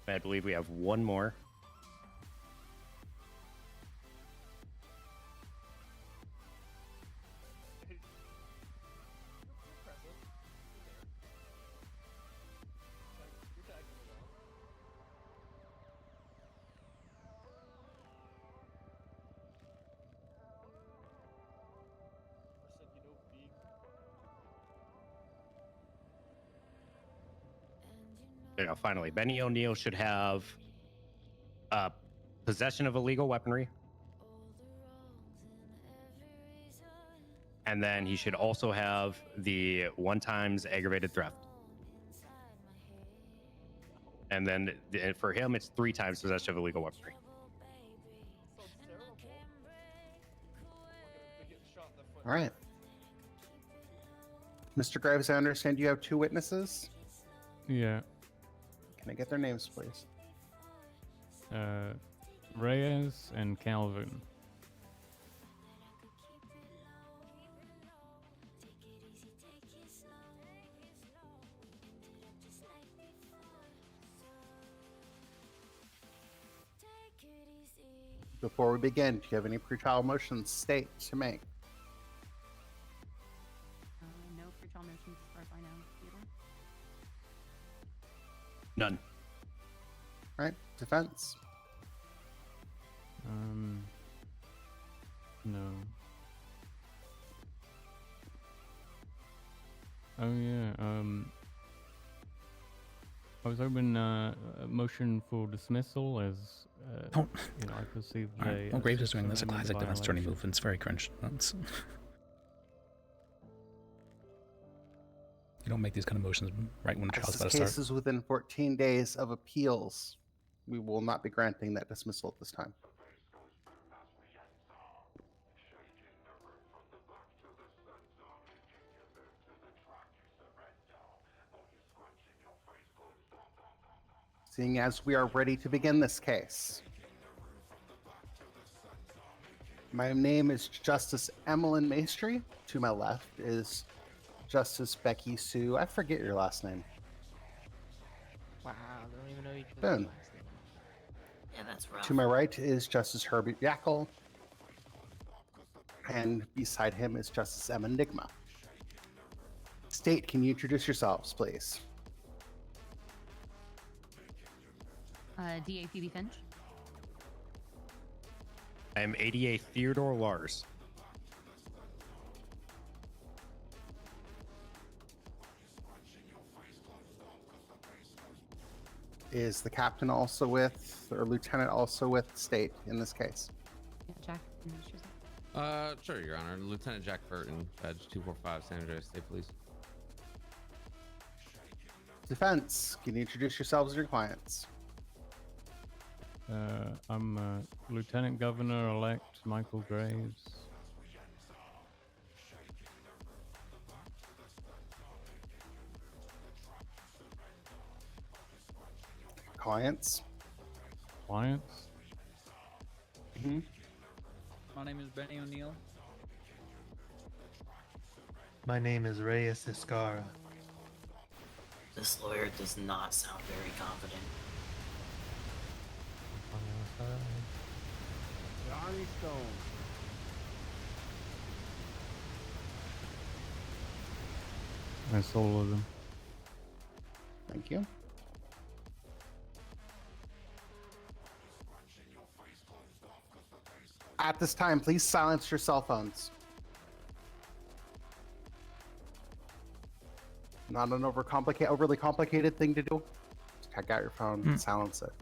I believe we have one more. There you go, finally. Benny O'Neill should have possession of illegal weaponry. And then he should also have the 1 times aggravated theft. And then for him, it's 3 times possession of illegal weaponry. All right. Mr. Graves, I understand you have 2 witnesses. Yeah. Can I get their names, please? Reyes and Calvin. Before we begin, do you have any pretrial motions state to make? No pretrial motions as far as I know. Theodore? None. All right, defense. No. Oh yeah. I was hoping a motion for dismissal as Don't. I perceive Alright, they. well, Graves is doing this, a suspended classic defense attorney violation. move, and it's very cringe. That's... You don't make these kind of motions right when the As trial's this about to case start. is within 14 days of appeals, we will not be granting that dismissal at this time. Seeing as we are ready to begin this case. My name is Justice Emmeline Maestri. To my left is Justice Becky Sue. I forget your last name. Wow, they don't even know each other's Boom. last name. Yeah, that's rough. To my right is Justice Herbert Yackel. And beside him is Justice Emma Nigma. State, can you introduce yourselves, please? DA Phoebe Finch. I'm ADA Theodore Lars. Is the captain also with, or lieutenant also with state in this case? Jack. Sure, Your Honor. Lieutenant Jack Burton, badge 245, San Andreas State Police. Defense, can you introduce yourselves and your clients? I'm Lieutenant Governor-elect Michael Graves. Clients? Clients? Mm-hmm. My name is Benny O'Neill. My name is Reyes Escara. This lawyer does not sound very confident. Johnny Stone. That's all of them. Thank you. At this time, please silence your cell phones. Not an overly complicated thing to do. Just take out your phone and silence it.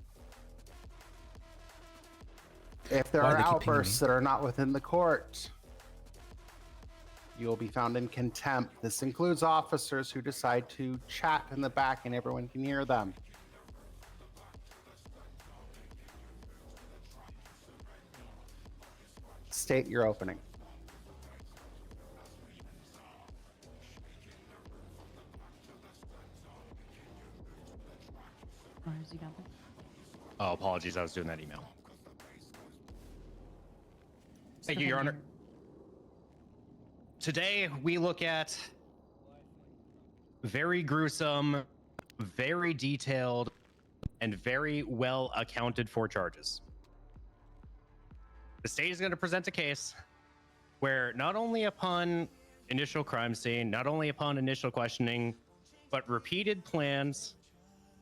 If there Why are do they keep pinging outbursts me? that are not within the court, you will be found in contempt. This includes officers who decide to chat in the back and everyone can hear them. State your opening. Or is he done? Oh, apologies. I was doing that email. Thank you, Your Honor. Today, we look at very gruesome, very detailed, and very well accounted for charges. The state is going to present a case where not only upon initial crime scene, not only upon initial questioning, but repeated plans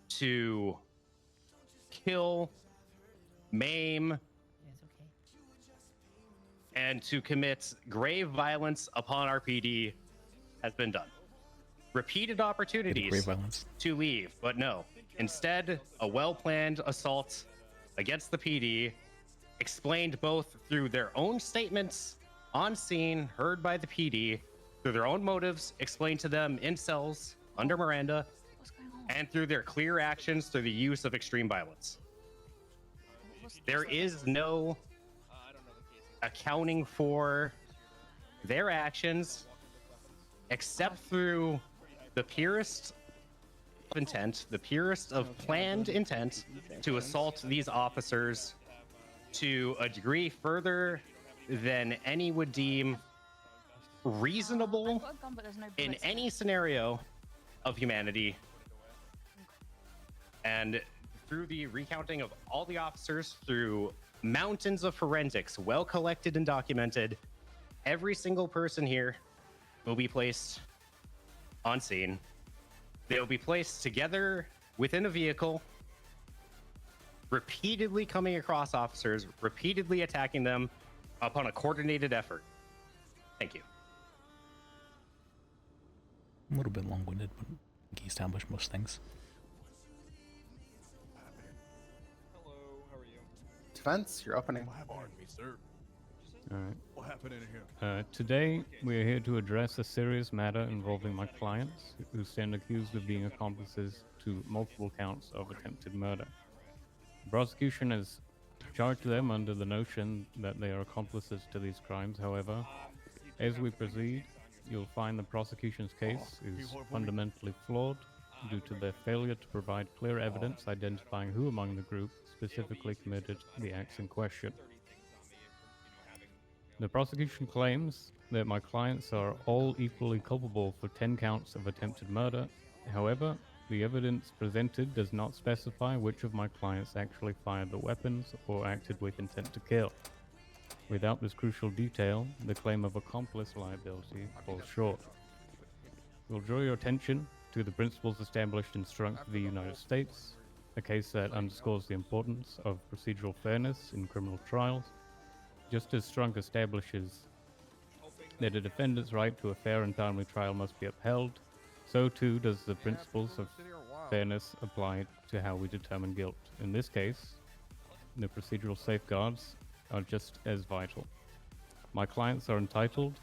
to kill, maim, and to commit grave violence upon our PD has been done. Repeated opportunities Grave violence. to leave, but no. Instead, a well-planned assault against the PD, explained both through their own statements on scene, heard by the PD, through their own motives, explained to them in cells under Miranda, and through their clear actions through the use of extreme violence. There is no accounting for their actions except through the purest of intent, the purest of planned intent to assault these officers to a degree further than any would deem reasonable in any scenario of humanity. And through the recounting of all the officers, through mountains of forensics, well collected and documented, every single person here will be placed on scene. They will be placed together within a vehicle, repeatedly coming across officers, repeatedly attacking them upon a coordinated effort. Thank you. A little bit long-winded, but I think he established most things. Hello, how are you? Defense, you're opening. Alright. What happened in here? Today, we are here to address a serious matter involving my clients, who stand accused of being accomplices to multiple counts of attempted murder. The prosecution has charged them under the notion that they are accomplices to these crimes. However, as we proceed, you'll find the prosecution's case is fundamentally flawed due to their failure to provide clear evidence identifying who among the group specifically committed the acts in question. The prosecution claims that my clients are all equally culpable for 10 counts of attempted murder. However, the evidence presented does not specify which of my clients actually fired the weapons or acted with intent to kill. Without this crucial detail, the claim of accomplice liability falls short. We'll draw your attention to the principles established in Strunk v. United States, a case that underscores the importance of procedural fairness in criminal trials. Just as Strunk establishes that a defendant's right to a fair and timely trial must be upheld, so too does the principles of fairness applied to how we determine guilt. In this case, the procedural safeguards are just as vital. My clients are entitled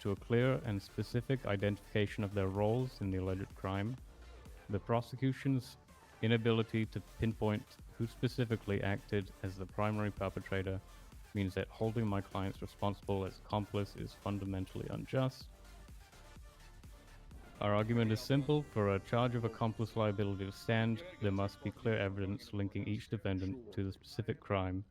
to a clear and specific identification of their roles in the alleged crime. The prosecution's inability to pinpoint who specifically acted as the primary perpetrator means that holding my clients responsible as accomplice is fundamentally unjust. Our argument is simple. For a charge of accomplice liability to stand, there must be clear evidence linking each defendant to the specific crime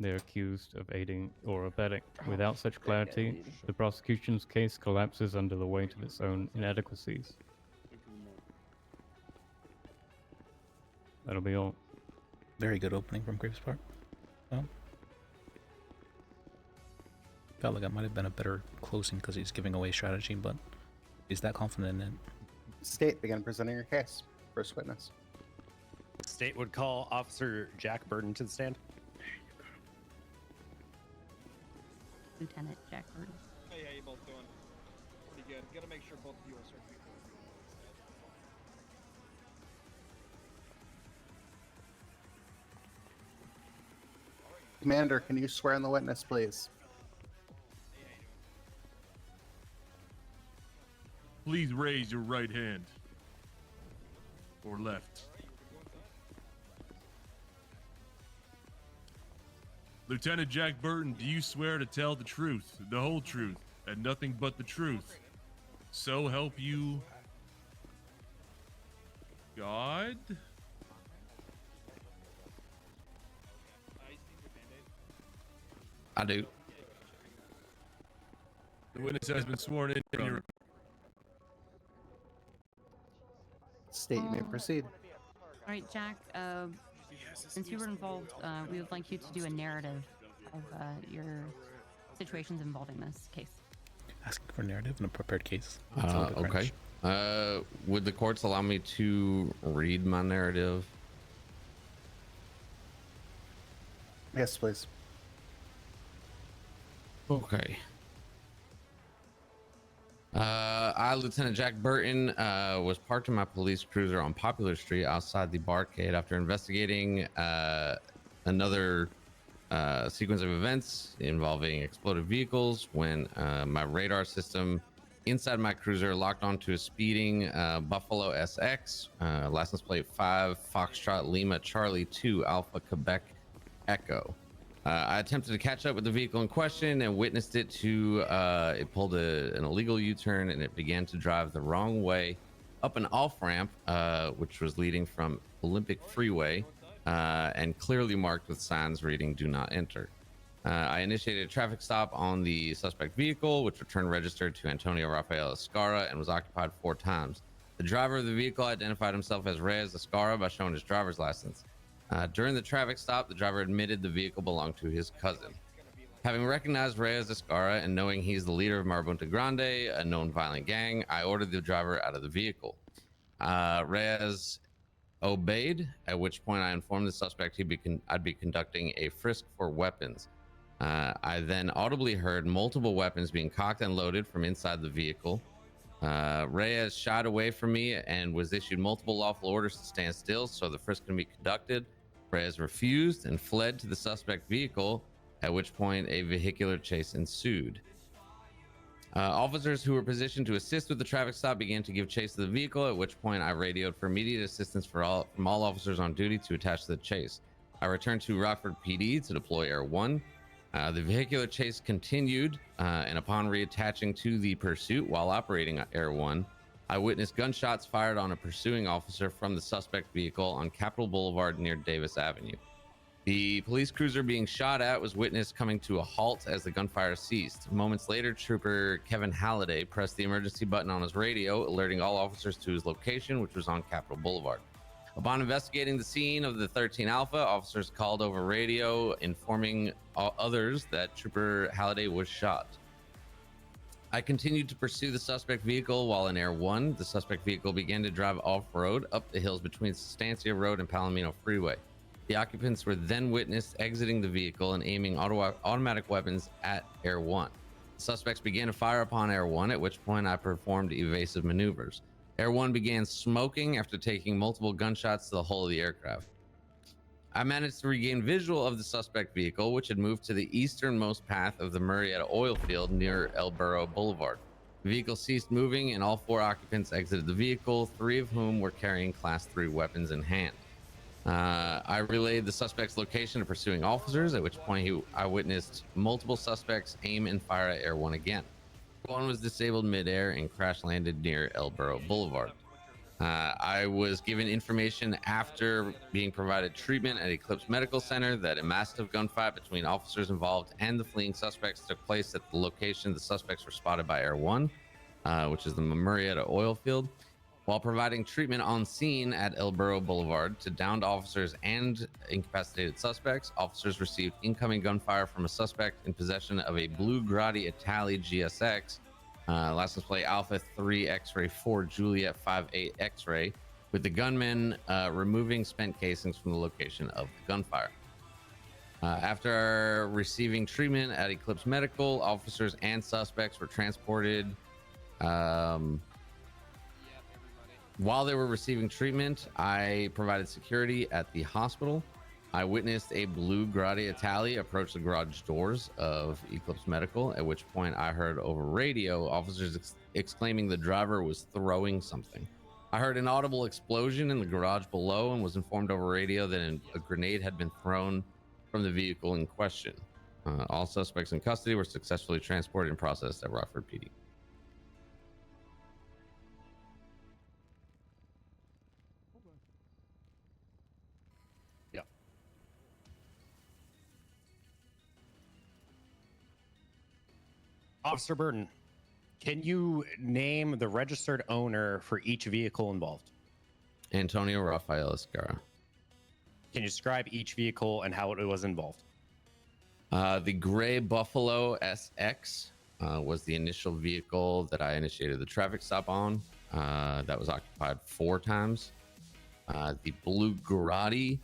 they're accused of aiding or abetting. Without such clarity, the prosecution's case collapses under the weight of its own inadequacies. That'll be all. Very good opening from Graves Park. Well, felt like that might have been a better closing because he's giving away strategy, but he's that confident in it. State, begin presenting your case. First witness. State would call Officer Jack Burton to the stand. Lieutenant Jack Burton. Hey, how you both doing? Pretty good. Gotta make sure both of you are certified. Commander, can you swear in the witness, please? Please raise your right hand. Or left. Lieutenant Jack Burton, do you swear to tell the truth, the whole truth, and nothing but the truth? So help you God? I do. The witness has been sworn in. Your... State, you may proceed. All right, Jack, since you were involved, we would like you to do a narrative of your situations involving this case. Asking for a narrative in a prepared case. That's a little bit Okay. cringe. Would the courts allow me to read my narrative? Yes, please. Okay. I, Lieutenant Jack Burton, was parked in my police cruiser on Popular Street outside the barcade after investigating another sequence of events involving exploded vehicles when my radar system inside my cruiser locked onto a speeding Buffalo SX, license plate 5 Foxtrot Lima Charlie 2 Alpha Quebec Echo. I attempted to catch up with the vehicle in question and witnessed it it pulled an illegal U-turn and it began to drive the wrong way up an off-ramp, which was leading from Olympic Freeway and clearly marked with signs reading "Do not enter." I initiated a traffic stop on the suspect vehicle, which returned registered to Antonio Rafael Escara and was occupied 4 times. The driver of the vehicle identified himself as Reyes Escara by showing his driver's license. During the traffic stop, the driver admitted the vehicle belonged to his cousin. Having recognized Reyes Escara and knowing he's the leader of Marabunta Grande, a known violent gang, I ordered the driver out of the vehicle. Reyes obeyed, at which point I informed the suspect I'd be conducting a frisk for weapons. I then audibly heard multiple weapons being cocked and loaded from inside the vehicle. Reyes shied away from me and was issued multiple lawful orders to stand still so the frisk can be conducted. Reyes refused and fled to the suspect vehicle, at which point a vehicular chase ensued. Officers who were positioned to assist with the traffic stop began to give chase to the vehicle, at which point I radioed for immediate assistance from all officers on duty to attach to the chase. I returned to Rockford PD to deploy Air 1. The vehicular chase continued, and upon reattaching to the pursuit while operating Air 1, I witnessed gunshots fired on a pursuing officer from the suspect vehicle on Capitol Boulevard near Davis Avenue. The police cruiser being shot at was witnessed coming to a halt as the gunfire ceased. Moments later, Trooper Kevin Halliday pressed the emergency button on his radio, alerting all officers to his location, which was on Capitol Boulevard. Upon investigating the scene of the 13 Alpha, officers called over radio, informing others that Trooper Halliday was shot. I continued to pursue the suspect vehicle while in Air 1. The suspect vehicle began to drive off-road up the hills between Stancia Road and Palomino Freeway. The occupants were then witnessed exiting the vehicle and aiming automatic weapons at Air 1. The suspects began to fire upon Air 1, at which point I performed evasive maneuvers. Air 1 began smoking after taking multiple gunshots to the hull of the aircraft. I managed to regain visual of the suspect vehicle, which had moved to the easternmost path of the Murrieta oil field near El Burro Boulevard. The vehicle ceased moving and all 4 occupants exited the vehicle, 3 of whom were carrying Class 3 weapons in hand. I relayed the suspect's location to pursuing officers, at which point I witnessed multiple suspects aim and fire at Air 1 again. One was disabled midair and crash landed near El Burro Boulevard. I was given information after being provided treatment at Eclipse Medical Center that a massive gunfight between officers involved and the fleeing suspects took place at the location the suspects were spotted by Air 1, which is the Murrieta oil field. While providing treatment on scene at El Burro Boulevard to downed officers and incapacitated suspects, officers received incoming gunfire from a suspect in possession of a blue Grotti Itali GSX, license plate Alpha 3 X-ray 4 Juliet 58 X-ray, with the gunman removing spent casings from the location of the gunfire. After receiving treatment at Eclipse Medical, officers and suspects were transported. While they were receiving treatment, I provided security at the hospital. I witnessed a blue Grotti Itali approach the garage doors of Eclipse Medical, at which point I heard over radio officers exclaiming the driver was throwing something. I heard an audible explosion in the garage below and was informed over radio that a grenade had been thrown from the vehicle in question. All suspects in custody were successfully transported and processed at Rockford PD. Officer Burton, can you name the registered owner for each vehicle involved? Antonio Rafael Escara. Can you describe each vehicle and how it was involved? The gray Buffalo SX was the initial vehicle that I initiated the traffic stop on. That was occupied 4 times. The blue Grotti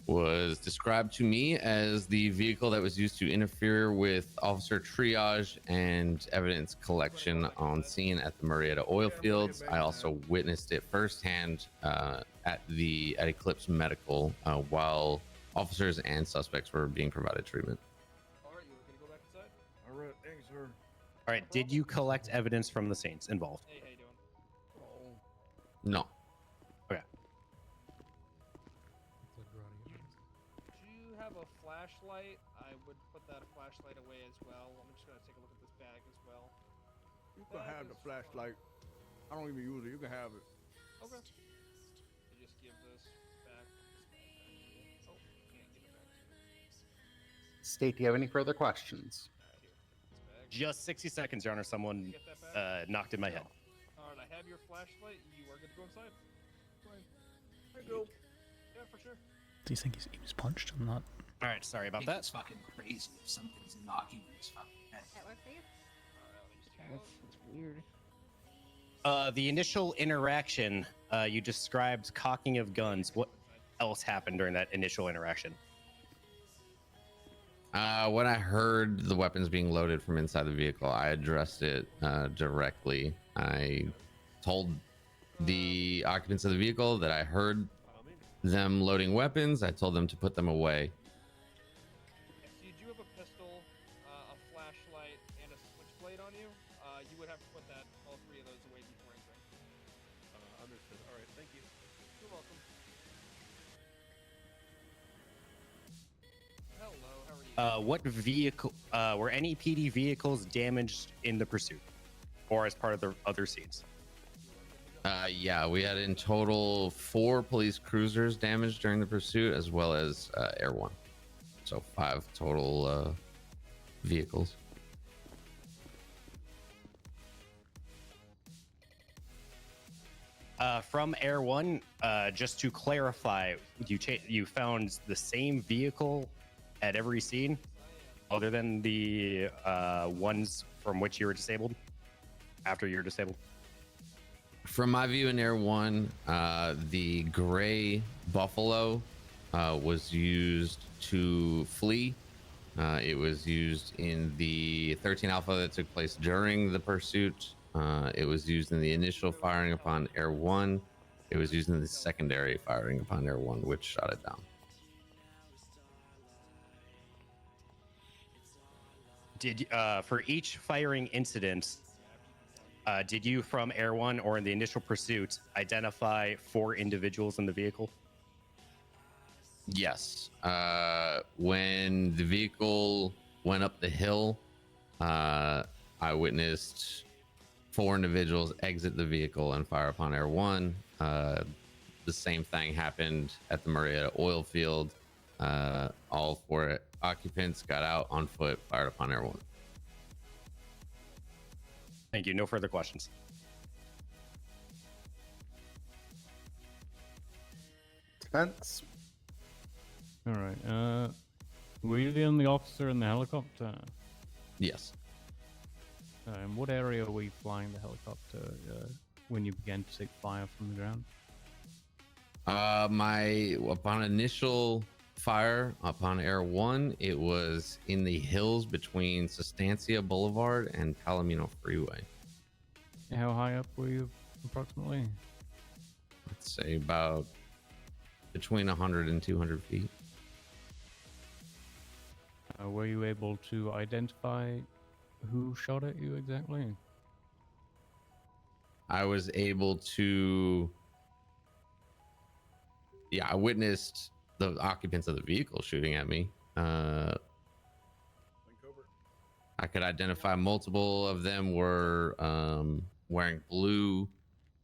was described to me as the vehicle that was used to interfere with officer triage and evidence collection on scene at the Murrieta oil fields. I also witnessed it firsthand at Eclipse Medical while officers and suspects were being provided treatment. Alright, you gonna go back inside? Alright, thanks, sir. All right, did you collect evidence from the scenes involved? Hey, how you doing? No. Okay. Do you have a flashlight? I would put that flashlight away as well. I'm just gonna take a look at this bag as well. You can have the flashlight. I don't even use it. You can have it. Okay. You just give this back. Oh, can't give it back. State, do you have any further questions? Just 60 seconds, Your Honor. Someone Get that back? knocked in my head. Alright, I have your flashlight. You are good to go inside. Fine. There you go. Yeah, for sure. Do you think he was punched? I'm not. All right, sorry about It's that. fucking crazy if something's knocking his fucking head. That work for you? That's weird. The initial interaction, you described cocking of guns. What else happened during that initial interaction? When I heard the weapons being loaded from inside the vehicle, I addressed it directly. I told the occupants of the vehicle that I heard them loading weapons. I told them to put them away. So you do have a pistol, a flashlight, and a switchblade on you. You would have to put all 3 of those away before entering. Understood. All right, thank you. You're welcome. Hello, how are you? What vehicle, were any PD vehicles damaged in the pursuit or as part of the other scenes? Yeah, we had in total 4 police cruisers damaged during the pursuit, as well as Air 1. So 5 total vehicles. From Air 1, just to clarify, you found the same vehicle at every scene, other than the ones from which you were disabled, after you were disabled? From my view in Air 1, the gray Buffalo was used to flee. It was used in the 13 Alpha that took place during the pursuit. It was used in the initial firing upon Air 1. It was used in the secondary firing upon Air 1, which shot it down. Did for each firing incident, did you from Air 1 or in the initial pursuit identify 4 individuals in the vehicle? Yes. When the vehicle went up the hill, I witnessed 4 individuals exit the vehicle and fire upon Air 1. The same thing happened at the Marietta oil field. All 4 occupants got out on foot, fired upon Air 1. Thank you. No further questions. Defense. All right. Were you the only officer in the helicopter? Yes. In what area were you flying the helicopter when you began to take fire from the ground? Upon initial fire upon Air 1, it was in the hills between Sustancia Boulevard and Palomino Freeway. How high up were you approximately? Let's say about between 100 and 200 feet. Were you able to identify who shot at you exactly? I was able to. Yeah, I witnessed the occupants of the vehicle shooting at me. I could identify multiple of them were wearing blue.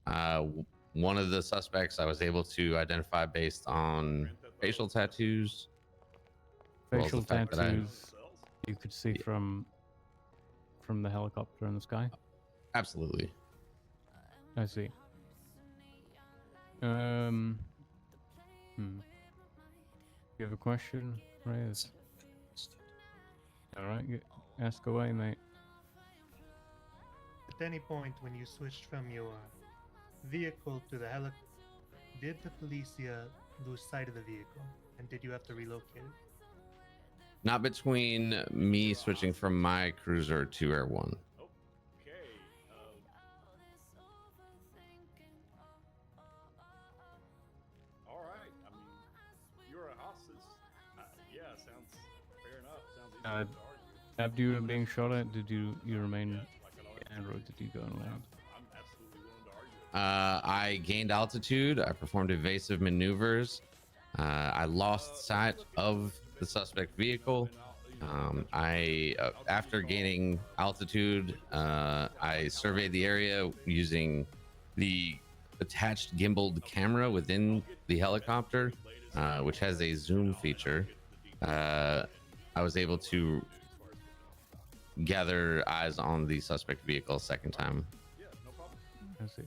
One of the suspects I was able to identify based on facial tattoos. Facial tattoos you could see from the helicopter in the sky? Absolutely. I see. You have a question, Reyes? Alright, ask away, mate. At any point when you switched from your vehicle to the helicopter, did the policia lose sight of the vehicle? And did you have to relocate it? Not between me switching from my cruiser to Air 1. All right. I mean, you're a hostage. Yeah, sounds fair enough. Sounds easy to argue. After you were being shot at, did you remain and or did you go and land? I'm absolutely willing to argue. I gained altitude. I performed evasive maneuvers. I lost sight of the suspect vehicle. After gaining altitude, I surveyed the area using the attached gimbaled camera within the helicopter, which has a zoom feature. I was able to gather eyes on the suspect vehicle a second time. I see.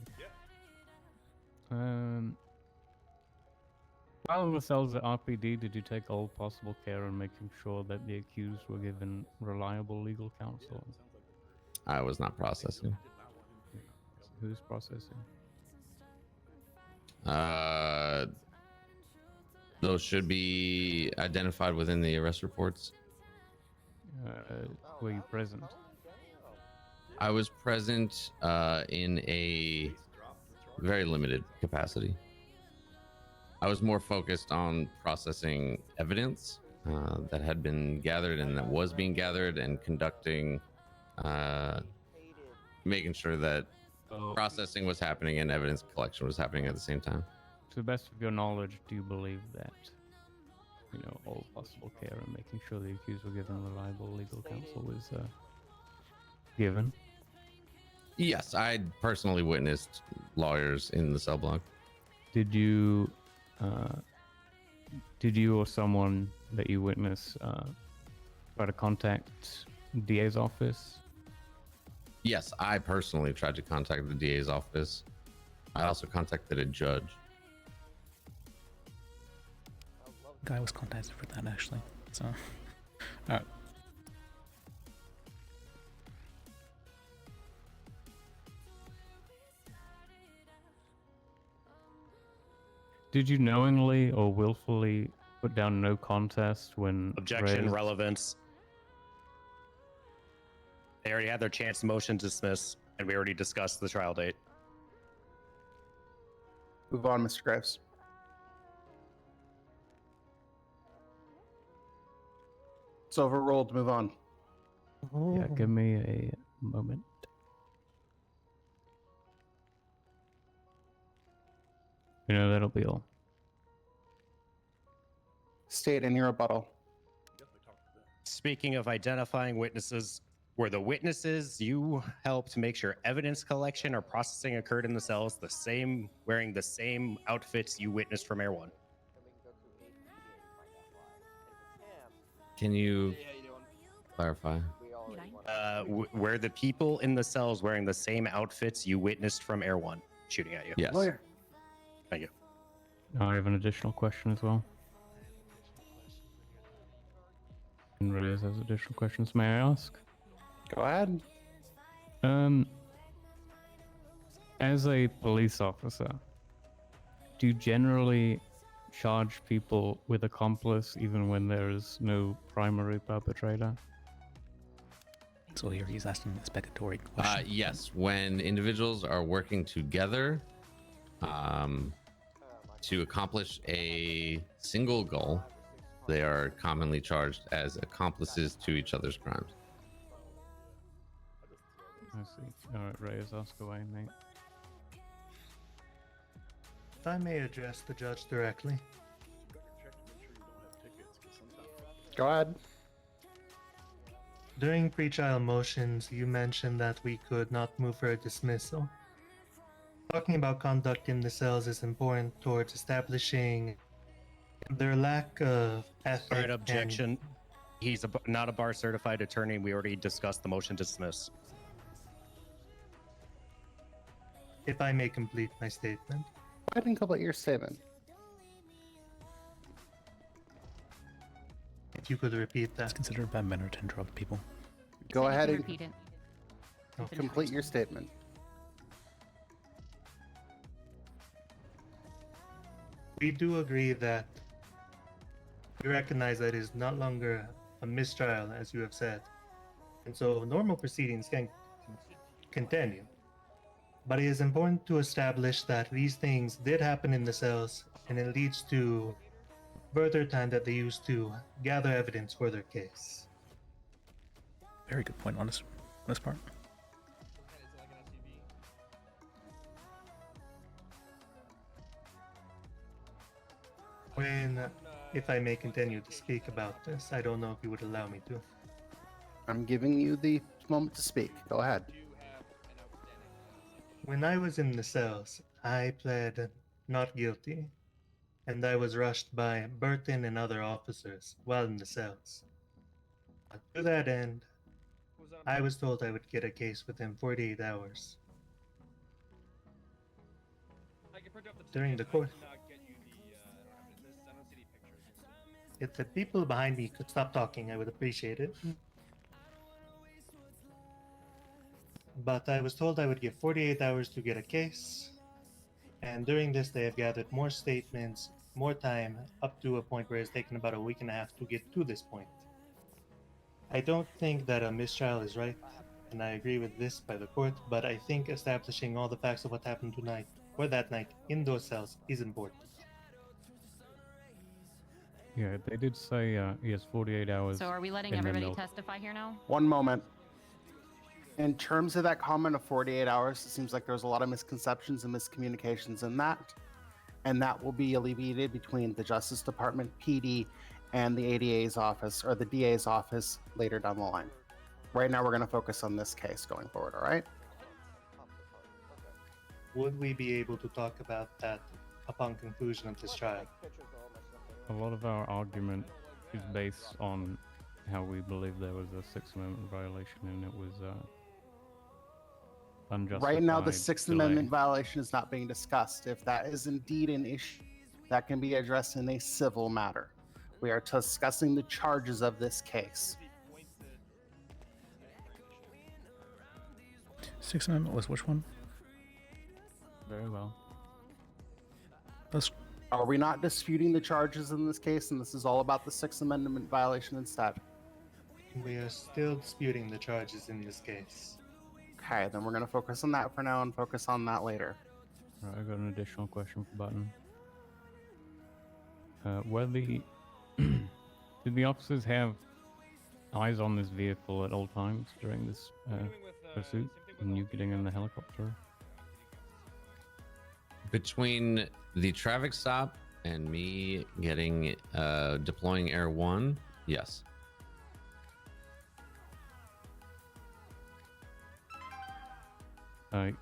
While in the cells at RPD, did you take all possible care in making sure that the accused were given reliable legal counsel? I was not processing. Who's processing? Those should be identified within the arrest reports. Were you present? I was present in a very limited capacity. I was more focused on processing evidence that had been gathered and that was being gathered and conducting, making sure that processing was happening and evidence collection was happening at the same time. To the best of your knowledge, do you believe that, all possible care in making sure the accused were given reliable legal counsel was given? Yes, I personally witnessed lawyers in the cell block. Did you or someone that you witnessed try to contact DA's office? Yes, I personally tried to contact the DA's office. I also contacted a judge. Guy was contacted for that actually. So, all right. Did you knowingly or willfully put down no contest when Objection, raised? relevance. They already had their chance to motion dismiss. And we already discussed the trial date. Move on, Mr. Graves. It's overruled. Move on. Yeah, give me a moment. You know, that'll be all. State in your rebuttal. Speaking of identifying witnesses, were the witnesses you helped make sure evidence collection or processing occurred in the cells the same, wearing the same outfits you witnessed from Air One? Can you clarify? Were the people in the cells wearing the same outfits you witnessed from Air One shooting at you? Yes. Thank you. I have an additional question as well. And Reyes has additional questions. May I ask? Go ahead. As a police officer, do you generally charge people with accomplice even when there is no primary perpetrator? So here he's asking an expecatory question. Yes, when individuals are working together to accomplish a single goal, they are commonly charged as accomplices to each other's crimes. I see. Alright, Reyes, ask away, mate. If I may address the judge directly. Go ahead. During pre-trial motions, you mentioned that we could not move for a dismissal. Talking about conduct in the cells is important towards establishing their lack of ethic. All right, objection. He's not a bar certified attorney. We already discussed the motion to dismiss. If I may complete my statement. Go ahead and complete your statement. If you could repeat that. It's considered bad manner to interrupt people. Go ahead and Repeat it. complete your statement. We do agree that we recognize that it is no longer a mistrial, as you have said. And so normal proceedings can continue. But it is important to establish that these things did happen in the cells, and it leads to further time that they use to gather evidence for their case. Very good point on this part. If I may continue to speak about this, I don't know if you would allow me to. I'm giving you the moment to speak. Go ahead. When I was in the cells, I pled not guilty, and I was rushed by Burton and other officers while in the cells. But to that end, I was told I would get a case within 48 hours. During the course, if the people behind me could stop talking, I would appreciate it. But I was told I would get 48 hours to get a case, and during this they have gathered more statements, more time, up to a point where it's taken about a week and a half to get to this point. I don't think that a mistrial is right, and I agree with this by the court, but I think establishing all the facts of what happened tonight, or that night, in those cells is important. Yeah, they did say he has 48 hours. So are we letting and then everybody they'll- testify here now? One moment. In terms of that comment of 48 hours, it seems like there's a lot of misconceptions and miscommunications in that. And that will be alleviated between the Justice Department, PD, and the ADA's office, or the DA's office later down the line. Right now, we're going to focus on this case going forward, all right? Would we be able to talk about that upon conclusion of this trial? A lot of our argument is based on how we believe there was a Sixth Amendment violation and it was unjustified. Right now, the Sixth delay. Amendment violation is not being discussed. If that is indeed an issue, that can be addressed in a civil matter. We are discussing the charges of this case. Sixth Amendment was which one? Very well. Are we not disputing the charges in this case, and this is all about the Sixth Amendment violation instead? We are still disputing the charges in this case. Okay, then we're going to focus on that for now and focus on that later. Right, I got an additional question for Button. Were the did the officers have eyes on this vehicle at all times during this pursuit and you getting in the helicopter? Between the traffic stop and me getting deploying Air 1, yes.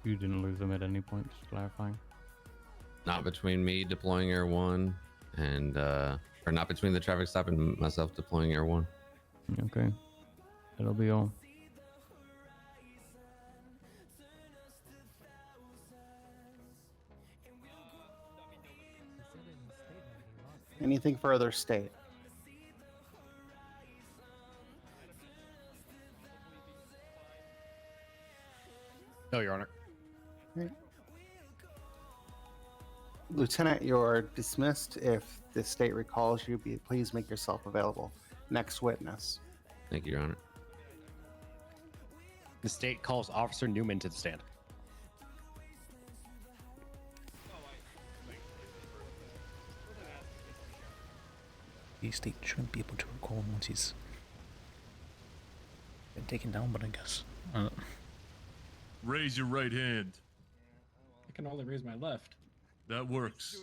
You didn't lose them at any point, just clarifying. Not between me deploying Air 1 and or not between the traffic stop and myself deploying Air 1. Okay. That'll be all. Anything further, state? No, Your Honor. Lieutenant, you're dismissed. If the state recalls you, please make yourself available. Next witness. Thank you, Your Honor. The state calls Officer Newman to the stand. The state shouldn't be able to recall him once he's been taken down, but I guess. Raise your right hand. I can only raise my left. That works.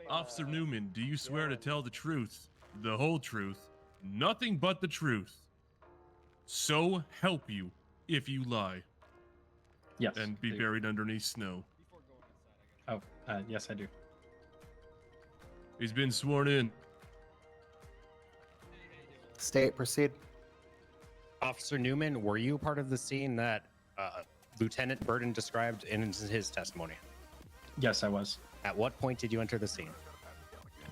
Officer Newman, do you swear to tell the truth, the whole truth, nothing but the truth? So help you if you lie. Yes. And be buried underneath snow. Oh, yes, I do. He's been sworn in. State, proceed. Officer Newman, were you part of the scene that Lieutenant Burton described in his testimony? Yes, I was. At what point did you enter the scene?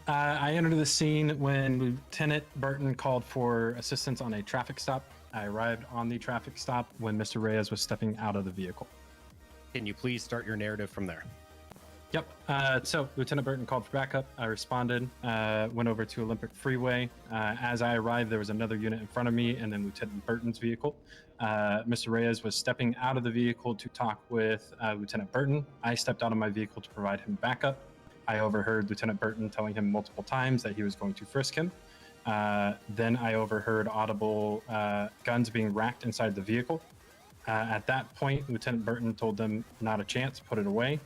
I entered the scene when Lieutenant Burton called for assistance on a traffic stop. I arrived on the traffic stop when Mr. Reyes was stepping out of the vehicle. Can you please start your narrative from there? Yep. So Lieutenant Burton called for backup. I responded, went over to Olympic Freeway. As I arrived, there was another unit in front of me and then Lieutenant Burton's vehicle. Mr. Reyes was stepping out of the vehicle to talk with Lieutenant Burton. I stepped out of my vehicle to provide him backup. I overheard Lieutenant Burton telling him multiple times that he was going to frisk him. Then I overheard audible guns being racked inside the vehicle. At that point, Lieutenant Burton told them, "Not a chance, put it away."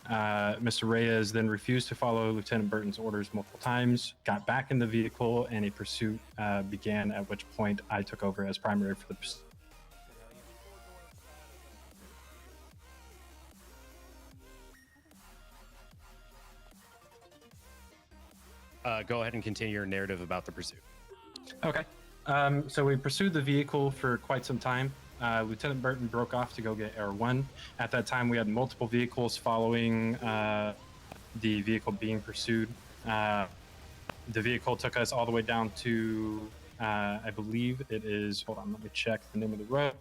Mr. Reyes then refused to follow Lieutenant Burton's orders multiple times, got back in the vehicle, and a pursuit began, at which point I took over as primary for the pursuit. Go ahead and continue your narrative about the pursuit. Okay. So we pursued the vehicle for quite some time. Lieutenant Burton broke off to go get Air 1. At that time, we had multiple vehicles following the vehicle being pursued. The vehicle took us all the way down to, I believe it is, hold on, let me check the name of the road.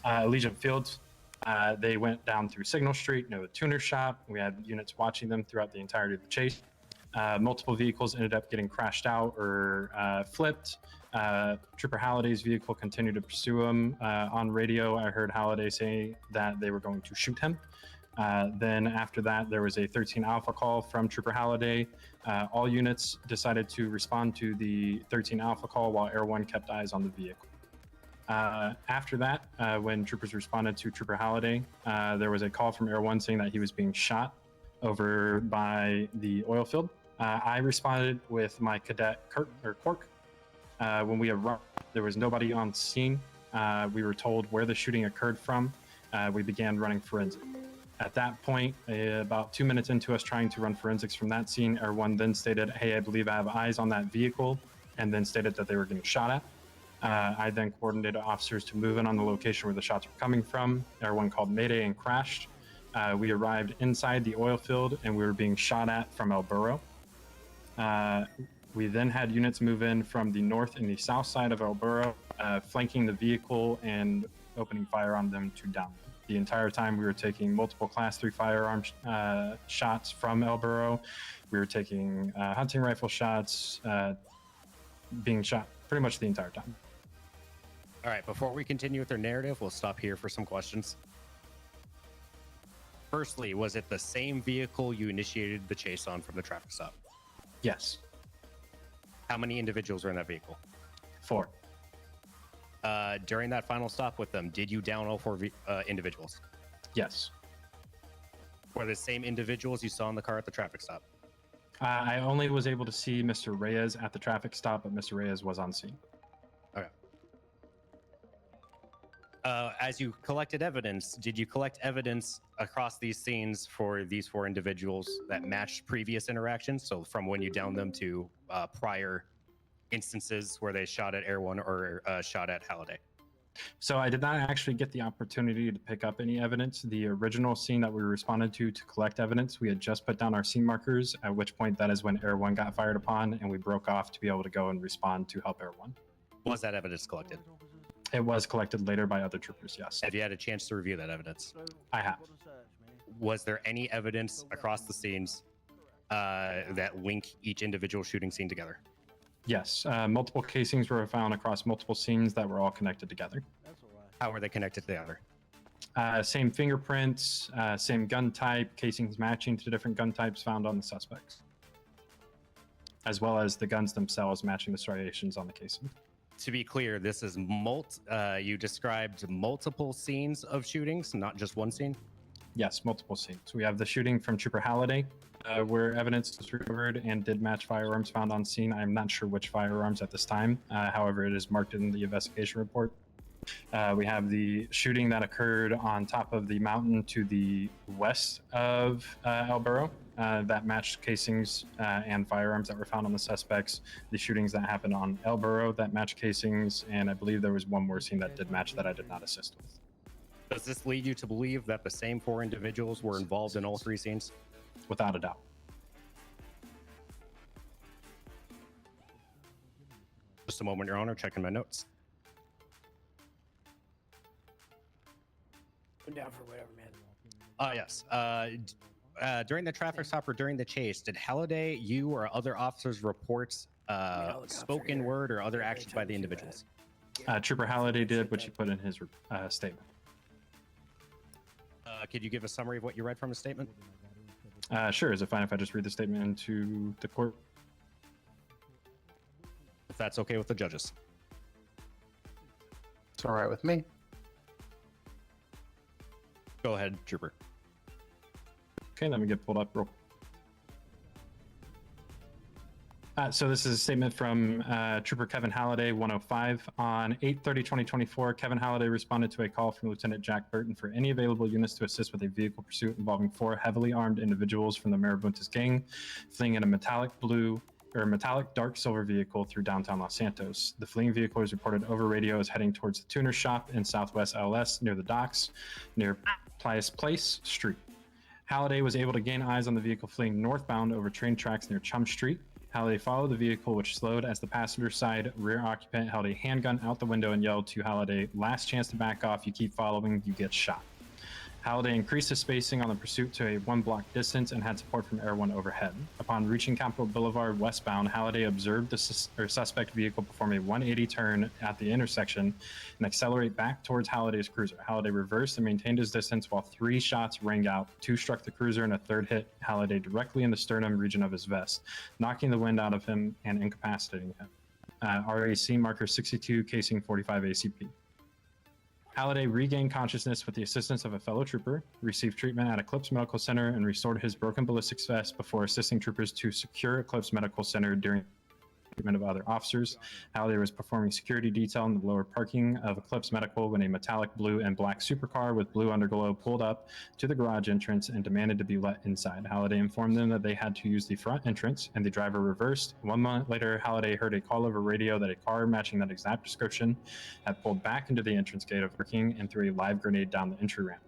Allegiant Fields. They went down through Signal Street, the tuner shop. We had units watching them throughout the entirety of the chase. Multiple vehicles ended up getting crashed out or flipped. Trooper Halliday's vehicle continued to pursue him. On radio, I heard Halliday say that they were going to shoot him. Then after that, there was a 13 Alpha call from Trooper Halliday. All units decided to respond to the 13 Alpha call while Air 1 kept eyes on the vehicle. After that, when troopers responded to Trooper Halliday, there was a call from Air 1 saying that he was being shot over by the oil field. I responded with my cadet Quark. When we arrived, there was nobody on scene. We were told where the shooting occurred from. We began running forensic. At that point, about 2 minutes into us trying to run forensics from that scene, Air 1 then stated, "Hey, I believe I have eyes on that vehicle," and then stated that they were getting shot at. I then coordinated officers to move in on the location where the shots were coming from. Air 1 called Mayday and crashed. We arrived inside the oil field and we were being shot at from El Burro. We then had units move in from the north and the south side of El Burro, flanking the vehicle and opening fire on them to down them. The entire time we were taking multiple class 3 firearm shots from El Burro. We were taking hunting rifle shots, being shot pretty much the entire time. All right, before we continue with our narrative, we'll stop here for some questions. Firstly, was it the same vehicle you initiated the chase on from the traffic stop? Yes. How many individuals were in that vehicle? 4. During that final stop with them, did you down all 4 individuals? Yes. Were the same individuals you saw in the car at the traffic stop? I only was able to see Mr. Reyes at the traffic stop, but Mr. Reyes was on scene. Okay. As you collected evidence, did you collect evidence across these scenes for these 4 individuals that matched previous interactions? So from when you downed them to prior instances where they shot at Air One or shot at Halliday? So I did not actually get the opportunity to pick up any evidence. The original scene that we responded to collect evidence, we had just put down our scene markers, at which point that is when Air One got fired upon, and we broke off to be able to go and respond to help Air One. Was that evidence collected? It was collected later by other troopers, yes. Have you had a chance to review that evidence? I have. Was there any evidence across the scenes that link each individual shooting scene together? Yes, multiple casings were found across multiple scenes that were all connected together. How were they connected together? Same fingerprints, same gun type, casings matching to different gun types found on the suspects, as well as the guns themselves matching the striations on the casing. To be clear, this is you described multiple scenes of shootings, not just one scene? Yes, multiple scenes. We have the shooting from Trooper Halliday, where evidence was recovered and did match firearms found on scene. I'm not sure which firearms at this time. However, it is marked in the investigation report. We have the shooting that occurred on top of the mountain to the west of El Burro that matched casings and firearms that were found on the suspects. The shootings that happened on El Burro that matched casings, and I believe there was one more scene that did match that I did not assist with. Does this lead you to believe that the same 4 individuals were involved in all 3 scenes? Without a doubt. Just a moment, Your Honor, checking my notes. I'm down for whatever, man. Yes. During the traffic stop or during the chase, did Halliday, you, or other officers report spoken word or other actions by the individuals? Trooper Halliday did, which he put in his statement. Could you give a summary of what you read from his statement? Sure. Is it fine if I just read the statement into the court? If that's okay with the judges. It's all right with me. Go ahead, Trooper. Okay, let me get pulled up real. So this is a statement from Trooper Kevin Halliday, 105. On 8/30/2024, Kevin Halliday responded to a call from Lieutenant Jack Burton for any available units to assist with a vehicle pursuit involving 4 heavily armed individuals from the Marabuntas gang, fleeing in a metallic dark silver vehicle through downtown Los Santos. The fleeing vehicle is reported over radio as heading towards the tuner shop in Southwest LS near the docks, near Plias Place Street. Halliday was able to gain eyes on the vehicle fleeing northbound over train tracks near Chum Street. Halliday followed the vehicle, which slowed as the passenger side rear occupant held a handgun out the window and yelled to Halliday, "Last chance to back off, you keep following, you get shot." Halliday increased his spacing on the pursuit to a 1-block distance and had support from Air One overhead. Upon reaching Capitol Boulevard westbound, Halliday observed the suspect vehicle perform a 180 turn at the intersection and accelerate back towards Halliday's cruiser. Halliday reversed and maintained his distance while 3 shots rang out. 2 struck the cruiser and a 3rd hit Halliday directly in the sternum region of his vest, knocking the wind out of him and incapacitating him. RAC marker 62, casing 45 ACP. Halliday regained consciousness with the assistance of a fellow trooper, received treatment at Eclipse Medical Center, and restored his broken ballistics vest before assisting troopers to secure Eclipse Medical Center during treatment of other officers. Halliday was performing security detail in the lower parking of Eclipse Medical when a metallic blue and black supercar with blue underglow pulled up to the garage entrance and demanded to be let inside. Halliday informed them that they had to use the front entrance, and the driver reversed. 1 month later, Halliday heard a call over radio that a car matching that exact description had pulled back into the entrance gate of parking and threw a live grenade down the entry ramp.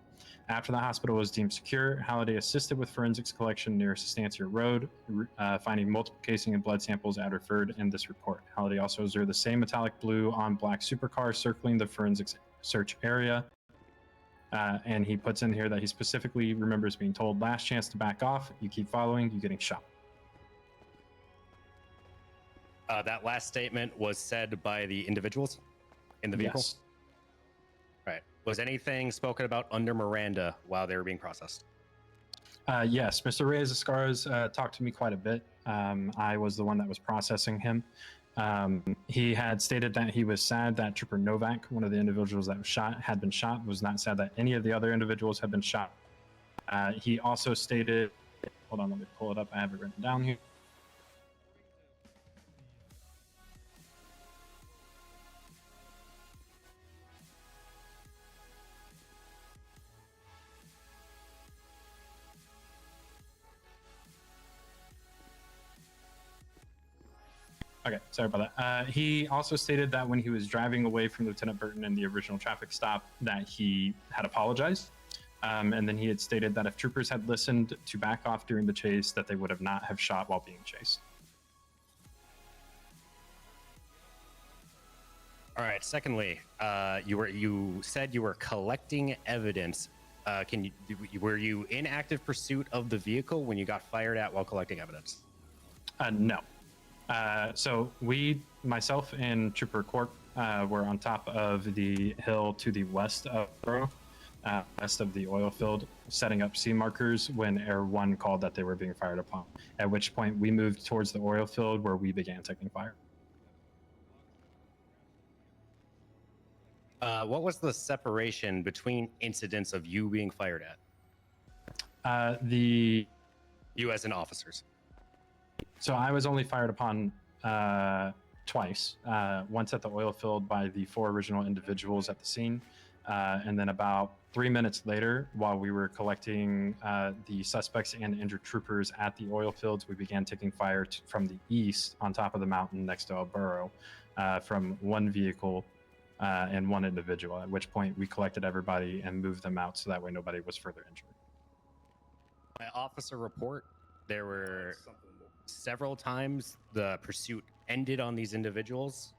After the hospital was deemed secure, Halliday assisted with forensics collection near Sustancia Road, finding multiple casing and blood samples as referred in this report. Halliday also observed the same metallic blue on black supercar circling the forensics search area. And he puts in here that he specifically remembers being told, "Last chance to back off, you keep following, you're getting shot." That last statement was said by the individuals in the vehicle? Right. Was anything spoken about under Miranda while they were being processed? Yes, Mr. Reyes Escaros talked to me quite a bit. I was the one that was processing him. He had stated that he was sad that Trooper Novak, one of the individuals that was shot, had been shot, was not sad that any of the other individuals had been shot. He also stated, hold on, let me pull it up. I have it written down here. Okay, sorry about that. He also stated that when he was driving away from Lieutenant Burton in the original traffic stop, that he had apologized. And then he had stated that if troopers had listened to back off during the chase, that they would have not have shot while being chased. All right. Secondly, you said you were collecting evidence. Were you in active pursuit of the vehicle when you got fired at while collecting evidence? No. So myself and Trooper Cork, were on top of the hill to the west of Borough, west of the oil field, setting up C markers when Air 1 called that they were being fired upon, at which point we moved towards the oil field where we began taking fire. What was the separation between incidents of you being fired at? You as in officers. So I was only fired upon twice. Once at the oil field by the 4 original individuals at the scene, and then about 3 minutes later, while we were collecting the suspects and injured troopers at the oil fields, we began taking fire from the east on top of the mountain next to El Burro from one vehicle and one individual, at which point we collected everybody and moved them out so that way nobody was further injured. By officer report, there were several times the pursuit ended on these individuals,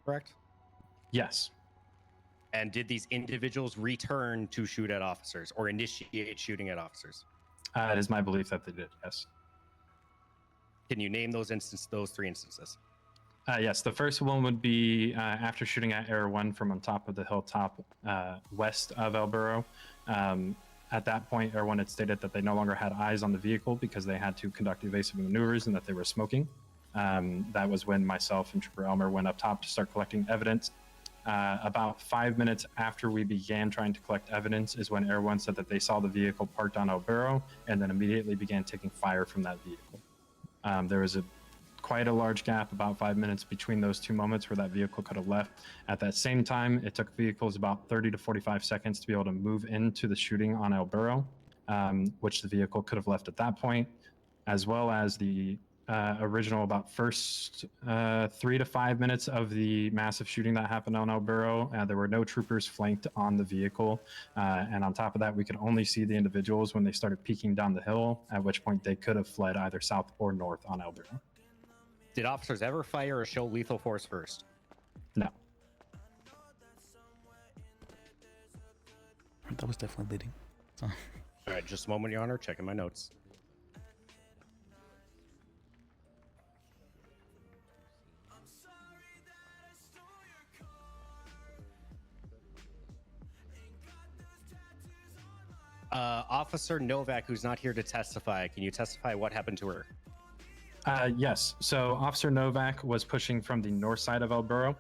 correct? Yes. And did these individuals return to shoot at officers or initiate shooting at officers? It is my belief that they did, yes. Can you name those 3 instances? Yes, the first one would be after shooting at Air 1 from on top of the hilltop west of El Burro. At that point, Air 1 had stated that they no longer had eyes on the vehicle because they had to conduct evasive maneuvers and that they were smoking. That was when myself and Trooper Elmer went up top to start collecting evidence. About 5 minutes after we began trying to collect evidence is when Air 1 said that they saw the vehicle parked on El Burro and then immediately began taking fire from that vehicle. There was quite a large gap, about 5 minutes between those 2 moments where that vehicle could have left. At that same time, it took vehicles about 30 to 45 seconds to be able to move into the shooting on El Burro, which the vehicle could have left at that point, as well as the original about first 3 to 5 minutes of the massive shooting that happened on El Burro. There were no troopers flanked on the vehicle. And on top of that, we could only see the individuals when they started peeking down the hill, at which point they could have fled either south or north on El Burro. Did officers ever fire or show lethal force first? No. That was definitely leading. So. All right, just a moment, Your Honor. Checking my notes. Officer Novak, who's not here to testify, can you testify what happened to her? Yes. So Officer Novak was pushing from the north side of El Burro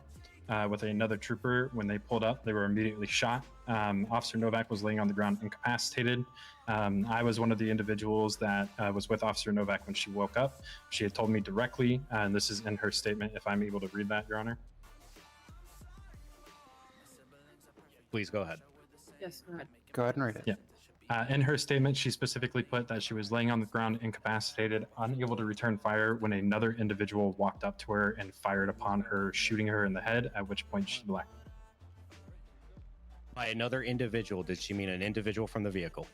with another trooper. When they pulled up, they were immediately shot. Officer Novak was laying on the ground incapacitated. I was one of the individuals that was with Officer Novak when she woke up. She had told me directly, and this is in her statement, if I'm able to read that, Your Honor. Please go ahead. Yes, go ahead. Go ahead and read it. Yeah. In her statement, she specifically put that she was laying on the ground incapacitated, unable to return fire when another individual walked up to her and fired upon her, shooting her in the head, at which point she blacked. By another individual, did she mean an individual from the vehicle?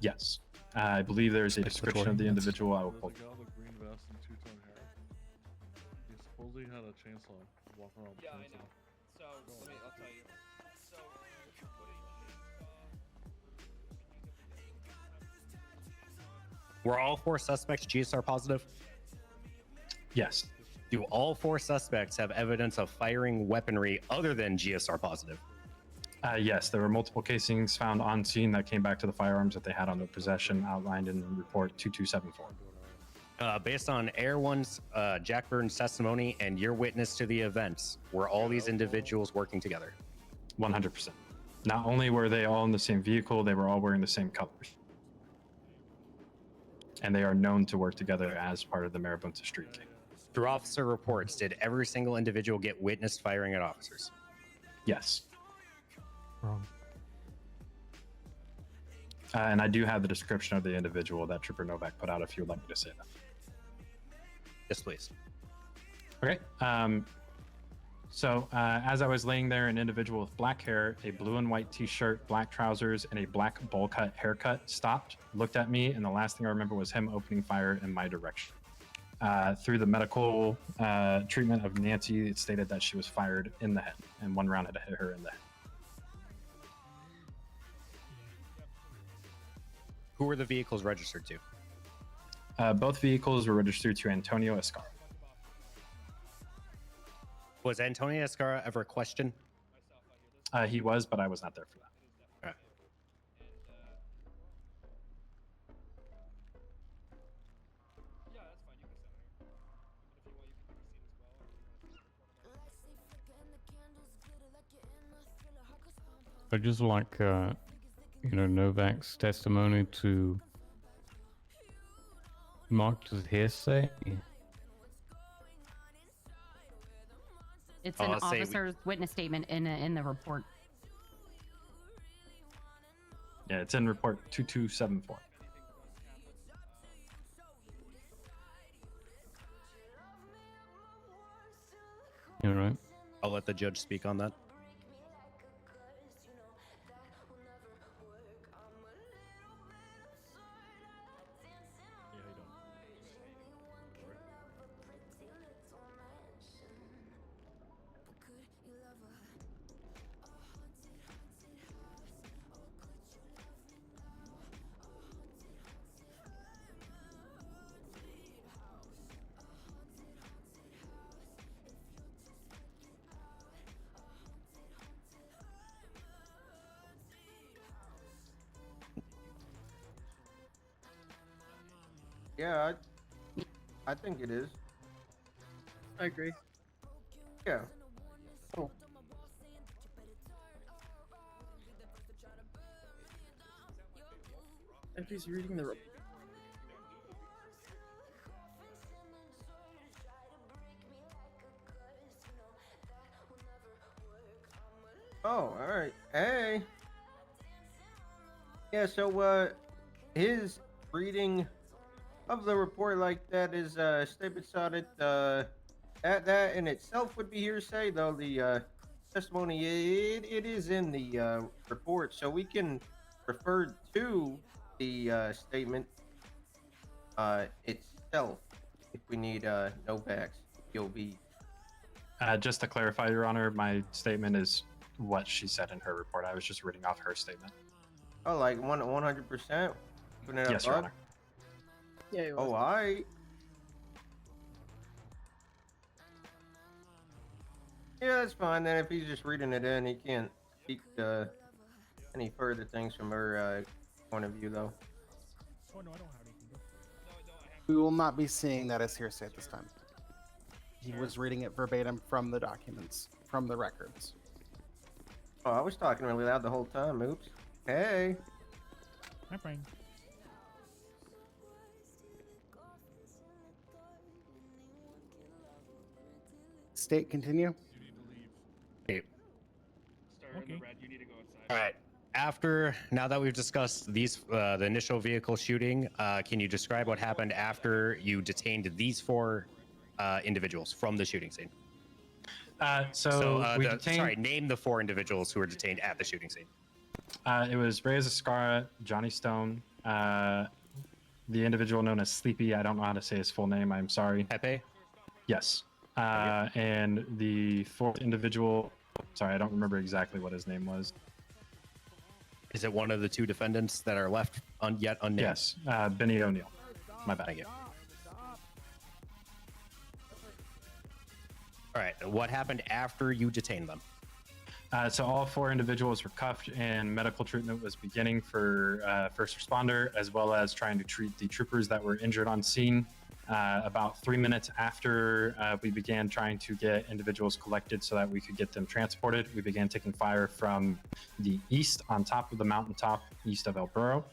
Yes. I believe there's a description of the individual. I will pull. The guy with the green vest and two-tone hair. He supposedly had a chainsaw walking around. Yeah, I know. So, let me, I'll tell you. So, Were all 4 suspects GSR positive? Yes. Do all 4 suspects have evidence of firing weaponry other than GSR positive? Yes, there were multiple casings found on scene that came back to the firearms that they had on their possession, outlined in report 2274. Based on Air One's Jack Burton's testimony and your witness to the events, were all these individuals working together? 100%. Not only were they all in the same vehicle, they were all wearing the same colors. And they are known to work together as part of the Marabunta Street Gang. Through officer reports, did every single individual get witnessed firing at officers? Yes. Wrong. And I do have the description of the individual that Trooper Novak put out if you would like me to say that. Yes, please. Okay. So as I was laying there, an individual with black hair, a blue and white t-shirt, black trousers, and a black bowl cut haircut stopped, looked at me, and the last thing I remember was him opening fire in my direction. Through the medical treatment of Nancy, it stated that she was fired in the head, and one round had hit her in the head. Who were the vehicles registered to? Both vehicles were registered to Antonio Escar. Was Antonio Escara ever questioned? He was, but I was not there for that. All right. I'd just like, Novak's testimony to marked as hearsay. It's an officer's witness statement in the report. Yeah, it's in report 2274. All right. I'll let the judge speak on that. Yeah, I think it is. I agree. Yeah. Oh. If he's reading the report. Oh, all right. Hey. Yeah, so his reading of the report like that is statement cited. That in itself would be hearsay, though the testimony it is in the report, so we can refer to the statement itself if we need Novak's POV. Just to clarify, Your Honor, my statement is what she said in her report. I was just reading off her statement. Oh, like 100%? Yes, Your Honor. Yeah. Oh, I. Yeah, that's fine. Then if he's just reading it in, he can't speak any further things from her point of view, though. Oh no, I don't have anything. We will not be seeing that as hearsay at this time. He was reading it verbatim from the documents, from the records. Oh, I was talking really loud the whole time. Oops. Hey. Hi, Brian. State, continue. Okay. Okay. You need to go outside. All right. Now that we've discussed these, the initial vehicle shooting, can you describe what happened after you detained these four individuals from the shooting scene? Name the four individuals who were detained at the shooting scene. It was Reyes Escara, Johnny Stone, the individual known as Sleepy. I don't know how to say his full name. I'm sorry. Pepe? Yes. And the fourth individual, sorry, I don't remember exactly what his name was. Is it one of the two defendants that are left yet unnamed? Yes, Benny O'Neill. My bad. Thank you. All right. What happened after you detained them? So all 4 individuals were cuffed and medical treatment was beginning for first responder, as well as trying to treat the troopers that were injured on scene. About 3 minutes after we began trying to get individuals collected so that we could get them transported, we began taking fire from the east on top of the mountaintop east of El Burro.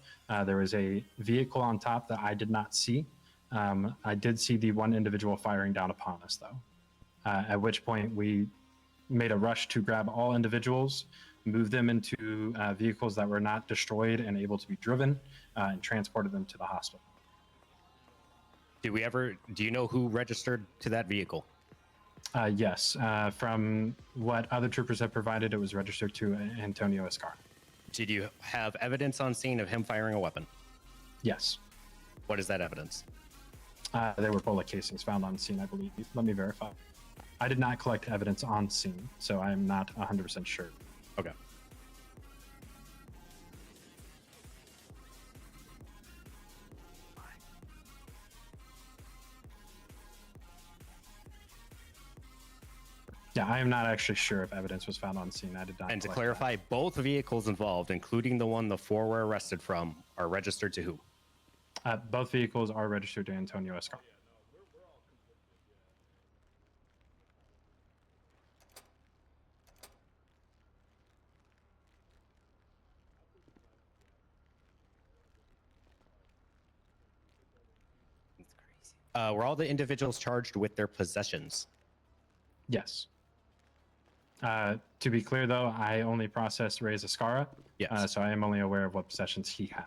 There was a vehicle on top that I did not see. I did see the one individual firing down upon us, though, at which point we made a rush to grab all individuals, move them into vehicles that were not destroyed and able to be driven, and transported them to the hospital. Do you know who registered to that vehicle? Yes. From what other troopers have provided, it was registered to Antonio Escar. Did you have evidence on scene of him firing a weapon? Yes. What is that evidence? There were bullet casings found on scene, I believe. Let me verify. I did not collect evidence on scene, so I am not 100% sure. Okay. Yeah, I am not actually sure if evidence was found on scene. I did not. And to collect clarify, both vehicles involved, including the one the 4 were arrested from, are registered to who? Both vehicles are registered to Antonio Escar. Were all the individuals charged with their possessions? Yes. To be clear, though, I only processed Reyes Escara. Yes. So I am only aware of what possessions he had.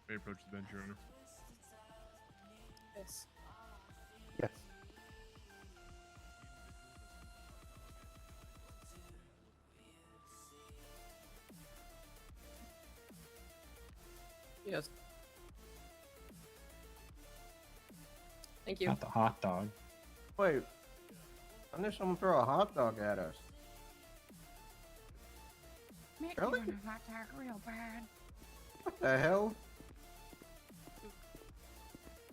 May approach the bench, Your Honor. Yes. Yes. Yes. Thank you. Not the hot dog. Wait, I knew someone throw a hot dog at us. Make Really? me want a hot dog real bad. What the hell?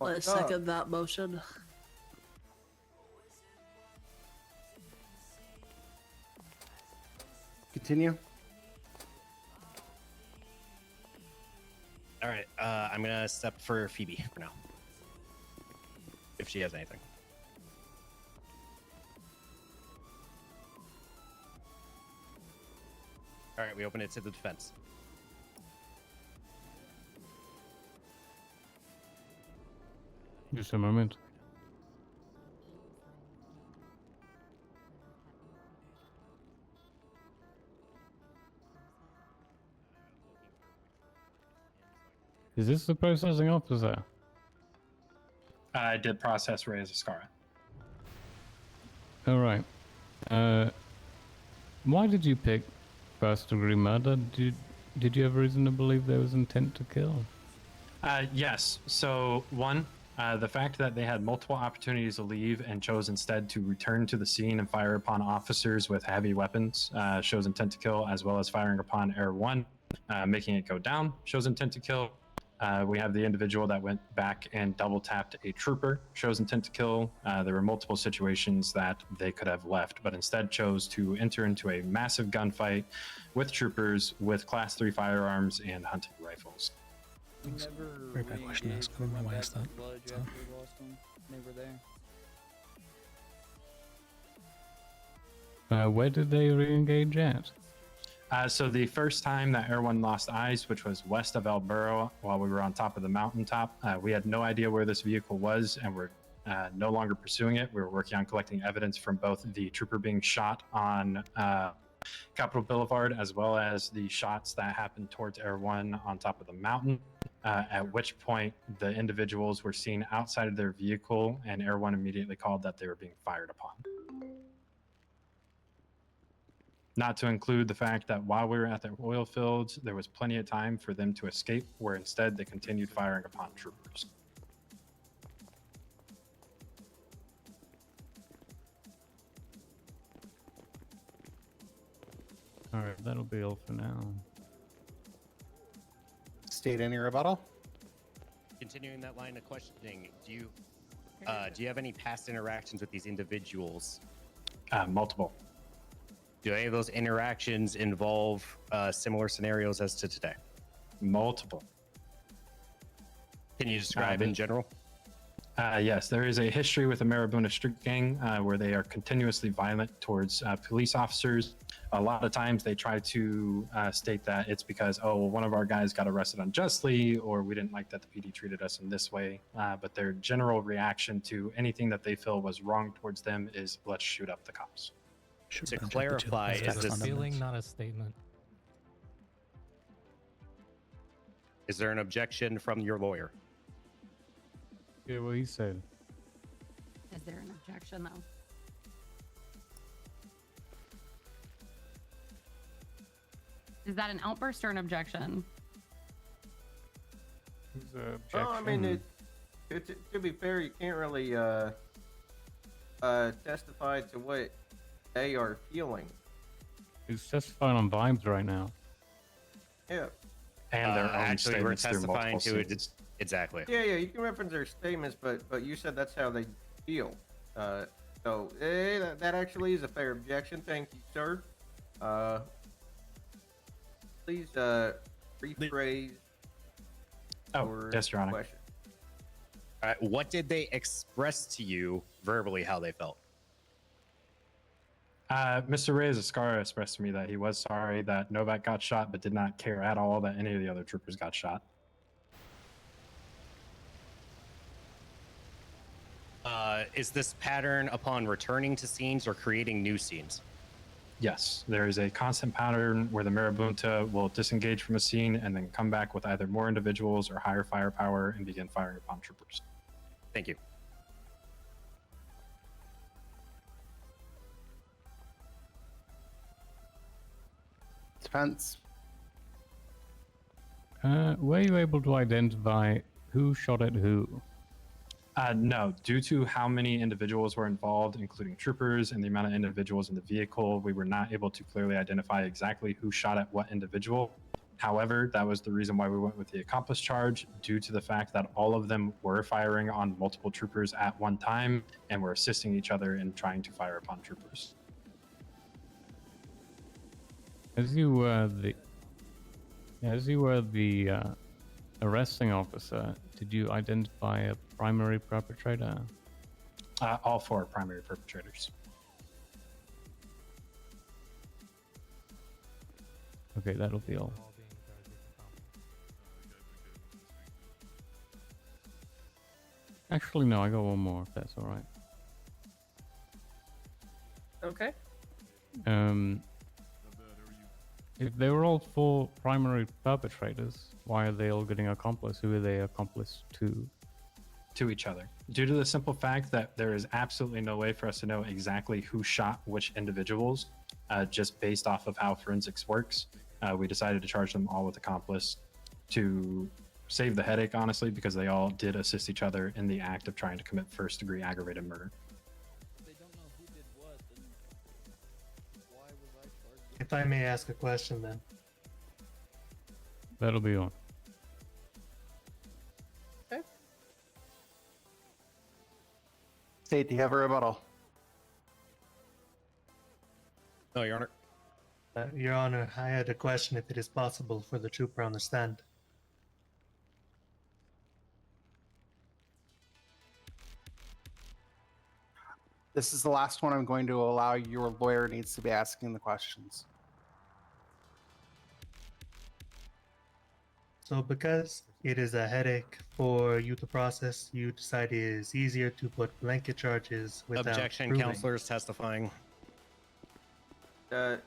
I second that motion. Continue. All right, I'm gonna step for Phoebe for now, if she has anything. All right, we open it to the defense. Just a moment. Is this the processing officer? I did process Reyes Escara. All right. Why did you pick first-degree murder? Did you have reason to believe there was intent to kill? Yes. So, one, the fact that they had multiple opportunities to leave and chose instead to return to the scene and fire upon officers with heavy weapons shows intent to kill, as well as firing upon Air 1, making it go down, shows intent to kill. We have the individual that went back and double tapped a trooper, shows intent to kill. There were multiple situations that they could have left, but instead chose to enter into a massive gunfight with troopers with Class 3 firearms and hunting rifles. Very bad question to ask. I don't know why I asked that. So. Never there. Where did they re-engage at? So the first time that Air 1 lost eyes, which was west of El Burro, while we were on top of the mountaintop, we had no idea where this vehicle was, and we're no longer pursuing it. We were working on collecting evidence from both the trooper being shot on Capitol Boulevard, as well as the shots that happened towards Air 1 on top of the mountain, at which point the individuals were seen outside of their vehicle, and Air 1 immediately called that they were being fired upon. Not to include the fact that while we were at the oil fields, there was plenty of time for them to escape, where instead they continued firing upon troopers. Alright, that'll be all for now. State any rebuttal? Continuing that line of questioning, do you Do you have any past interactions with these individuals? Multiple. Do any of those interactions involve similar scenarios as to today? Multiple. Can you describe in general? Yes, there is a history with the Marabunta Street Gang where they are continuously violent towards police officers. A lot of times they try to state that it's because, oh, well, one of our guys got arrested unjustly, or we didn't like that the PD treated us in this way. But their general reaction to anything that they feel was wrong towards them is, let's shoot up the cops. To clarify, is That's a this feeling, not a statement. Is there an objection from your lawyer? Yeah, what he said. Is there an objection, though? Is that an outburst or an objection? Oh, I mean, to be fair, you can't really testify to what they are feeling. He's testifying on vibes right now. Yeah. And their own actually, we're statements through testifying multiple to it. scenes. Exactly. Yeah, you can reference their statements, but you said that's how they feel. So that actually is a fair objection. Thank you, sir. Please rephrase. Oh, yes, Your Honor. Question. All right. What did they express to you verbally how they felt? Mr. Reyes Escara expressed to me that he was sorry that Novak got shot, but did not care at all that any of the other troopers got shot. Is this pattern upon returning to scenes or creating new scenes? Yes, there is a constant pattern where the Marabunta will disengage from a scene and then come back with either more individuals or higher firepower and begin firing upon troopers. Thank you. Defense. Were you able to identify who shot at who? No, due to how many individuals were involved, including troopers and the amount of individuals in the vehicle, we were not able to clearly identify exactly who shot at what individual. However, that was the reason why we went with the accomplice charge, due to the fact that all of them were firing on multiple troopers at one time and were assisting each other in trying to fire upon troopers. As you were the arresting officer, did you identify a primary perpetrator? All four primary perpetrators. Okay, that'll be all. Actually, no, I got one more, if that's alright. Okay. If they were all four primary perpetrators, why are they all getting accomplice? Who are they accomplice to? To each other. Due to the simple fact that there is absolutely no way for us to know exactly who shot which individuals, just based off of how forensics works, we decided to charge them all with accomplice to save the headache, honestly, because they all did assist each other in the act of trying to commit first-degree aggravated murder. If I may ask a question, then. That'll be on. State, do you have a rebuttal? No, Your Honor. Your Honor, I had a question if it is possible for the trooper on the stand. This is the last one I'm going to allow. Your lawyer needs to be asking the questions. So because it is a headache for you to process, you decide it is easier to put blanket charges without Objection, proving. counselor is testifying. The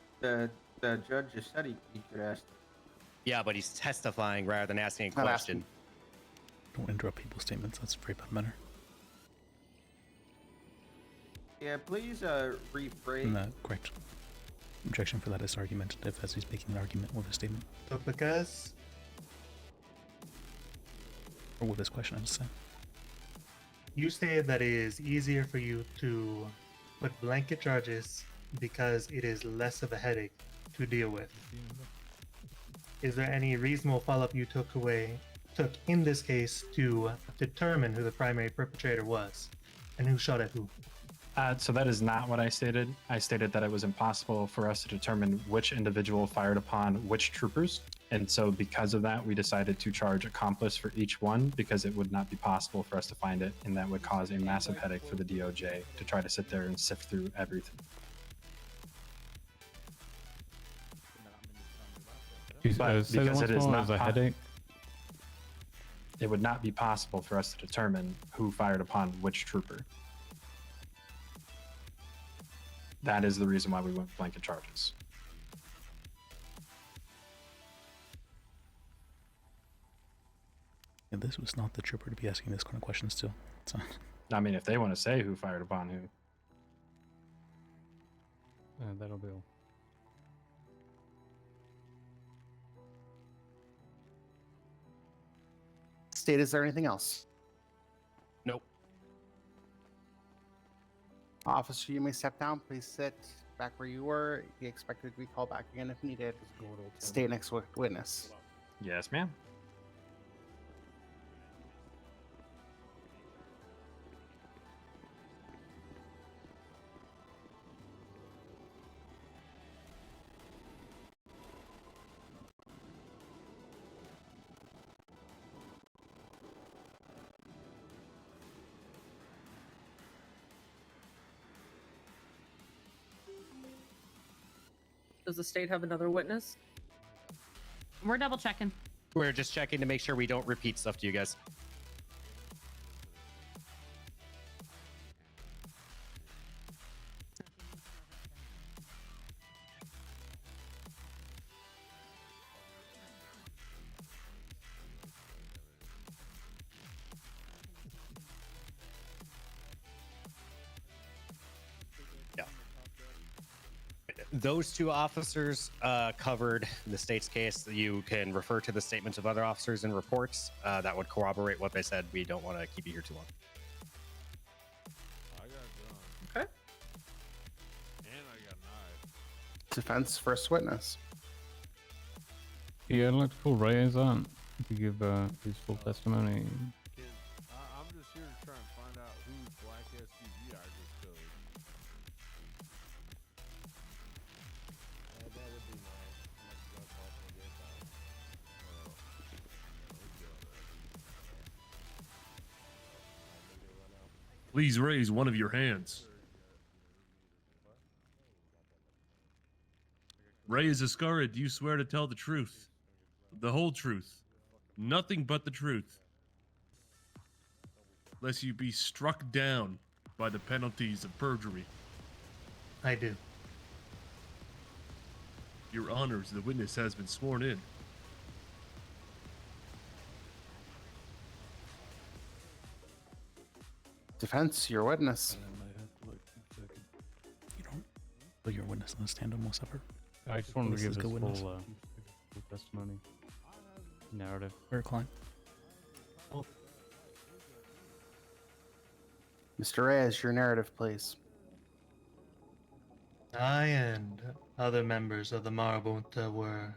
judge just said he could ask. Yeah, but he's testifying rather than asking a Not question. Don't interrupt people's statements. That's a very bad manner. Yeah, please rephrase. And the correct objection for that is argumentative, as he's making an argument with a statement. So because Or with this question, I just say. you say that it is easier for you to put blanket charges because it is less of a headache to deal with. Is there any reasonable follow-up you took in this case to determine who the primary perpetrator was? And who shot at who? So that is not what I stated. I stated that it was impossible for us to determine which individual fired upon which troopers. And so because of that, we decided to charge accomplice for each one because it would not be possible for us to find it. And that would cause a massive headache for the DOJ to try to sit there and sift through everything. But say that because once it is more, not as a headache. it would not be possible for us to determine who fired upon which trooper. That is the reason why we went blanket charges. Yeah, this was not the trooper to be asking this kind of questions to. So. I mean, if they want to say who fired upon who. That'll be all. State, is there anything else? Nope. Officer, you may step down. Please sit back where you were. Be expected to be called back again if needed. State next witness. Yes, ma'am. Does the state have another witness? We're double checking. We're just checking to make sure we don't repeat stuff to you guys. Those two officers covered the state's case. You can refer to the statements of other officers and reports that would corroborate what they said. We don't want to keep you here too long. Okay. And I got knives. Defense first witness. Yeah, I'd like to call Reyes on to give his full testimony. I'm just here to try and find out whose black SUV I just killed. That would be mine. How much does that cost me to get that? Please raise one of your hands. Reyes Escara, do you swear to tell the truth? The whole truth. Nothing but the truth. Lest you be struck down by the penalties of perjury. I do. Your honors, the witness has been sworn in. Defense, your witness. You don't put your witness on the stand almost ever. I just wanted to This give is his good full, witness. full testimony. Narrative. Very Klein. Mr. Reyes, your narrative, please. I and other members of the Marabunta were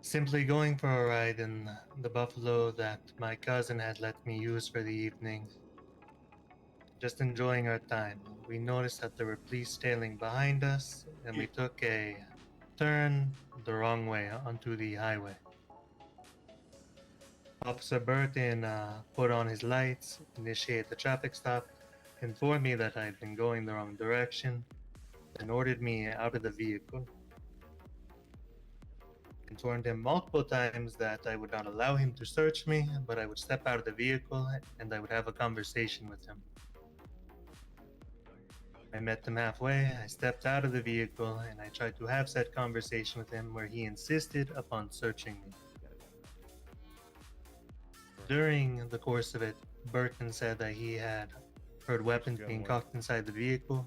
simply going for a ride in the Buffalo that my cousin had let me use for the evening. Just enjoying our time. We noticed that there were police tailing behind us, and we took a turn the wrong way onto the highway. Officer Burton put on his lights, initiated the traffic stop, informed me that I had been going the wrong direction, and ordered me out of the vehicle. Informed him multiple times that I would not allow him to search me, but I would step out of the vehicle and I would have a conversation with him. I met him halfway, I stepped out of the vehicle, and I tried to have said conversation with him where he insisted upon searching me. During the course of it, Burton said that he had heard weapons being cocked inside the vehicle.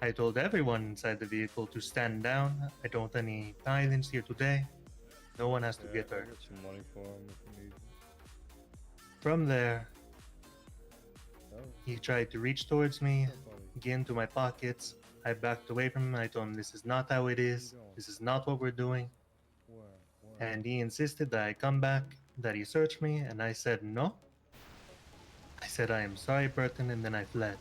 I told everyone inside the vehicle to stand down. I don't want any violence here today. No one has to get hurt. Get some money for him if you need. From there, he tried to reach towards me, get into my pockets. I backed away from him. I told him this is not how it is. This is not what we're doing. And he insisted that I come back, that he search me, and I said no. I said, "I am sorry, Burton," and then I fled.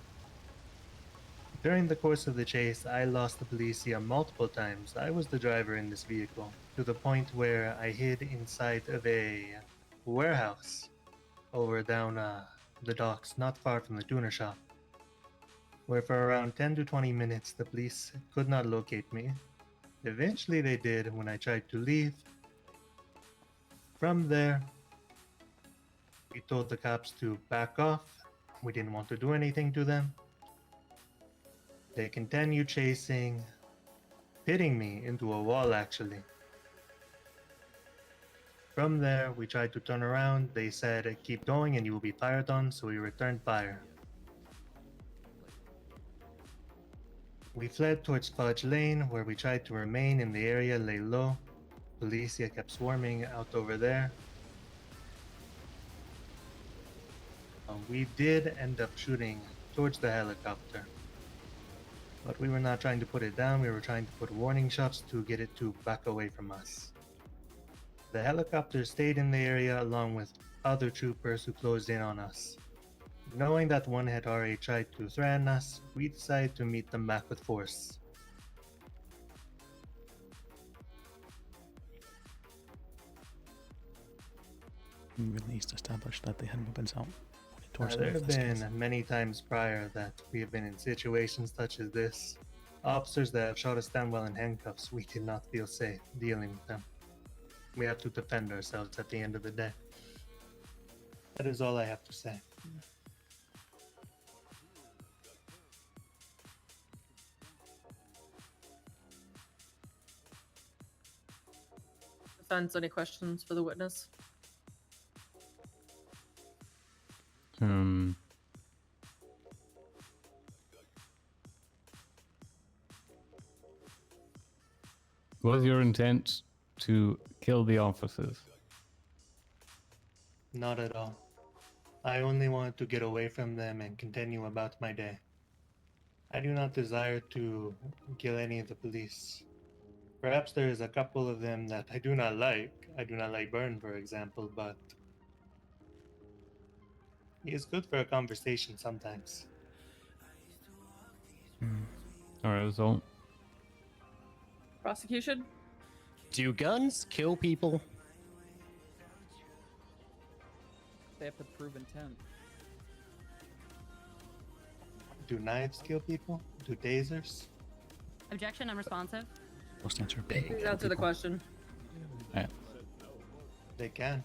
During the course of the chase, I lost the policia multiple times. I was the driver in this vehicle, to the point where I hid inside of a warehouse over down the docks, not far from the tuner shop, where for around 10 to 20 minutes the police could not locate me. Eventually they did when I tried to leave. From there, we told the cops to back off. We didn't want to do anything to them. They continued chasing, hitting me into a wall actually. From there, we tried to turn around. They said, "Keep going and you will be fired on," so we returned fire. We fled towards Fudge Lane, where we tried to remain in the area, lay low. Policia kept swarming out over there. We did end up shooting towards the helicopter. But we were not trying to put it down, we were trying to put warning shots to get it to back away from us. The helicopter stayed in the area along with other troopers who closed in on us. Knowing that one had already tried to threaten us, we decided to meet them back with force. We really needs to establish that they had weapons out. There have been many times prior that we have been in situations such as this. Officers that have shot us down while in handcuffs, we did not feel safe dealing with them. We have to defend ourselves at the end of the day. That is all I have to say. Defense, any questions for the witness? Was your intent to kill the officers? Not at all. I only wanted to get away from them and continue about my day. I do not desire to kill any of the police. Perhaps there is a couple of them that I do not like. I do not like Byrne, for example, but he is good for a conversation sometimes. Alright, result. Prosecution? Do guns kill people? They have to prove intent. Do knives kill people? Do tasers? Objection, unresponsive. Post answer. Please answer the question. Alright. They can.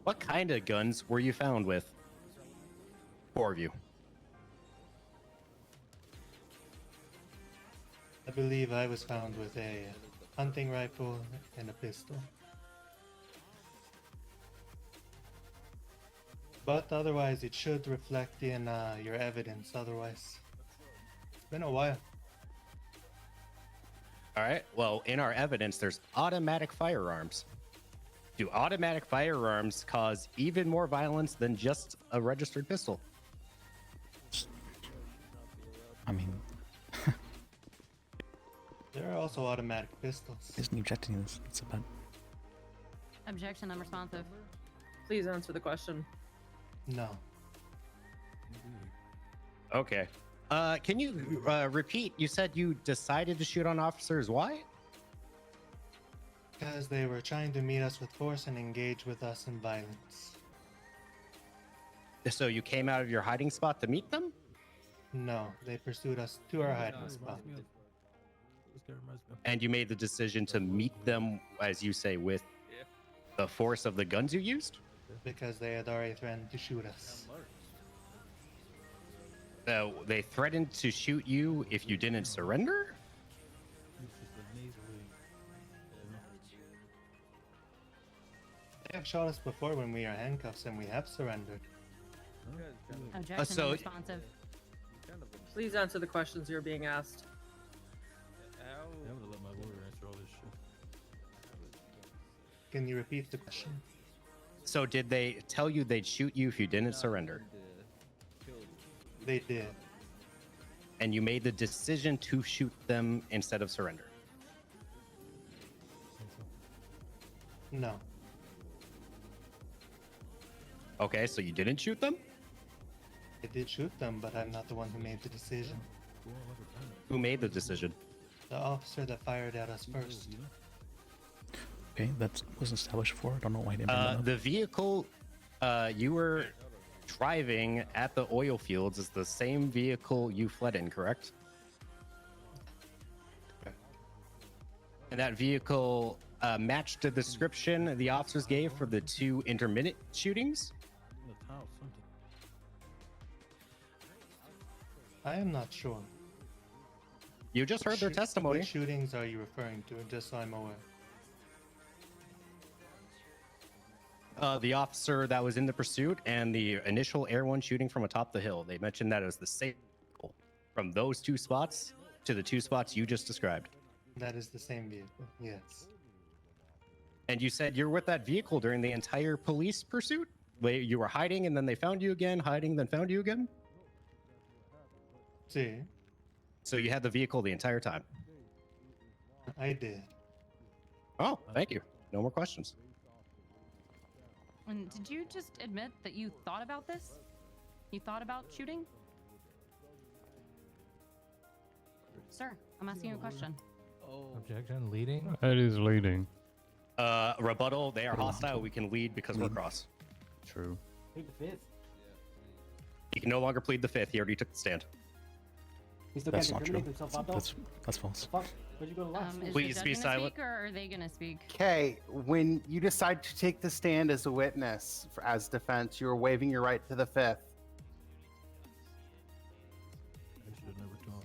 What kind of guns were you found with? 4 of you. I believe I was found with a hunting rifle and a pistol. But otherwise, it should reflect in your evidence. Otherwise, it's been a while. All right. Well, in our evidence, there's automatic firearms. Do automatic firearms cause even more violence than just a registered pistol? I mean, there are also automatic pistols. isn't he objecting to this? It's about. Objection, unresponsive. Please answer the question. No. Okay. Can you repeat? You said you decided to shoot on officers. Why? Because they were trying to meet us with force and engage with us in violence. So you came out of your hiding spot to meet them? No, they pursued us to our hiding spot. And you made the decision to meet them, as you say, with the force of the guns you used? Because they had already threatened to shoot us. So they threatened to shoot you if you didn't surrender? They have shot us before when we are handcuffs and we have surrendered. Objection, so- unresponsive. Please answer the questions you're being asked. Can you repeat the question? So did they tell you they'd shoot you if you didn't surrender? They did. And you made the decision to shoot them instead of surrender? No. Okay, so you didn't shoot them? I did shoot them, but I'm not the one who made the decision. Who made the decision? The officer that fired at us first. Okay, that was established before. I don't know why they didn't bring that up. The vehicle you were driving at the oil fields is the same vehicle you fled in, correct? And that vehicle matched the description the officers gave for the 2 intermittent shootings? I am not sure. You just heard their testimony. Which shootings are you referring to, just so I'm aware? The officer that was in the pursuit and the initial Air 1 shooting from atop the hill. They mentioned that it was the same vehicle from those 2 spots to the 2 spots you just described. That is the same vehicle, yes. And you said you're with that vehicle during the entire police pursuit? You were hiding and then they found you again, hiding, then found you again? See, So you had the vehicle the entire time? I did. Oh, thank you. No more questions. And did you just admit that you thought about this? You thought about shooting? Sir, I'm asking you a question. Objection, leading? That is leading. Rebuttal, they are hostile. We can lead because we're cross. True. Take the fifth. He can no longer plead the 5th. He already took the stand. He still That's can't not true. incriminate himself out though? That's false. Fuck. Where'd you go to last? Is Please the be judge gonna silent. Speak, or are they gonna speak? Okay, when you decide to take the stand as a witness as defense, you are waiving your right to the 5th.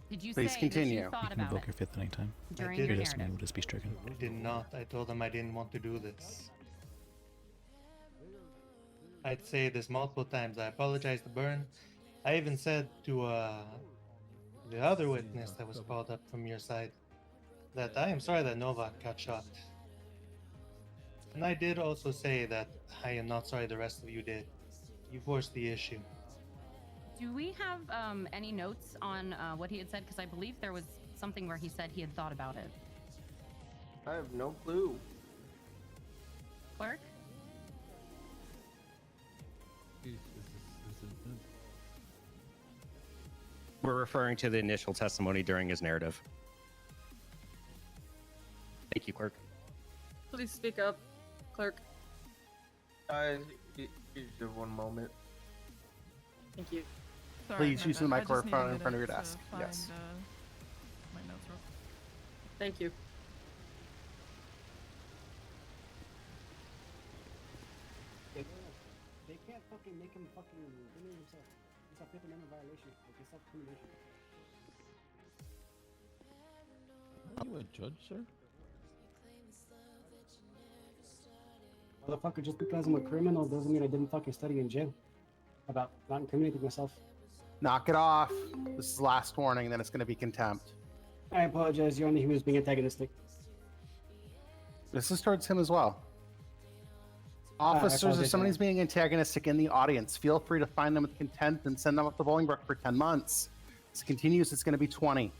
Did you Please say continue. that you thought You can about invoke it your 5th anytime. during did. your Your testimony narrative? will just be stricken. I did not. I told them I didn't want to do this. I'd say this multiple times. I apologize to Byrne. I even said to the other witness that was called up from your side that I am sorry that Novak got shot. And I did also say that I am not sorry the rest of you did. You forced the issue. Do we have any notes on what he had said? Because I believe there was something where he said he had thought about it. I have no clue. Clerk? We're referring to the initial testimony during his narrative. Thank you, clerk. Please speak up, clerk. Here's your one moment. Thank you. Please use the microphone in front of your desk. Yes. My notes real Thank you. They can't fucking make him fucking incriminate himself. It's a Fifth Amendment violation. Like it's self-incrimination. Are you a judge, sir? Motherfucker, just because I'm a criminal doesn't mean I didn't fucking study in jail. About not incriminating myself. Knock it off. This is last warning, then it's going to be contempt. I apologize, Your Honor, he was being antagonistic. This is towards him as well. I Officers, if apologize, somebody's being antagonistic in the audience, feel free to find them with contempt and send them up to Bolingbroke for 10 months. If it continues, it's going to be 20.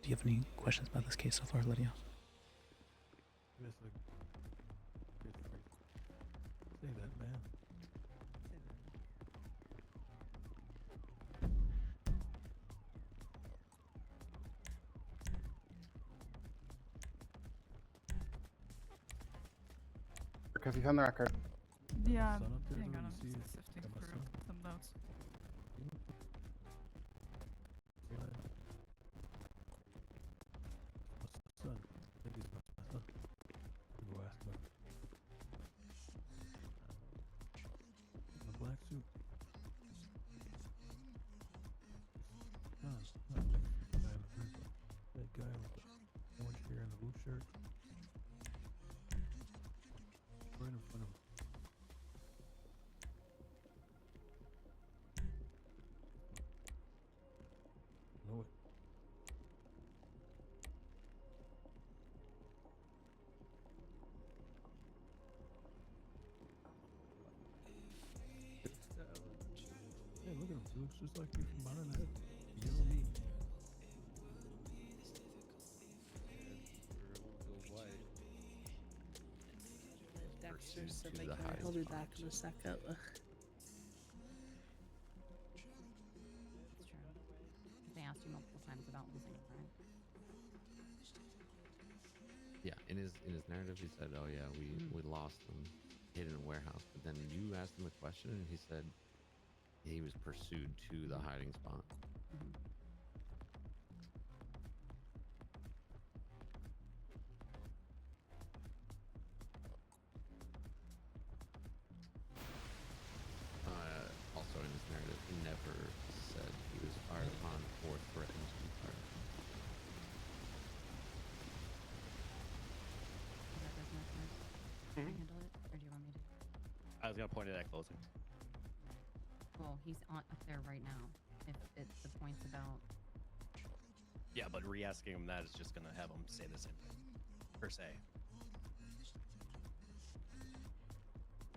Do you have any questions about this case so far, Lydia? Say that, man. Because he's on the record. Yeah, Son up there, hang on, let I'm me see just it. sifting Got my through son. some notes. Say that. What's the son? I think he's my son. Go ask him. In the black suit. No, not the guy in the blue. That guy with the orange hair and the blue shirt. Right in front of him. Know it. Hey, look at him. He looks just like you from behind the head. You know me. Dexter said he'll be back in a second. It's true. They asked you multiple times about losing it, right? Yeah, in his narrative, he said, "Oh yeah, we lost them, hid in a warehouse." But then you asked him a question, and he said he was pursued to the hiding spot. Also, in his narrative, he never said he was fired upon or threatened to be fired. Is that business, Nurse? Can I handle it, or do you want me to? I was gonna point it at closing. Well, he's up there right now. If it's the points about. Yeah, but re-asking him that is just gonna have him say the same thing, per se.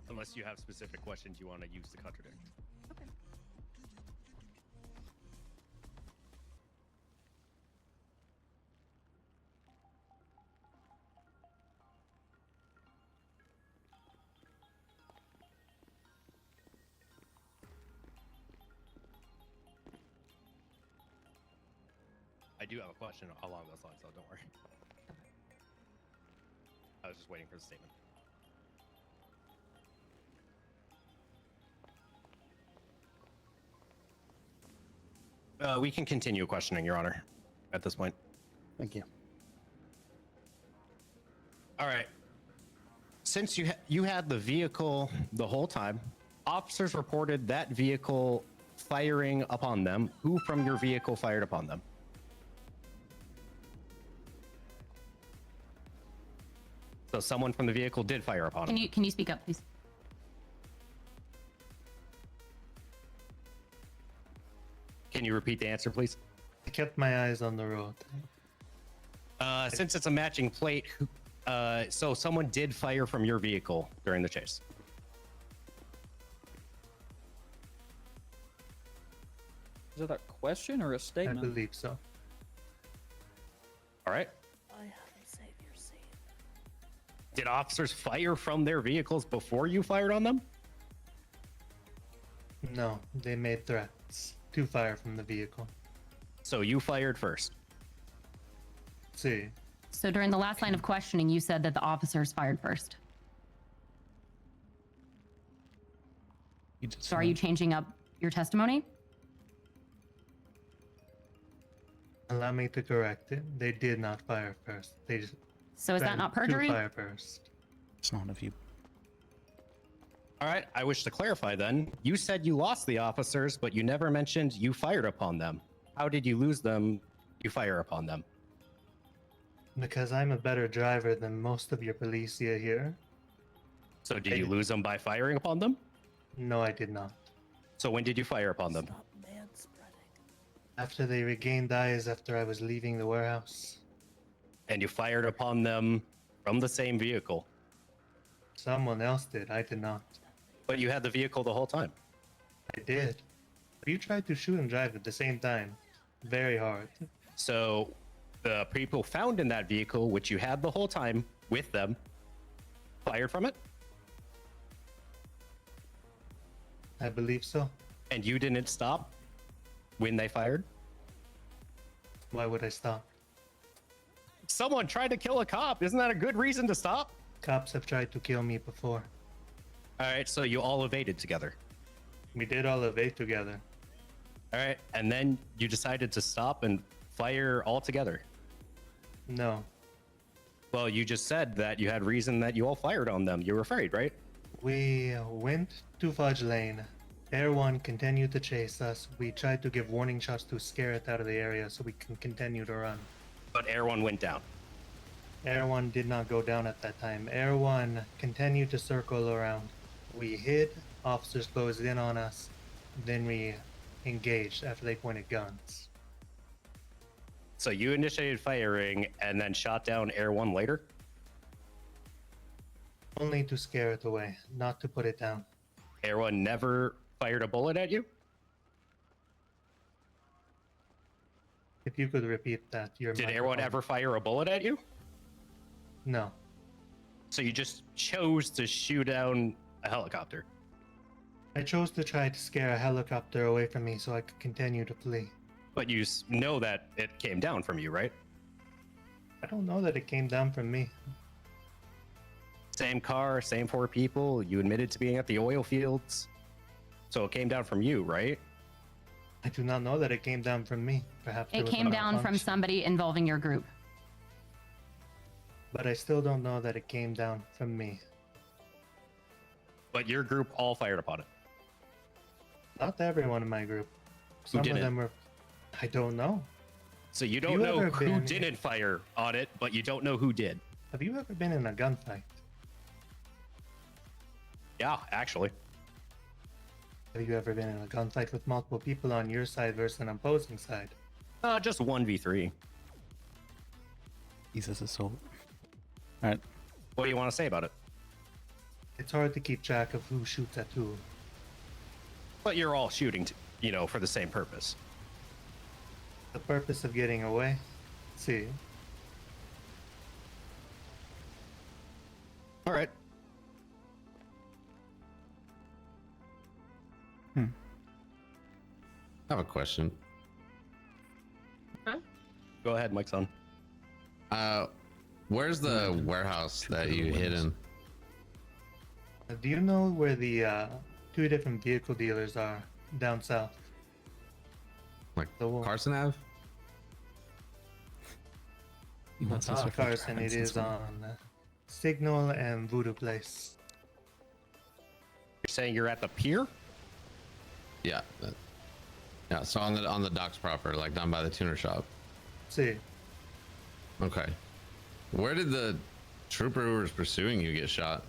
Unless you have specific questions you want to use to contradict. Okay. I do have a question along those lines, so don't worry. I was just waiting for the statement. We can continue questioning, Your Honor, at this point. Thank you. All right. Since you had the vehicle the whole time, officers reported that vehicle firing upon them. Who from your vehicle fired upon them? So someone from the vehicle did fire upon them. Can you speak up, please? Can you repeat the answer, please? I kept my eyes on the road. Since it's a matching plate, so someone did fire from your vehicle during the chase. Is that a question or a I statement? believe so. All right. I have a savior seat. Did officers fire from their vehicles before you fired on them? No, they made threats to fire from the vehicle. So you fired first. See. So during the last line of questioning, you said that the officers fired first. So are you changing up your testimony? Allow me to correct it. They did not fire first. They just. So is that threatened not to perjury? Fire first. It's not if you. All right. I wish to clarify then. You said you lost the officers, but you never mentioned you fired upon them. How did you lose them? You fire upon them. Because I'm a better driver than most of your policia here. So did you lose them by firing upon them? No, I did not. So when did you fire upon them? After they regained eyes after I was leaving the warehouse. And you fired upon them from the same vehicle. Someone else did. I did not. But you had the vehicle the whole time. I did. You tried to shoot and drive at the same time. Very hard. So the people found in that vehicle, which you had the whole time with them, fired from it? I believe so. And you didn't stop when they fired? Why would I stop? Someone tried to kill a cop. Isn't that a good reason to stop? Cops have tried to kill me before. All right, so you all evaded together. We did all evade together. All right, and then you decided to stop and fire all together. No. Well, you just said that you had reason that you all fired on them. You were afraid, right? We went to Fudge Lane. Air 1 continued to chase us. We tried to give warning shots to scare it out of the area so we can continue to run. But Air 1 went down. Air 1 did not go down at that time. Air 1 continued to circle around. We hid, officers closed in on us, then we engaged after they pointed guns. So you initiated firing and then shot down Air 1 later? Only to scare it away, not to put it down. Air 1 never fired a bullet at you? If you could repeat that, your Did Air 1 ever fire a bullet at you? No. So you just chose to shoot down a helicopter? I chose to try to scare a helicopter away from me so I could continue to flee. But you know that it came down from you, right? I don't know that it came down from me. Same car, same 4 people. You admitted to being at the oil fields. So it came down from you, right? I do not know that it came down from me. Perhaps It came down from somebody involving your group. But I still don't know that it came down from me. But your group all fired upon it. Not everyone in my group. Some didn't? of them were. I don't know. So you don't You know ever who been- didn't fire on it, but you don't know who did. Have you ever been in a gunfight? Yeah, actually. Have you ever been in a gunfight with multiple people on your side versus an opposing side? Just 1v3. Jesus is so. All right. What do you want to say about it? It's hard to keep track of who shoots at who. But you're all shooting, for the same purpose. The purpose of getting away? See. All right. I have a question. Go ahead, Mike's on. Where's the warehouse that you hid in? Do you know where the 2 different vehicle dealers are down south? Like Carson Ave? It's not Carson, it is on Signal and Voodoo Place. You're saying you're at the pier? Yeah. Yeah, so on the docks proper, like down by the tuner shop. See. Okay. Where did the trooper who was pursuing you get shot?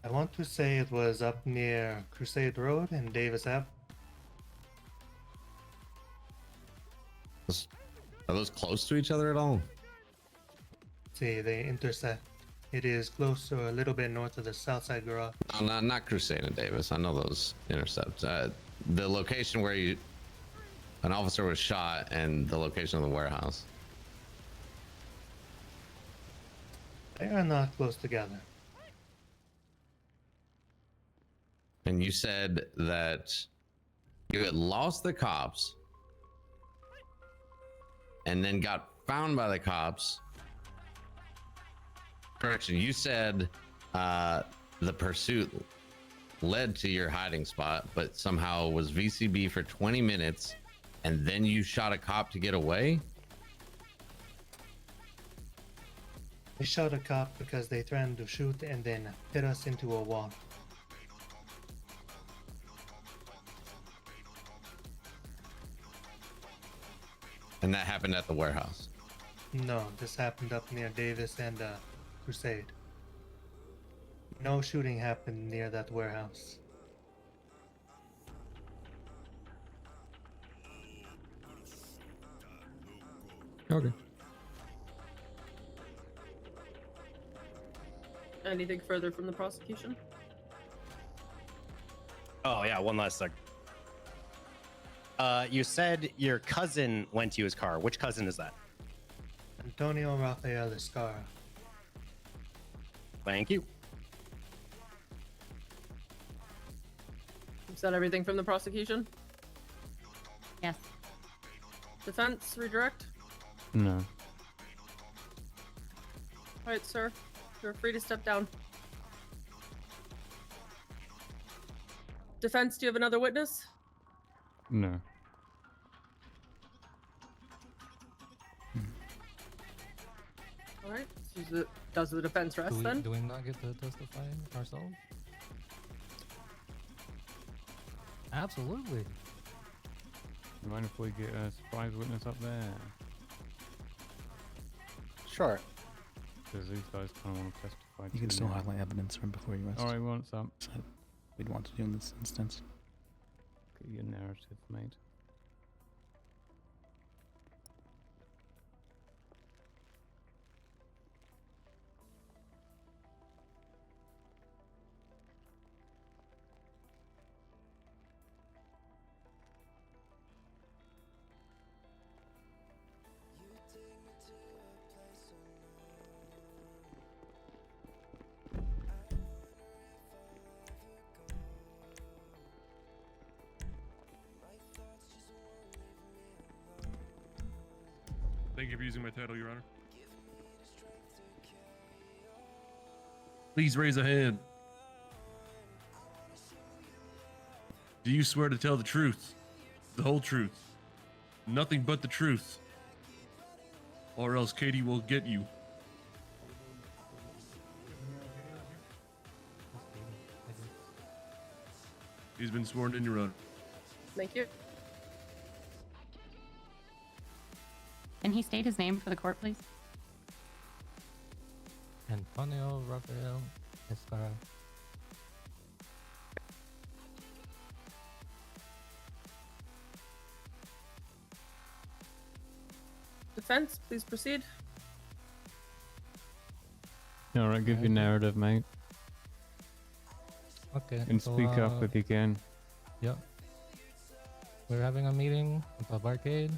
I want to say it was up near Crusade Road and Davis Ave. Are those close to each other at all? See, they intersect. It is close to a little bit north of the Southside Garage. No, not Crusade and Davis. I know those intercepts. The location where an officer was shot and the location of the warehouse. They are not close together. And you said that you had lost the cops and then got found by the cops. Correction, you said the pursuit led to your hiding spot, but somehow was VCB for 20 minutes, and then you shot a cop to get away? They shot a cop because they threatened to shoot and then hit us into a wall. And that happened at the warehouse. No, this happened up near Davis and Crusade. No shooting happened near that warehouse. Okay. Anything further from the prosecution? Oh, yeah, one last sec. You said your cousin went to his car. Which cousin is that? Antonio Rafael Escara. Thank you. Is that everything from the prosecution? Yes. Defense, redirect? No. Alright, sir. You're free to step down. Defense, do you have another witness? No. Alright. Does the defense rest then? Do we not get to testify ourselves? Absolutely. You mind if we get a surprise witness up there? Sure. Because these guys kind of want to testify. You can too still now. highlight evidence from before you rest. Alright, what's up? So we'd want to do in this instance. Get your narrative, mate. Thank you for using my title, Your Honor. Please raise a hand. Do you swear to tell the truth, the whole truth, nothing but the truth, or else Katie will get you? He's been sworn in, Your Honor. Thank you. Can he state his name for the court, please? Antonio Rafael Escara. Defense, please proceed. Alright, give your narrative, mate. Okay. And so, speak up if you can. Yep. We're having a meeting at the barcade.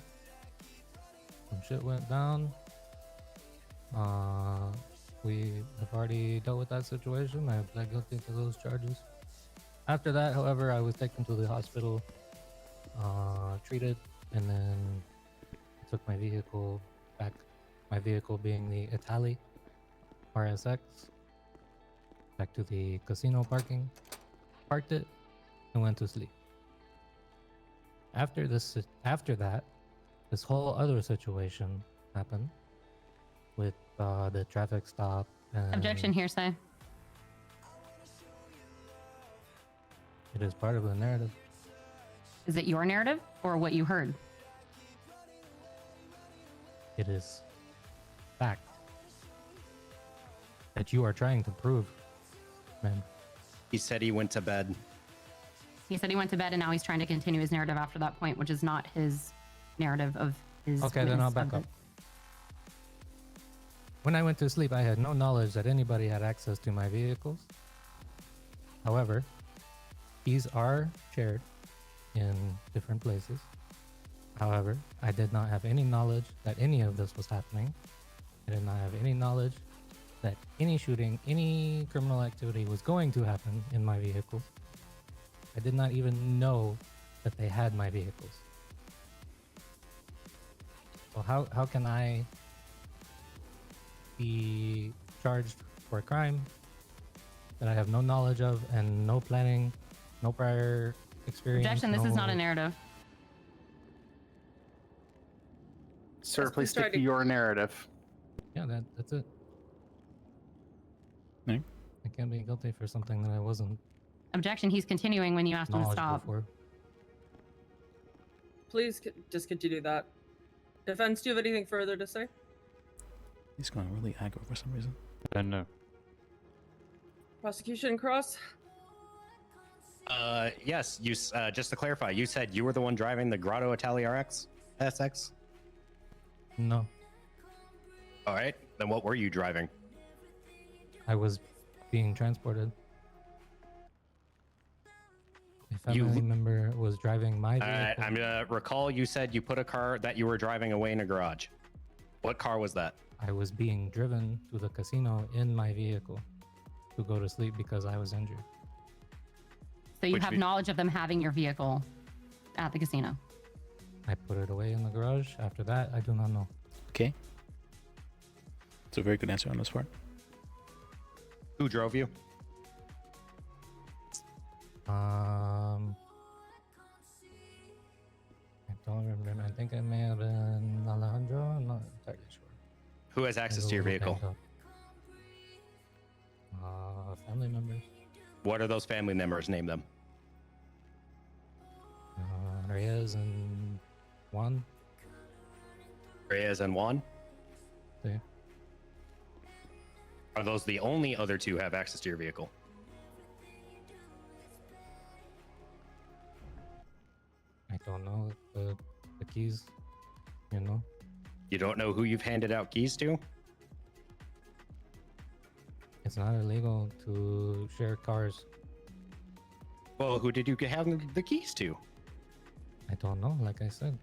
Some shit went down. We have already dealt with that situation. I pled guilty to those charges. After that, however, I was taken to the hospital, treated, and then took my vehicle back. My vehicle being the Itali RSX, back to the casino parking, parked it, and went to sleep. After that, this whole other situation happened with the traffic stop. And Objection, hearsay. It is part of the narrative. Is it your narrative or what you heard? It is fact that you are trying to prove, man. He said he went to bed. He said he went to bed and now he's trying to continue his narrative after that point, which is not his narrative of his. Okay, then I'll witness back of up. When I went to sleep, I had no knowledge that anybody had access to my vehicles. However, these are shared in different places. However, I did not have any knowledge that any of this was happening. I did not have any knowledge that any shooting, any criminal activity was going to happen in my vehicles. I did not even know that they had my vehicles. So how can I be charged for a crime that I have no knowledge of and no planning, no prior experience? Objection, this is not a narrative. Sir, Yes, please please try stick to to- your narrative. Yeah, that's it. No? I can't be guilty for something that I wasn't Objection, he's continuing when you asked him to knowledgeable stop. for. Please just continue that. Defense, do you have anything further to say? He's going really aggro for some reason. No. Prosecution, Cross? Yes, you just to clarify, you said you were the one driving the Grotto Itali RX SX? No, All right, then what were you driving? I was being transported. A You- family member was driving my All right, vehicle. I'm gonna recall you said you put a car that you were driving away in a garage. What car was that? I was being driven to the casino in my vehicle to go to sleep because I was injured. So you Which have we- knowledge of them having your vehicle at the casino. I put it away in the garage. After that, I do not know. Okay. It's a very good answer on this part. Who drove you? I don't remember. I think it may have been Alejandro. I'm not entirely sure. Who has access to your vehicle? Family members. What are those family members? Name them. Reyes and Juan. Reyes and Juan? Yeah. Are those the only other two who have access to your vehicle? I don't know the keys. You know. You don't know who you've handed out keys to? It's not illegal to share cars. Well, who did you have the keys to? I don't know. Like I said,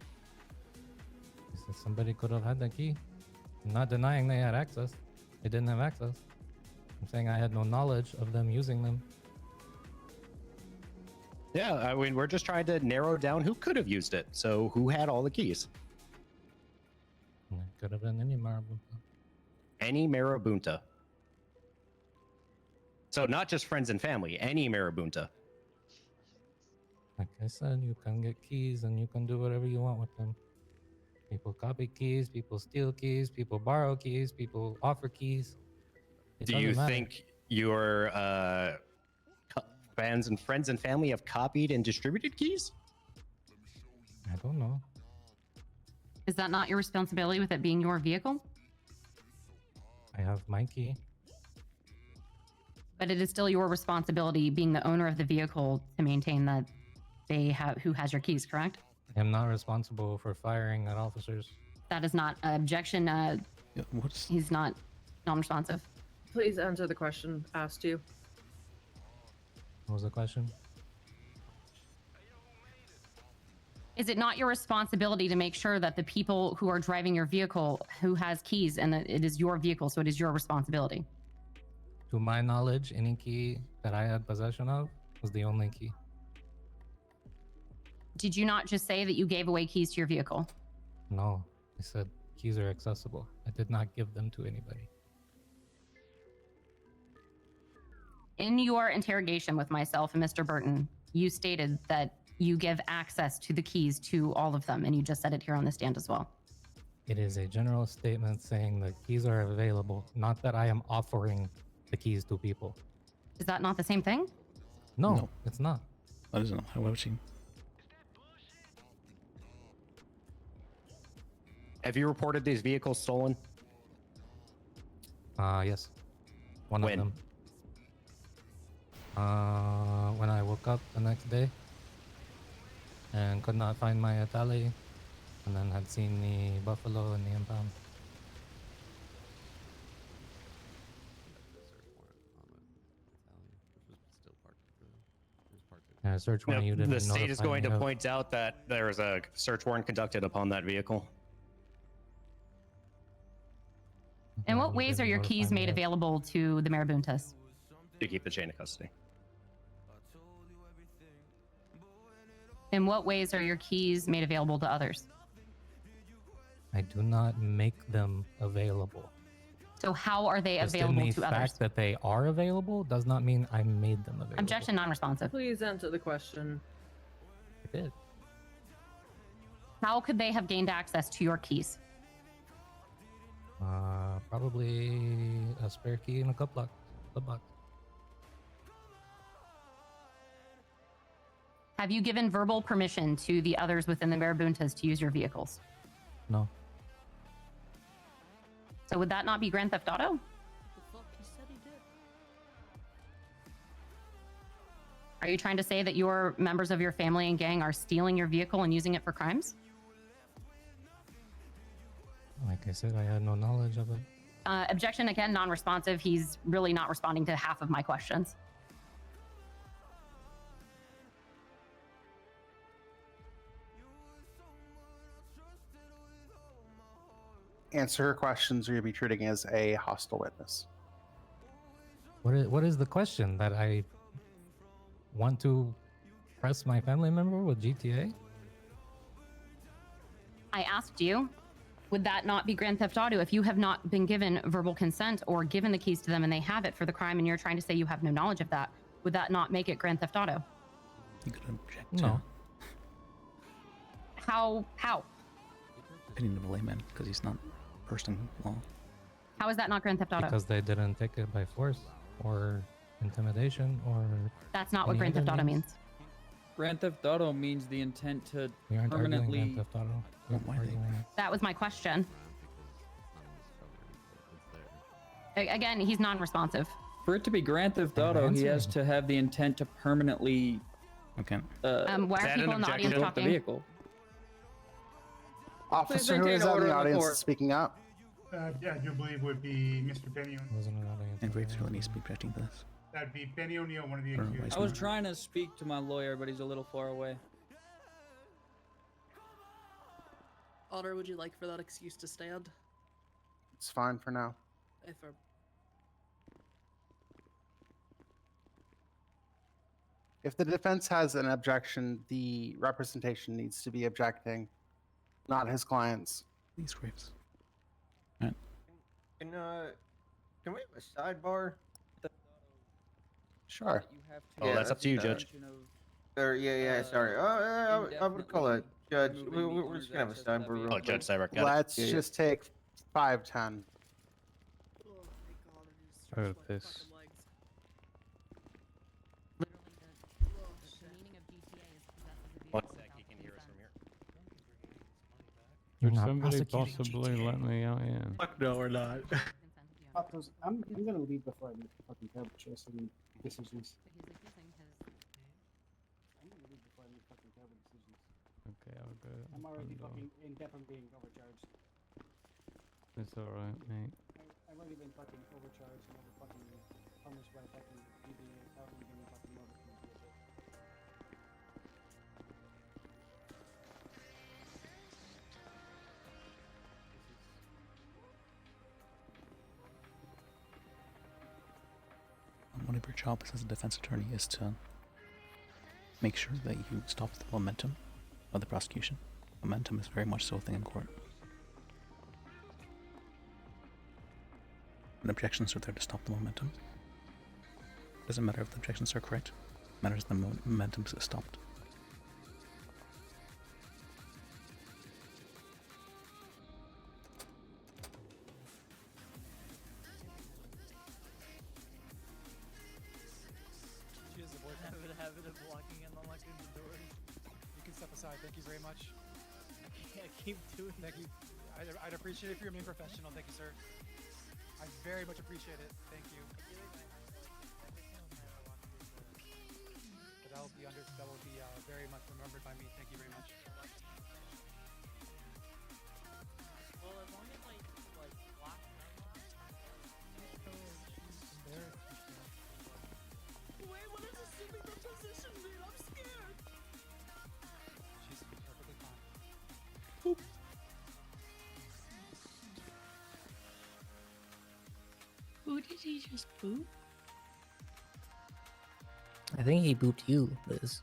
somebody could have had the key. I'm not denying they had access. They didn't have access. I'm saying I had no knowledge of them using them. Yeah, I mean, we're just trying to narrow down who could have used it. So, who had all the keys? It could have been any Marabunta. Any Marabunta. So, not just friends and family, any Marabunta. Like I said, you can get keys and you can do whatever you want with them. People copy keys, people steal keys, people borrow keys, people offer keys. It Do you doesn't matter. think your fans and friends and family have copied and distributed keys? I don't know. Is that not your responsibility with it being your vehicle? I have my key. But it is still your responsibility, being the owner of the vehicle, to maintain that they have who has your keys, correct? I'm not responsible for firing at officers. That is not an objection. He's not non-responsive. Please answer the question asked you. What was the question? Is it not your responsibility to make sure that the people who are driving your vehicle, who has keys, and that it is your vehicle, so it is your responsibility? To my knowledge, any key that I had possession of was the only key. Did you not just say that you gave away keys to your vehicle? No, I said keys are accessible. I did not give them to anybody. In your interrogation with myself and Mr. Burton, you stated that you give access to the keys to all of them, and you just said it here on the stand as well. It is a general statement saying the keys are available, not that I am offering the keys to people. Is that not the same thing? No, it's not. That isn't how I've seen. Have you reported these vehicles stolen? Yes. One When? of them. When I woke up the next day and could not find my Atali, and then had seen the Buffalo and the Impound. Yeah, search warrant. No, You didn't the state is notify going me to of. point out that there is a search warrant conducted upon that vehicle. In what ways are your notify keys me made of. available to the Marabuntas? To keep the chain of custody. In what ways are your keys made available to others? I do not make them available. So how are they Just available in the to fact others? that they are available does not mean I made them available. Objection non-responsive. Please answer the question. I did. How could they have gained access to your keys? Probably a spare key in a cup lock. Box. Have you given verbal permission to the others within the Marabuntas to use your vehicles? No. So would that not be Grand Theft Auto? Are you trying to say that your members of your family and gang are stealing your vehicle and using it for crimes? Like I said, I had no knowledge of it. Objection again, non-responsive. He's really not responding to half of my questions. Answer her questions or you'll be treating as a hostile witness. What is the question that I want to impress my family member with GTA? I asked you, would that not be Grand Theft Auto if you have not been given verbal consent or given the keys to them and they have it for the crime and you're trying to say you have no knowledge of that? Would that not make it Grand Theft Auto? You could object No. How? opinion of a layman because he's not versed in law. How is that not Grand Theft Auto? Because they didn't take it by force or intimidation or. That's not what any Grand Theft other Auto means. means. Grand Theft Auto means the intent to We aren't arguing permanently. Grand Theft Auto. We're arguing it. That was my question. Again, he's non-responsive. For it to be Grand Theft Auto, he has to have the intent to permanently. Okay. Why are people in the audience the talking? vehicle? Officer who is out in the audience is speaking up. Yeah, I do believe would be Mr. Benny. And Graves really needs to be objecting to this. That'd be Benny O'Neill, one of the Or accused. vice I was versa. trying to speak to my lawyer, but he's a little far away. Otter, would you like for that excuse to stand? It's fine for now. If a If the defense has an objection, the representation needs to be objecting, not his clients. These Graves. Can we have a sidebar? Sure. Oh, that's up to you, Judge. Sorry. I would call it Judge. We're just gonna have a sidebar. real Oh, Judge quick. Cyber, got it. Let's just take 5-10. I got this. One sec, he can hear us from here. You're Could not somebody prosecuting possibly let me out? Yeah. Fuck no, we're not. I'm gonna leave before I make fucking terrible choices and decisions. I'm gonna leave before I make fucking terrible decisions. Okay, I'll go. I'm already front door. fucking in depth on being overcharged. It's alright, mate. I've already been fucking overcharged and over fucking punished by fucking DBA. I haven't given fucking notice from DBA. One of your jobs as a defense attorney is to make sure that you stop the momentum of the prosecution. Momentum is very much so a thing in court. And objections are there to stop the momentum. Doesn't matter if the objections are correct. It matters the momentum is stopped. She has a boyfriend. I have a habit of walking and unlocking the doors. You can step aside. Thank you very much. I can't keep doing that. Thank you. I'd appreciate it if you're being professional. Thank you, sir. I very much appreciate it. Thank you. But that will be very much remembered by me. Thank you very much. Well, as long as like lock Wait, what does assuming the position mean? I'm scared. She's perfectly fine. Who did he just boot? I think he booped you, Liz.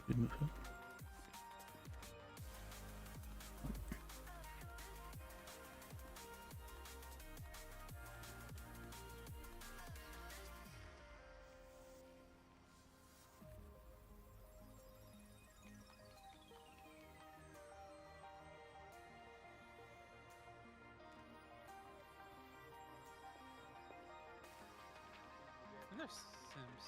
Good move. There's Sims.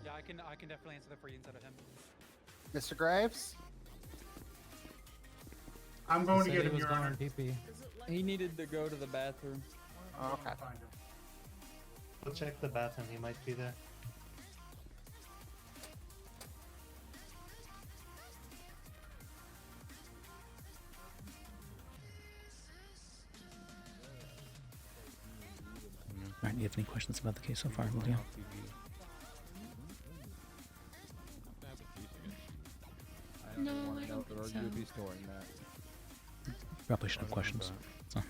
Yeah, I can definitely answer that for you instead of him. Mr. Graves? I'm going to get him, Your Honor. He needed to go to the bathroom. Okay. We'll check the bathroom. He might be there. you have any questions about the case so far, Lydia? No, I don't think so. Probably should have questions. So,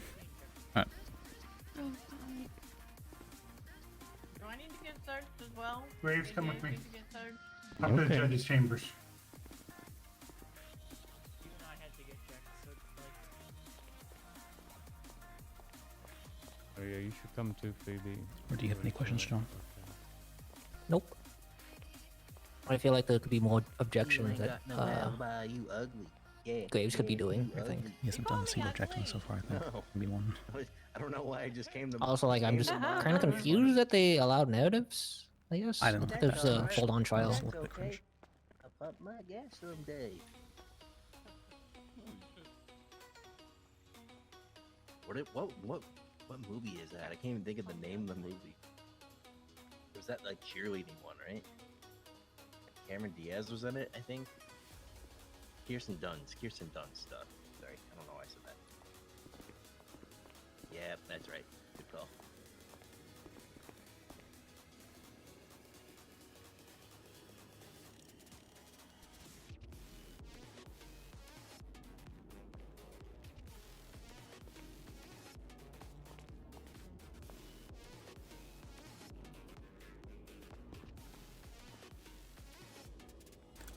alright. Oh, God. Do I need to get searched as well? Graves, come Do with you me. need to get searched? Up to the Okay. judge's chambers. Even I had to get checked, so it's like. Oh yeah, you should come too, Phoebe. Or do you have any questions, John? Nope. I feel like there could be more objections You that ain't got no alibi, you ugly. Yeah. Graves could be yeah, doing, you I think. ugly. He hasn't done a single objection so far, I think. No. Maybe one. I don't know why I just came to. Also, like, I'm just came to my kind of house. confused that they allowed narratives, I guess. I don't know. There's a Alright. full-on trial. That's a little bit okay. cringe. I'll pump my gas someday. What movie is that? I can't even think of the name of the movie. It was that like cheerleading one, right? Cameron Diaz was in it, I think. Kirsten Dunst stuff. Sorry, I don't know why I said that. Yeah, that's right. Good call.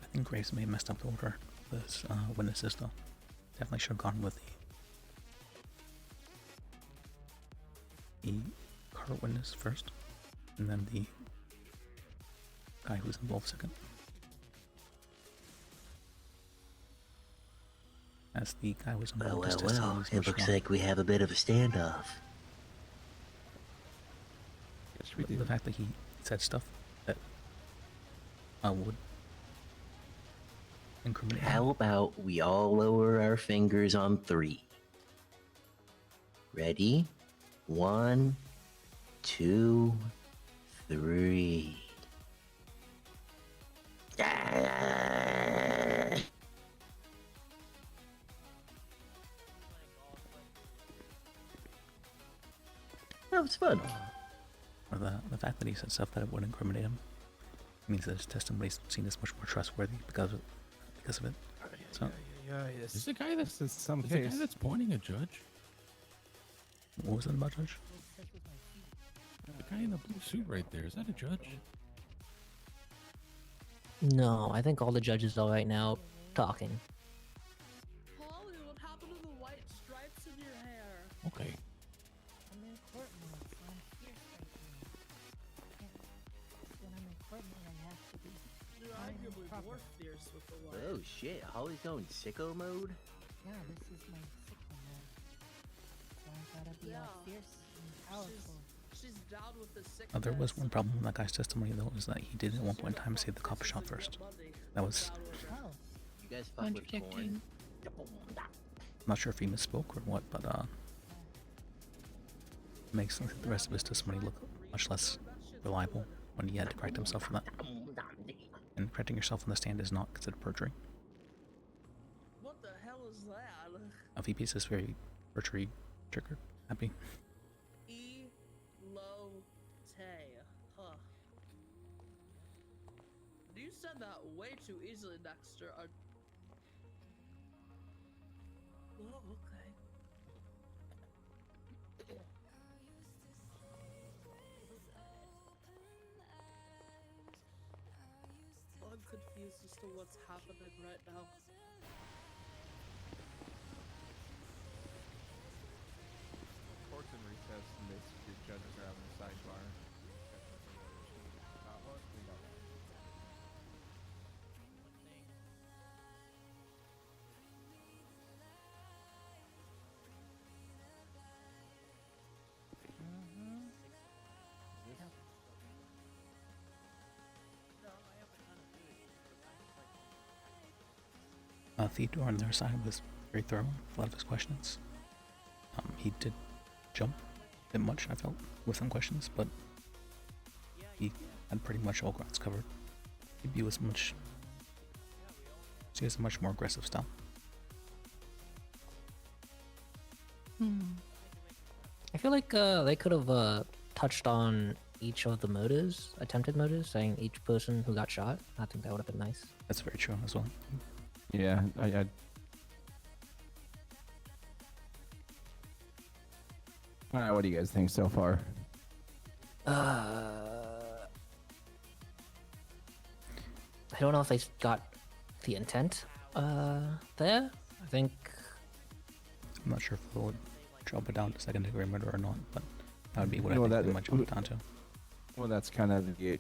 I think Graves may have messed up the order. This witnesses though. Definitely should have gone with the car witness first, and then the guy who's involved second. As the guy who's involved his testimony is It much looks longer. like we have a bit of a standoff. The fact that he said stuff that would incriminate him. How about we all lower our fingers on 3? Ready? 1, 2, 3. Ah! That was fun. Or the fact that he said stuff that it would incriminate him means that his testimony is seen as much more trustworthy because of it. So, Is this the guy that's in some case? The guy that's pointing a judge? what was it about, Judge? The guy in the blue suit right there. Is that a judge? No, I think all the judges are right now talking. Holly, what happened to the white stripes in your hair? Okay. I'm in court mode, so I'm fierce right now. When I'm in court mode, I have to be. You're arguably more fierce with the white. Oh shit, Holly's going sicko mode? Yeah, this is my sickle mode. So I gotta be all fierce and powerful. She's down with the sick. There was one problem with that guy's testimony though, is that he did at one point in time say the cop shot first. That was, Oh, You guys fuck with corn? Contradicting. I'm not sure if he misspoke or what, but makes the rest of his testimony look much less reliable when he had to correct himself for that. And correcting yourself on the stand is not considered perjury. What the hell is that? VP is very perjury triggered. Happy. Elote. Huh. You said that way too easily, Dexter. Oh, okay. I'm confused as to what's happening right now. Court's in recess and the judges are having a sidebar. Theodore on their side was very thorough with a lot of his questions. He did jump a bit much, I felt, with some questions, but he had pretty much all grounds covered. He was she has a much more aggressive style. I feel like they could have touched on each of the murders, attempted murders, saying each person who got shot. I think that would have been nice. That's very true as well. Yeah, I Alright, what do you guys think so far? I don't know if they got the intent there. I think I'm not sure if they'll drop it down to second degree murder or not, but that would be what I Well, think that- they might drop it down to. Well, that's kind of the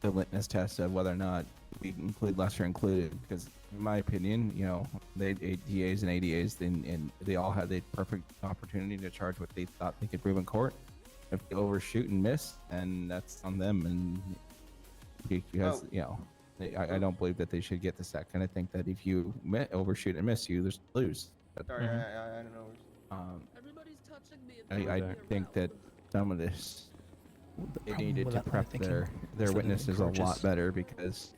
litmus test of whether or not we include lesser included. Because, in my opinion, you know, they DAs and ADAs, and they all had the perfect opportunity to charge what they thought they could prove in court. If they overshoot and miss, and that's on them. And because you know, I don't believe that they should get the second. I think that if you overshoot and miss, you just lose. But, Sorry, I don't know. Everybody's touching me. I think that some of this they problem needed with to that line prep of thinking their is that it witnesses a lot encourages- better, because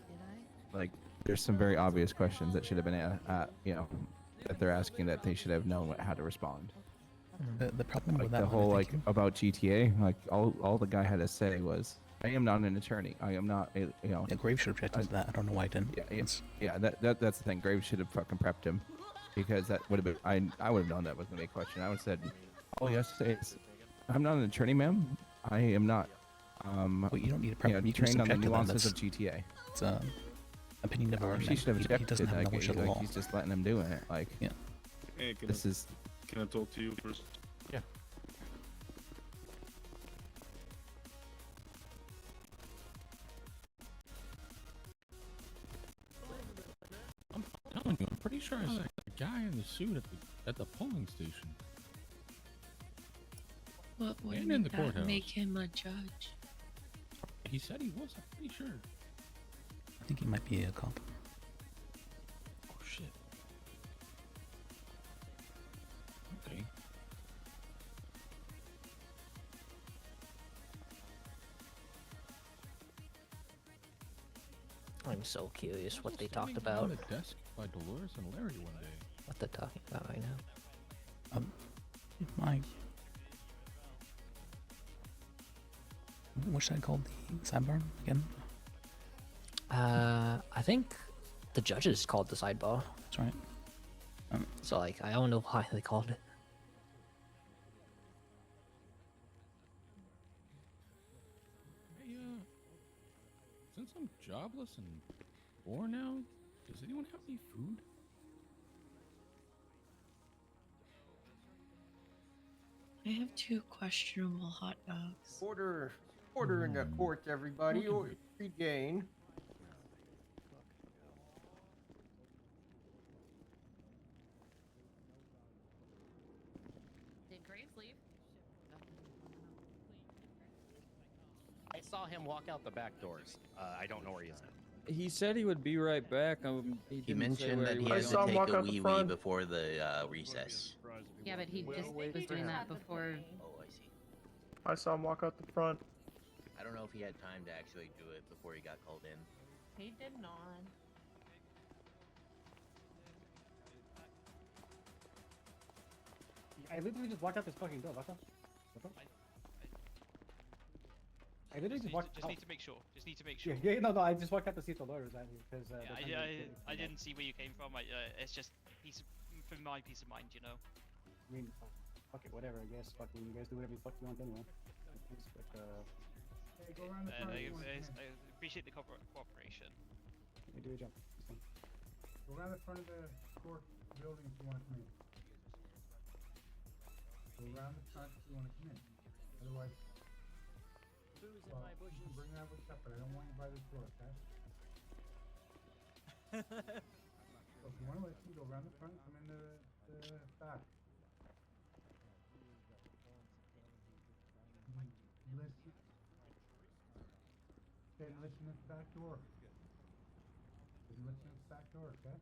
like there's some very obvious questions that should have been you know, that they're asking that they should have known how to respond. The problem Like with that the line of whole like thinking- about GTA, like all the guy had to say was, I am not an attorney. I am not a, you know. Yeah, Graves should have objected to that. I don't know why I didn't. Yeah, that's the thing. Graves should have fucking prepped him, because that would have been I would have known that was gonna be a question. I would have said, all you have to say is, I'm not an attorney, ma'am. I am not. Well, you don't need to prep yeah, him. You can trained on the subject to them. nuances of That's- GTA. It's opinion of a She should have he objected. doesn't have Like, knowledge of the like, law. he's just letting him do it. Like, yeah. Hey, can this is. Can I talk to you first? Yeah. I'm telling you, I'm pretty sure I saw a guy in the suit at the polling station. What would And in make the that courthouse. make him a judge? He said he was. I'm pretty sure. I think he might be a cop. Oh shit. Okay. I'm so curious what they Standing talked behind about. the desk by Dolores and Larry one day. What they're talking about right now. My. What's that called? The sidebar again? I think the judges called the sidebar. That's right. So like, I don't know why they called it. Hey, since I'm jobless and poor now, does anyone have any food? I have 2 questionable hot dogs. Order in the court, everybody. Or regain. Did Graves leave? I saw him walk out the back doors. I don't know where he is now. He said he would be right back. He, He mentioned that he was. had to take a wee wee before the recess. Yeah, but he just was doing that before. Oh, I see. I saw him walk out the front. I don't know if he had time to actually do it before he got called in. He did not. I literally just walked out this fucking door. What the? I literally just walked Just out. need to make sure. Just need to make sure. Yeah, no, I just walked out to see if the lawyer was at me because. I didn't see where you came from. It's just for my peace of mind, you know. I mean, fuck it, whatever. I guess fucking you guys do whatever the fuck you want anyway. But Hey, go around the front. if you want to come in. I appreciate the cooperation. you do your job. It's fine. Go around the front of the court building if you want to come in. Go around the front if you want to come in. Otherwise, well, you can bring that with up, but I don't want you by the door, okay? So if you want to listen, go around the front, come in the back. Listen. Okay, listen at the back door. Listen at the back door, okay?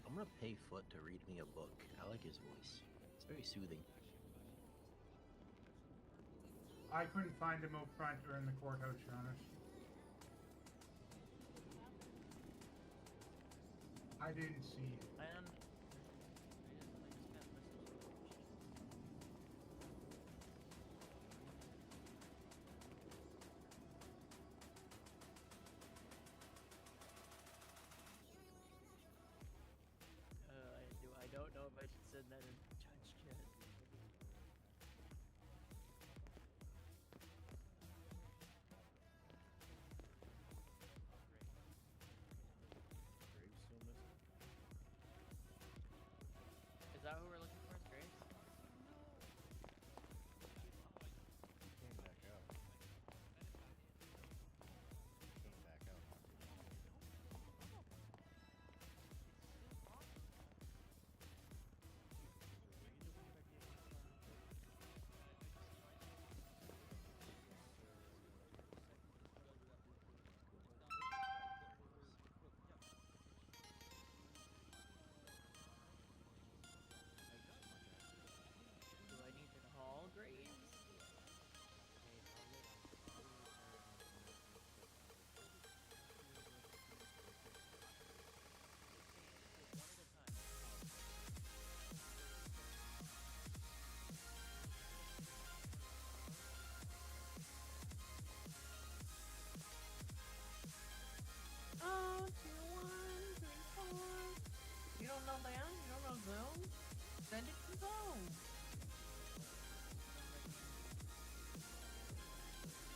I'm gonna pay Foot to read me a book. I like his voice. It's very soothing. I couldn't find him out front or in the courthouse, Your Honor. I didn't see it. I don't know if I should send that in Judge Chat. Is that who we're looking for? Is Grace? Came back out. Came back out. Do I need to call Graves? Oh, 2, 1, 3, 4. You don't know that? You don't know Zoom? Send it to Zoom.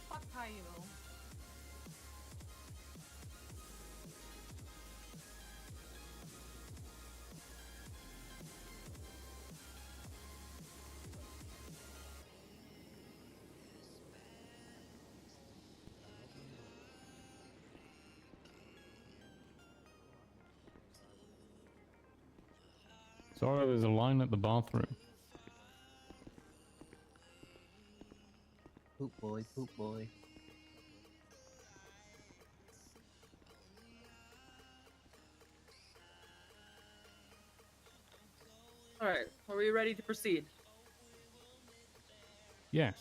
Fuck you. Sorry, there's a line at the bathroom. Poop boy, poop boy. All right, are we ready to proceed? Yes.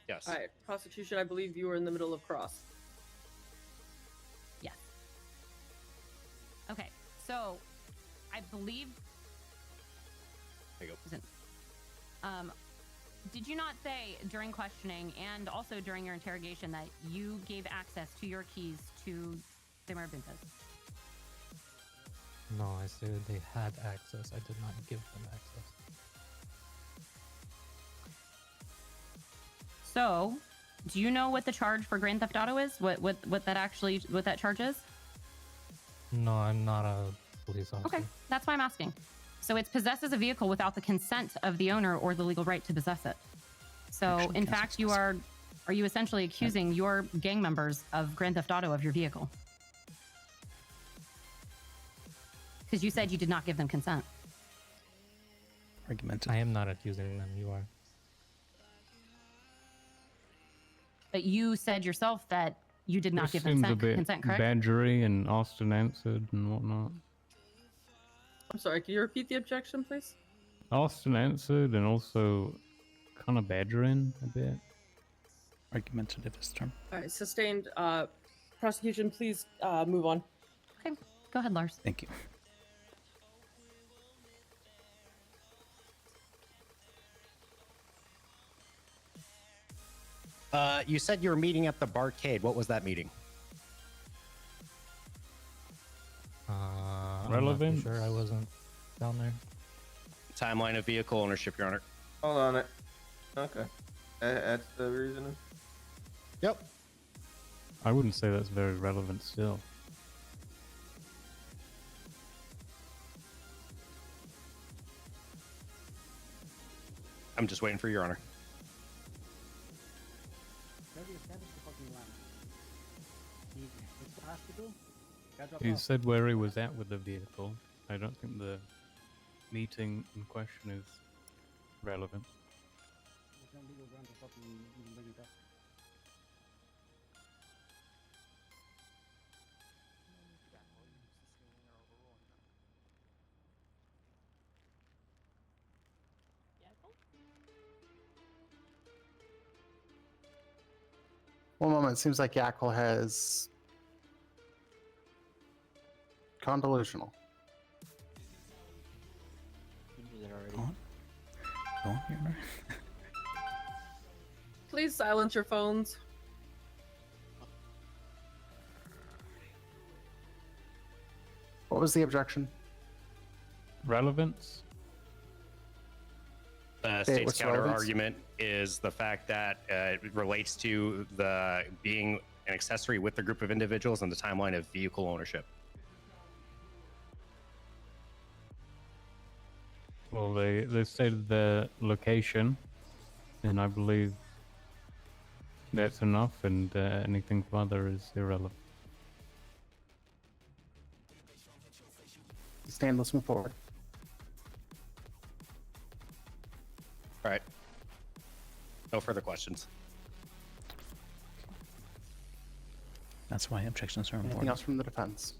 Yes. All right, prosecution. I believe you were in the middle of cross. Yes. Okay, so I believe. There you go. Did you not say during questioning and also during your interrogation that you gave access to your keys to Simmer Bintas? No, I said they had access. I did not give them access. So, do you know what the charge for Grand Theft Auto is? What that charge is? No, I'm not a police officer. Okay, that's why I'm asking. So it's possesses a vehicle without the consent of the owner or the legal right to possess it. So Actually, in Council fact, are you essentially accusing your gang members of Grand Theft Auto of your vehicle? Because you said you did not give them consent. Argumented. I am not accusing them. You are. But you said yourself that you did not This give them seems a bit consent, correct? badgery and Austin answered and whatnot. I'm sorry, can you repeat the objection, please? Austin answered and also kind of badgering a bit. Argumentative is the term. All right, sustained. Prosecution, please move on. Okay, go ahead, Lars. Thank you. You said you were meeting at the barcade. What was that meeting? Relevant? I'm not too sure. I wasn't down there. Timeline of vehicle ownership, Your Honor. Hold on it. Okay. That's the reasoning? Yep. I wouldn't say that's very relevant still. I'm just waiting for Your Honor. Already established the fucking line. It's the hospital. Got dropped He off. said where he was at with the vehicle. I don't think the meeting in question is relevant. There's no legal ground to fucking even bring it up. One moment. Seems like Yakkel has Convolutional. Go on, Your Honor. Please silence your phones. What was the objection? Relevance? The Hey, state's what's the counter relevance? argument is the fact that it relates to the being an accessory with the group of individuals and the timeline of vehicle ownership. Well, they stated their location, and I believe that's enough, and anything further is irrelevant. Stand, let's move forward. All right. No further questions. That's why objections are Anything important. else from the defense?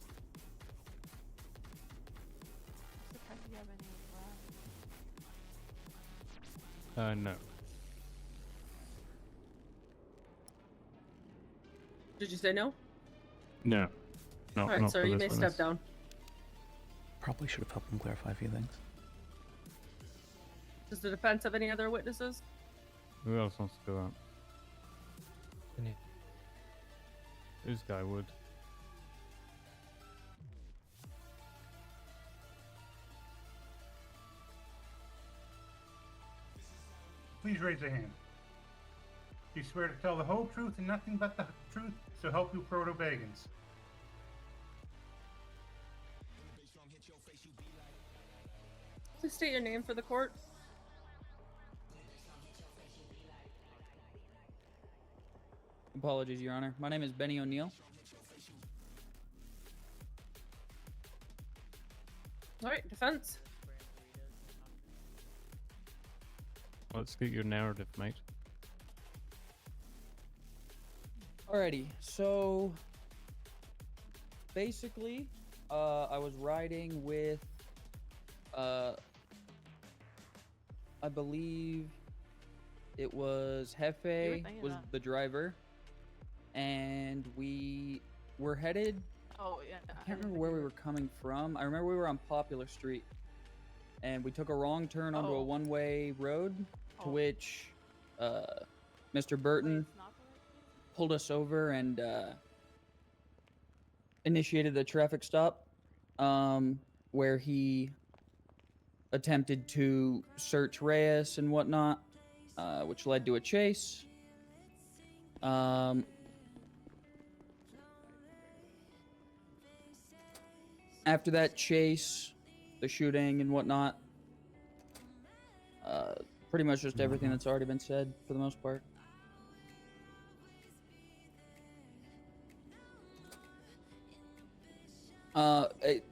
No. Did you say no? No. No. All right, not sir, for you this may witness. step down. Probably should have helped him clarify a few things. Does the defense have any other witnesses? Who else wants to go out? Any- This guy would. Please raise a hand. Do you swear to tell the whole truth and nothing but the truth, so help you Proto Bagans? Please state your name for the court. Apologies, Your Honor. My name is Benny O'Neill. All right, defense. Let's get your narrative, mate. Alrighty, so basically, I was riding with, I believe it was Hefe was the driver, and we were headed. Oh, yeah. I can't remember where we were coming from. I remember we were on Popular Street, and we took a wrong turn onto a one-way road, to which Mr. Burton pulled us over and initiated a traffic stop, where he attempted to search Reyes and whatnot, which led to a chase. After that chase, the shooting and whatnot, pretty much just everything that's already been said for the most part.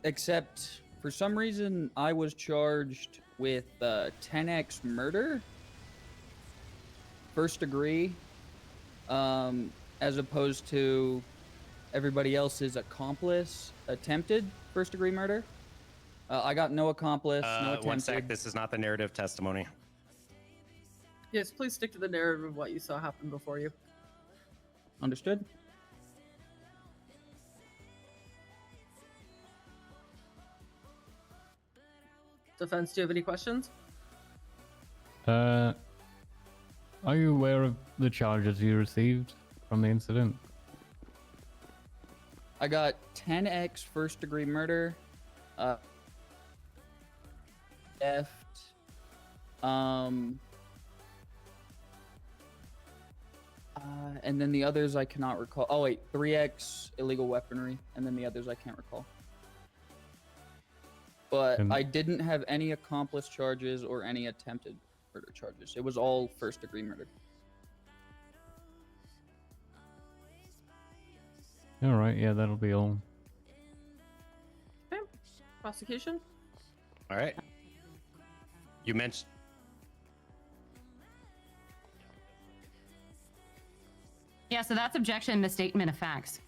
Except for some reason I was charged with 10x murder, first degree, as opposed to everybody else's accomplice attempted first degree murder. I got no accomplice, no attempted. One sec, this is not the narrative testimony. Yes, please stick to the narrative of what you saw happen before you. Understood. Defense, do you have any questions? Are you aware of the charges you received from the incident? I got 10x first degree murder, theft, and then the others I cannot recall. Oh wait, 3x illegal weaponry, and then the others I can't recall. But I didn't have any accomplice charges or any attempted murder charges. It was all first degree murder. All right, yeah, that'll be all. Okay. Prosecution? All right. You mentioned. Yeah, so that's objection, misstatement of facts.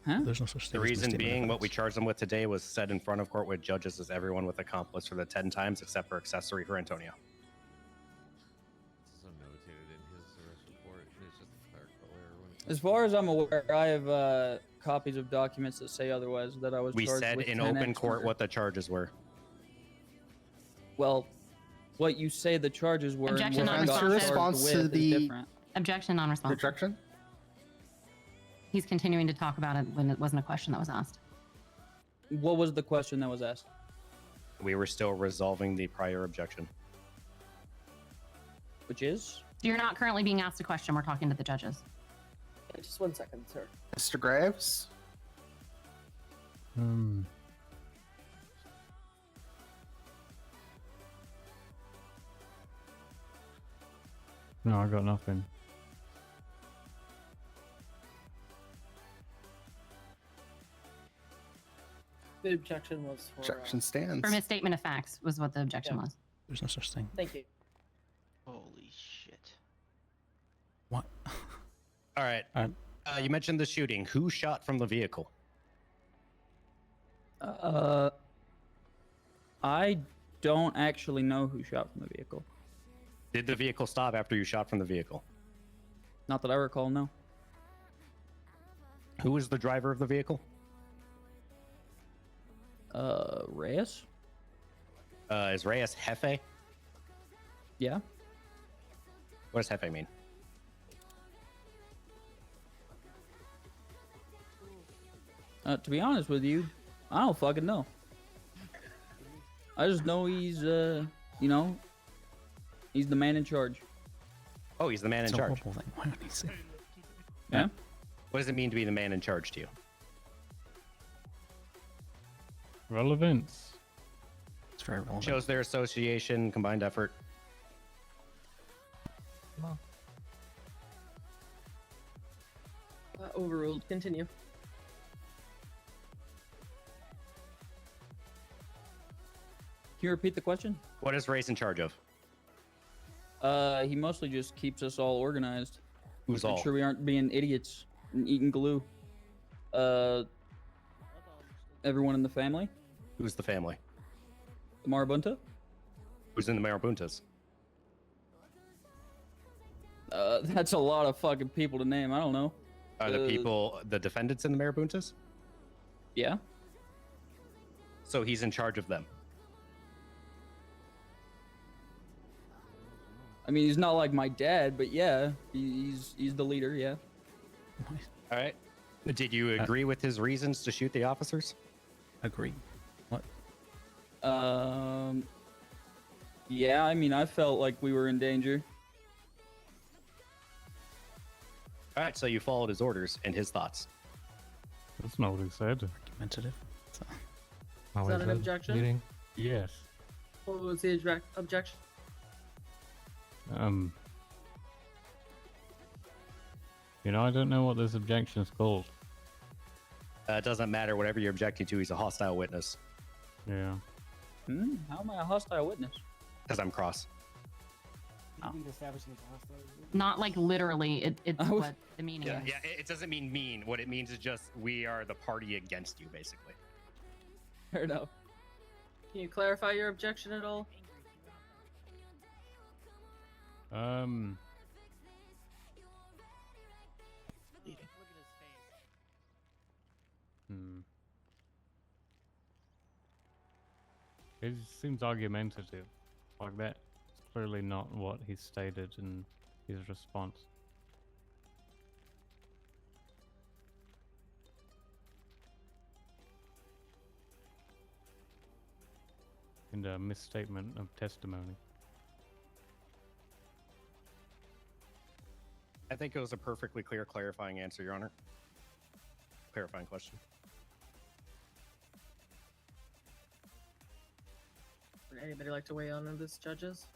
Huh? There's no such thing The as reason misstatement of being, what we facts. charged them with today was said in front of court with judges as everyone with accomplice for the 10 times except for accessory for Antonio. This is notated in his arrest report. It's just a clerical error when it As far as I'm aware, I have copies of documents that say otherwise. That I was. We charged said with in 10x open court murder. what the charges were. Well, what you say the charges were. Objection, and what I got non-responsive. charged Response to with is the- different. Objection, non-responsive. Objection? He's continuing to talk about it when it wasn't a question that was asked. What was the question that was asked? We were still resolving the prior objection. Which is? You're not currently being asked a question. We're talking to the judges. Just 1 second, sir. Mr. Graves? No, I got nothing. The objection was for. Objection stands. For misstatement of facts was what the objection was. There's no such thing. Thank you. Holy shit. What? All right. You mentioned the shooting. Who shot from the vehicle? I don't actually know who shot from the vehicle. Did the vehicle stop after you shot from the vehicle? Not that I recall, no. Who was the driver of the vehicle? Reyes? Is Reyes Jefe? Yeah. What does Jefe mean? To be honest with you, I don't fucking know. I just know he's, you know, he's the man in charge. Oh, he's the man in It's a charge. horrible thing. Why would he say? Yeah. What does it mean to be the man in charge to you? Relevance. It's very relevant. Shows their association, combined effort. Overruled. Continue. Can you repeat the question? What is Reyes in charge of? He mostly just keeps us all organized. Who's Make all? sure we aren't being idiots and eating glue. Everyone in the family. Who's the family? The Marabunta. Who's in the Marabuntas? That's a lot of fucking people to name. I don't know. Are the people the defendants in the Marabuntas? Yeah. So he's in charge of them. I mean, he's not like my dad, but yeah, he's the leader. Yeah. All right. Did you agree with his reasons to shoot the officers? Agree. What? Yeah. I mean, I felt like we were in danger. All right. So you followed his orders and his thoughts. That's not what he said. Argumentative. Is that an objection? Meeting? Yes. What was the objection? You know, I don't know what this objection is called. It doesn't matter. Whatever you're objecting to, he's a hostile witness. Yeah. How am I a hostile witness? Because I'm cross. You think establishing is hostile? Not like literally. It's what the meaning Yeah, is. yeah. It doesn't mean mean. What it means is just we are the party against you, basically. Fair enough. Can you clarify your objection at all? It seems argumentative. Like that's clearly not what he stated in his response. And a misstatement of testimony. I think it was a perfectly clear, clarifying answer, Your Honor. Clarifying question. Would anybody like to weigh in on this, judges?